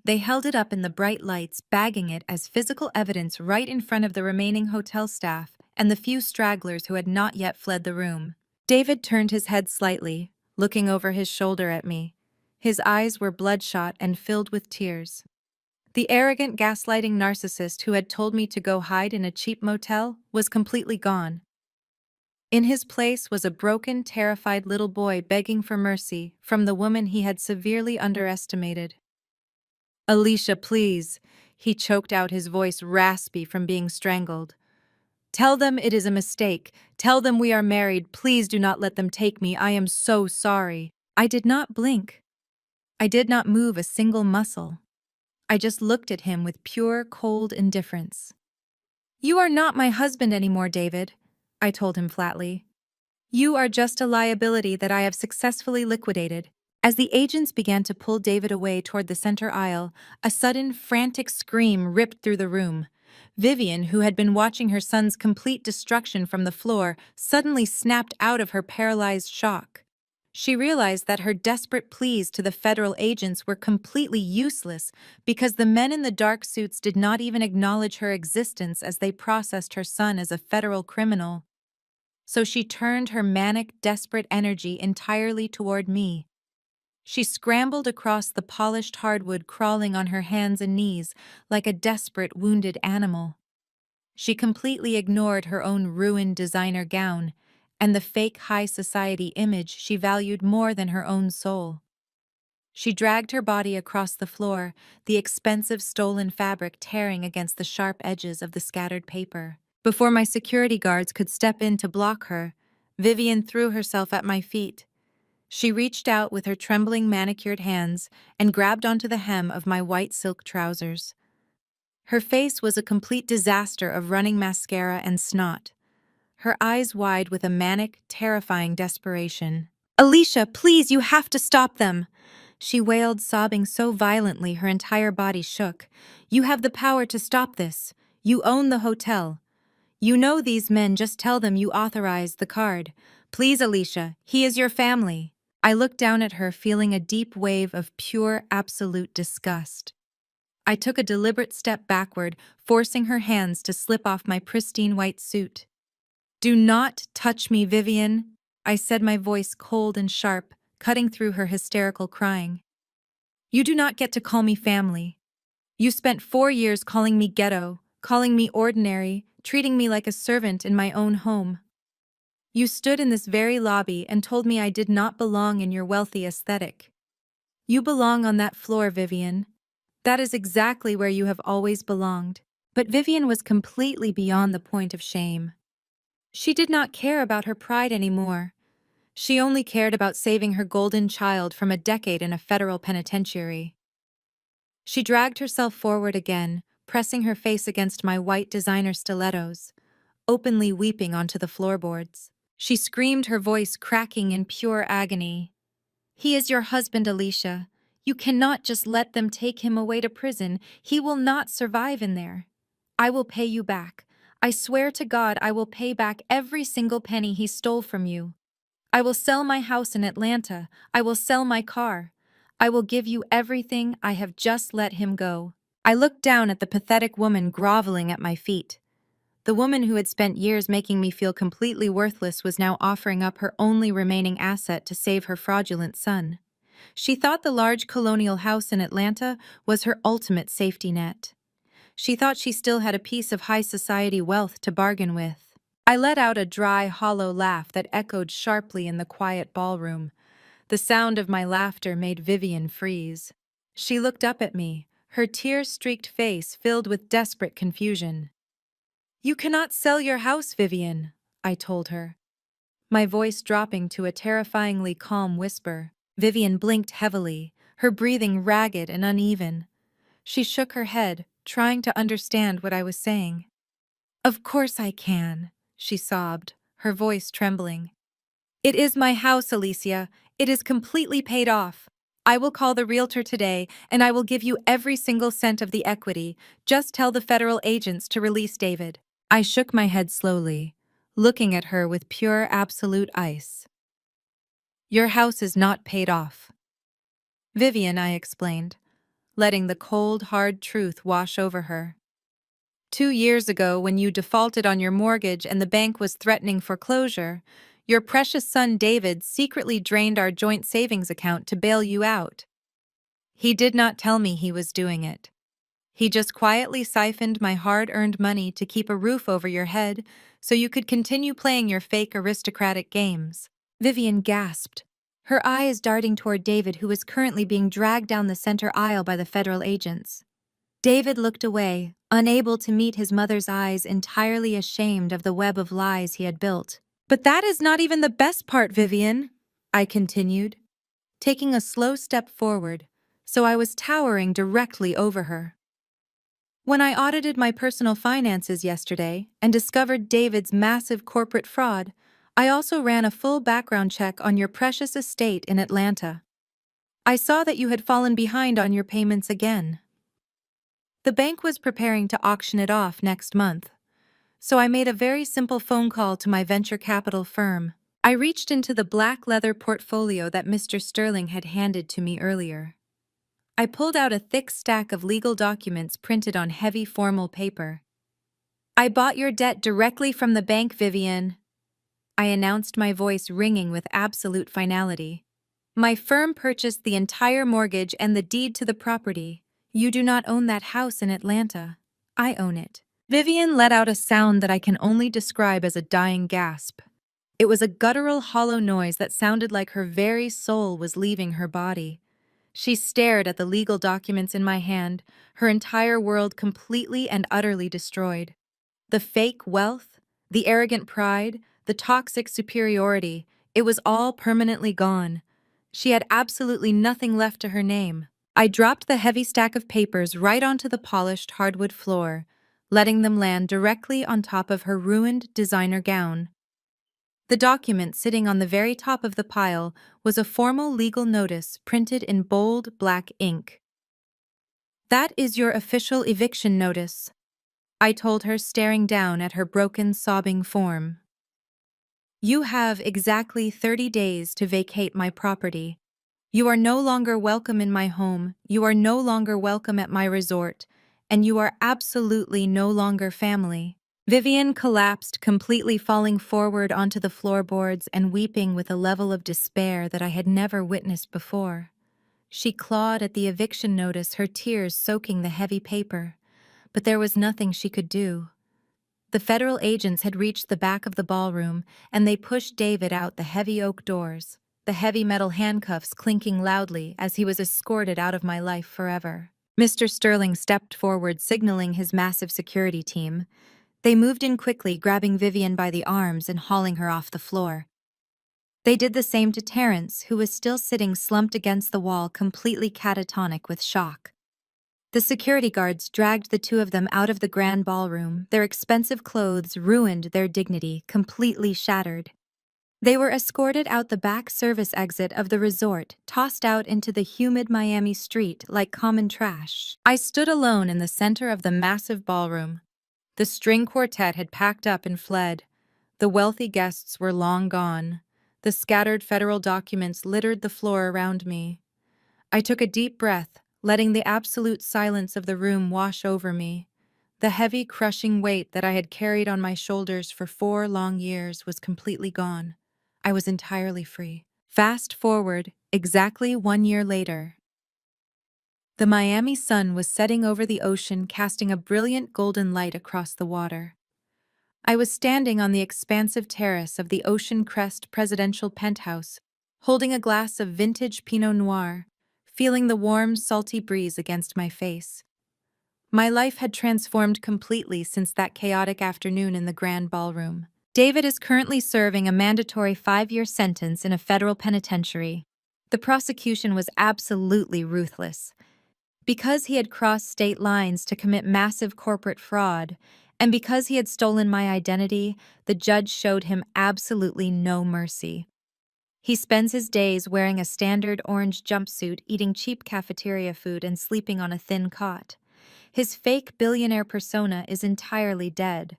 They held it up in the bright lights, bagging it as physical evidence right in front of the remaining hotel staff and the few stragglers who had not yet fled the room. David turned his head slightly, looking over his shoulder at me. His eyes were bloodshot and filled with tears. The arrogant, gaslighting narcissist who had told me to go hide in a cheap motel was completely gone. In his place was a broken, terrified little boy begging for mercy from the woman he had severely underestimated. "Alicia, please," he choked out, his voice raspy from being strangled. "Tell them it is a mistake. Tell them we are married. Please do not let them take me. I am so sorry." I did not blink. I did not move a single muscle. I just looked at him with pure, cold indifference. "You are not my husband anymore, David," I told him flatly. "You are just a liability that I have successfully liquidated." As the agents began to pull David away toward the center aisle, a sudden, frantic scream ripped through the room. Vivian, who had been watching her son's complete destruction from the floor, suddenly snapped out of her paralyzed shock. She realized that her desperate pleas to the federal agents were completely useless because the men in the dark suits did not even acknowledge her existence as they processed her son as a federal criminal. So she turned her manic, desperate energy entirely toward me. She scrambled across the polished hardwood, crawling on her hands and knees like a desperate, wounded animal. She completely ignored her own ruined designer gown and the fake high society image she valued more than her own soul. She dragged her body across the floor, the expensive stolen fabric tearing against the sharp edges of the scattered paper. Before my security guards could step in to block her, Vivian threw herself at my feet. She reached out with her trembling, manicured hands and grabbed onto the hem of my white silk trousers. Her face was a complete disaster of running mascara and snot, her eyes wide with a manic, terrifying desperation. "Alicia, please, you have to stop them!" she wailed, sobbing so violently her entire body shook. "You have the power to stop this. You own the hotel. You know these men, just tell them you authorized the card. Please, Alicia, he is your family." I looked down at her, feeling a deep wave of pure, absolute disgust. I took a deliberate step backward, forcing her hands to slip off my pristine white suit. "Do not touch me, Vivian," I said, my voice cold and sharp, cutting through her hysterical crying. "You do not get to call me family. You spent 4 years calling me ghetto, calling me ordinary, treating me like a servant in my own home. You stood in this very lobby and told me I did not belong in your wealthy aesthetic. You belong on that floor, Vivian. That is exactly where you have always belonged. But Vivian was completely beyond the point of shame. She did not care about her pride anymore. She only cared about saving her golden child from a decade in a federal penitentiary. She dragged herself forward again, pressing her face against my white designer stilettos, openly weeping onto the floorboards. She screamed, her voice cracking in pure agony. "He is your husband, Alicia. You cannot just let them take him away to prison. He will not survive in there. I will pay you back. I swear to God I will pay back every single penny he stole from you. I will sell my house in Atlanta. I will sell my car. I will give you everything. I have just let him go." I looked down at the pathetic woman groveling at my feet. The woman who had spent years making me feel completely worthless was now offering up her only remaining asset to save her fraudulent son. She thought the large colonial house in Atlanta was her ultimate safety net. She thought she still had a piece of high society wealth to bargain with. I let out a dry, hollow laugh that echoed sharply in the quiet ballroom. The sound of my laughter made Vivian freeze. She looked up at me, her tear-streaked face filled with desperate confusion. "You cannot sell your house, Vivian," I told her, my voice dropping to a terrifyingly calm whisper. Vivian blinked heavily, her breathing ragged and uneven. She shook her head, trying to understand what I was saying. "Of course I can," she sobbed, her voice trembling. "It is my house, Alicia. It is completely paid off. I will call the realtor today, and I will give you every single cent of the equity. Just tell the federal agents to release David." I shook my head slowly, looking at her with pure absolute ice. "Your house is not paid off." "Vivian," I explained, letting the cold, hard truth wash over her. 2 years ago, when you defaulted on your mortgage and the bank was threatening foreclosure, your precious son David secretly drained our joint savings account to bail you out. He did not tell me he was doing it. He just quietly siphoned my hard-earned money to keep a roof over your head so you could continue playing your fake aristocratic games." Vivian gasped, her eyes darting toward David, who was currently being dragged down the center aisle by the federal agents. David looked away, unable to meet his mother's eyes, entirely ashamed of the web of lies he had built. "But that is not even the best part, Vivian," I continued, taking a slow step forward, so I was towering directly over her. "When I audited my personal finances yesterday and discovered David's massive corporate fraud, I also ran a full background check on your precious estate in Atlanta. I saw that you had fallen behind on your payments again. The bank was preparing to auction it off next month, so I made a very simple phone call to my venture capital firm. I reached into the black leather portfolio that Mr. Sterling had handed to me earlier. I pulled out a thick stack of legal documents printed on heavy formal paper. I bought your debt directly from the bank, Vivian," I announced, my voice ringing with absolute finality. "My firm purchased the entire mortgage and the deed to the property. You do not own that house in Atlanta. I own it." Vivian let out a sound that I can only describe as a dying gasp. It was a guttural, hollow noise that sounded like her very soul was leaving her body. She stared at the legal documents in my hand, her entire world completely and utterly destroyed. The fake wealth, the arrogant pride, the toxic superiority, it was all permanently gone. She had absolutely nothing left to her name. I dropped the heavy stack of papers right onto the polished hardwood floor, letting them land directly on top of her ruined designer gown. The document sitting on the very top of the pile was a formal legal notice printed in bold black ink. "That is your official eviction notice," I told her, staring down at her broken, sobbing form. "You have exactly 30 days to vacate my property. You are no longer welcome in my home, you are no longer welcome at my resort, and you are absolutely no longer family." Vivian collapsed, completely falling forward onto the floorboards and weeping with a level of despair that I had never witnessed before. She clawed at the eviction notice, her tears soaking the heavy paper, but there was nothing she could do. The federal agents had reached the back of the ballroom, and they pushed David out the heavy oak doors, the heavy metal handcuffs clinking loudly as he was escorted out of my life forever. Mr. Sterling stepped forward, signaling his massive security team. They moved in quickly, grabbing Vivian by the arms and hauling her off the floor. They did the same to Terrence, who was still sitting slumped against the wall, completely catatonic with shock. The security guards dragged the two of them out of the grand ballroom, their expensive clothes ruined, their dignity completely shattered. They were escorted out the back service exit of the resort, tossed out into the humid Miami street like common trash. I stood alone in the center of the massive ballroom. The string quartet had packed up and fled. The wealthy guests were long gone. The scattered federal documents littered the floor around me. I took a deep breath, letting the absolute silence of the room wash over me. The heavy, crushing weight that I had carried on my shoulders for 4 long years was completely gone. I was entirely free. Fast forward, exactly 1 year later. The Miami sun was setting over the ocean, casting a brilliant golden light across the water. I was standing on the expansive terrace of the Ocean Crest presidential penthouse, holding a glass of vintage Pinot Noir, feeling the warm, salty breeze against my face. My life had transformed completely since that chaotic afternoon in the grand ballroom. David is currently serving a mandatory 5-year sentence in a federal penitentiary. The prosecution was absolutely ruthless. Because he had crossed state lines to commit massive corporate fraud, and because he had stolen my identity, the judge showed him absolutely no mercy. He spends his days wearing a standard orange jumpsuit, eating cheap cafeteria food, and sleeping on a thin cot. His fake billionaire persona is entirely dead.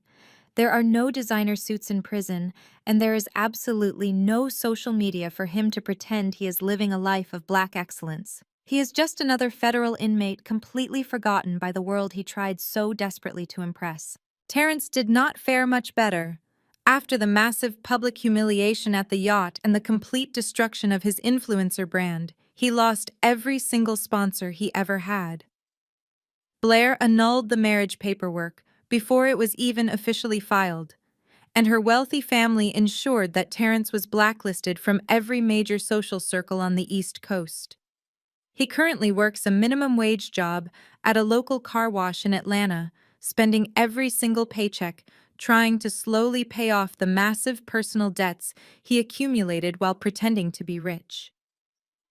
There are no designer suits in prison, and there is absolutely no social media for him to pretend he is living a life of black excellence. He is just another federal inmate completely forgotten by the world he tried so desperately to impress. Terrence did not fare much better. After the massive public humiliation at the yacht and the complete destruction of his influencer brand, he lost every single sponsor he ever had. Blair annulled the marriage paperwork before it was even officially filed, and her wealthy family ensured that Terrence was blacklisted from every major social circle on the East Coast. He currently works a minimum wage job at a local car wash in Atlanta, spending every single paycheck trying to slowly pay off the massive personal debts he accumulated while pretending to be rich.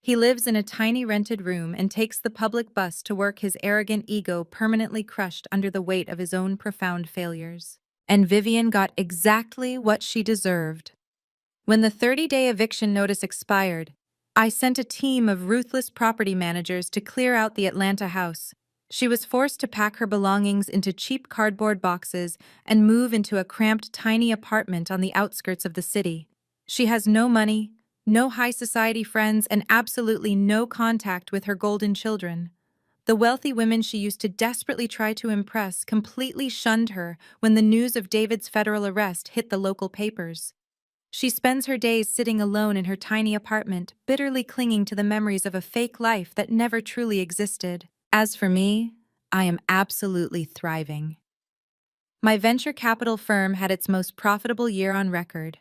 He lives in a tiny rented room and takes the public bus to work, his arrogant ego permanently crushed under the weight of his own profound failures. And Vivian got exactly what she deserved. When the 30-day eviction notice expired, I sent a team of ruthless property managers to clear out the Atlanta house. She was forced to pack her belongings into cheap cardboard boxes and move into a cramped, tiny apartment on the outskirts of the city. She has no money, no high society friends, and absolutely no contact with her golden children. The wealthy women she used to desperately try to impress completely shunned her when the news of David's federal arrest hit the local papers. She spends her days sitting alone in her tiny apartment, bitterly clinging to the memories of a fake life that never truly existed. As for me, I am absolutely thriving. My venture capital firm had its most profitable year on record.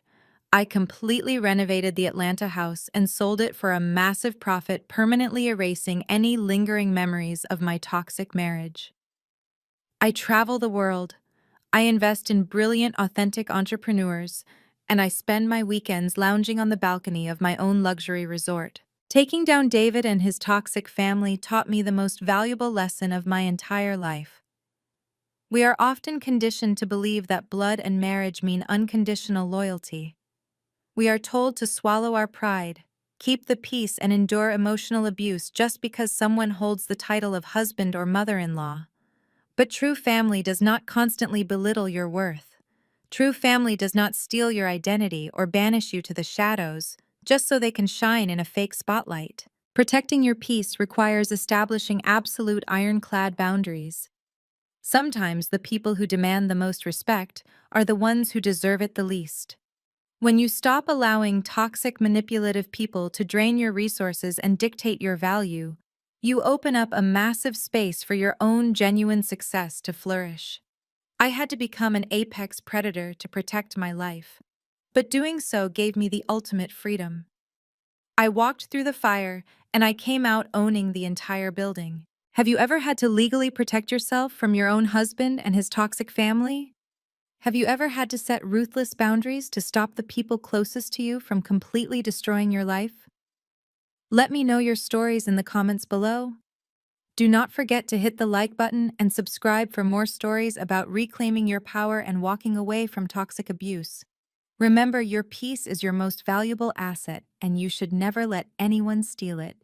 I completely renovated the Atlanta house and sold it for a massive profit, permanently erasing any lingering memories of my toxic marriage. I travel the world. I invest in brilliant, authentic entrepreneurs, and I spend my weekends lounging on the balcony of my own luxury resort. Taking down David and his toxic family taught me the most valuable lesson of my entire life. We are often conditioned to believe that blood and marriage mean unconditional loyalty. We are told to swallow our pride, keep the peace, and endure emotional abuse just because someone holds the title of husband or mother-in-law. But true family does not constantly belittle your worth. True family does not steal your identity or banish you to the shadows just so they can shine in a fake spotlight. Protecting your peace requires establishing absolute ironclad boundaries. Sometimes the people who demand the most respect are the ones who deserve it the least. When you stop allowing toxic, manipulative people to drain your resources and dictate your value, you open up a massive space for your own genuine success to flourish. I had to become an apex predator to protect my life, but doing so gave me the ultimate freedom. I walked through the fire, and I came out owning the entire building. Have you ever had to legally protect yourself from your own husband and his toxic family? Have you ever had to set ruthless boundaries to stop the people closest to you from completely destroying your life? Let me know your stories in the comments below. Do not forget to hit the like button and subscribe for more stories about reclaiming your power and walking away from toxic abuse. Remember, your peace is your most valuable asset, and you should never let anyone steal it.